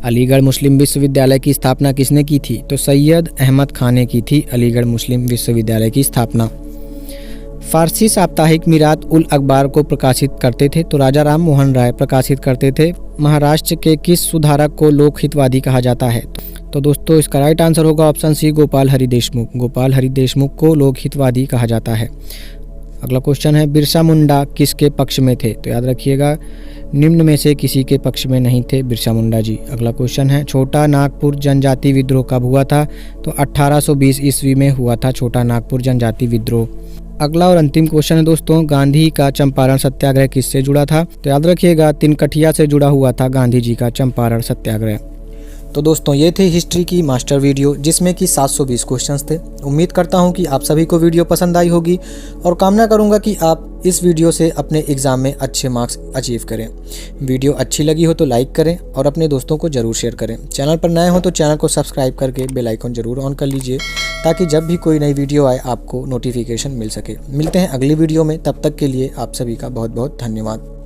अलीगढ़ मुस्लिम विश्वविद्यालय की स्थापना किसने की थी? तो सैयद अहमद खान ने की थी अलीगढ़ मुस्लिम विश्वविद्यालय की स्थापना। फारसी साप्ताहिक मीरात उल अखबार को प्रकाशित करते थे? तो राजा राम मोहन राय प्रकाशित करते थे। महाराष्ट्र के किस सुधारक को लोक हितवादी कहा जाता है? तो दोस्तों इसका राइट आंसर होगा ऑप्शन सी, गोपाल हरि देशमुख। गोपाल हरि देशमुख को लोक हितवादी कहा जाता है। अगला क्वेश्चन है, बिरसा मुंडा किसके पक्ष में थे? तो याद रखिएगा निम्न में से किसी के पक्ष में नहीं थे बिरसा मुंडा जी। अगला क्वेश्चन है, छोटा नागपुर जनजाति विद्रोह कब हुआ था? तो 1820 ईस्वी में हुआ था छोटा नागपुर जनजाति विद्रोह। अगला और अंतिम क्वेश्चन है दोस्तों, गांधी का चंपारण सत्याग्रह किससे जुड़ा था? तो याद रखिएगा तिनकठिया से जुड़ा हुआ था गांधी जी का चंपारण सत्याग्रह। तो दोस्तों ये थी हिस्ट्री की मास्टर वीडियो जिसमें कि 720 क्वेश्चंस थे। उम्मीद करता हूं कि आप सभी को वीडियो पसंद आई होगी और कामना करूंगा कि आप इस वीडियो से अपने एग्ज़ाम में अच्छे मार्क्स अचीव करें। वीडियो अच्छी लगी हो तो लाइक करें और अपने दोस्तों को ज़रूर शेयर करें। चैनल पर नए हो तो चैनल को सब्सक्राइब करके बेल आइकन ज़रूर ऑन कर लीजिए ताकि जब भी कोई नई वीडियो आए आपको नोटिफिकेशन मिल सके। मिलते हैं अगली वीडियो में, तब तक के लिए आप सभी का बहुत बहुत धन्यवाद।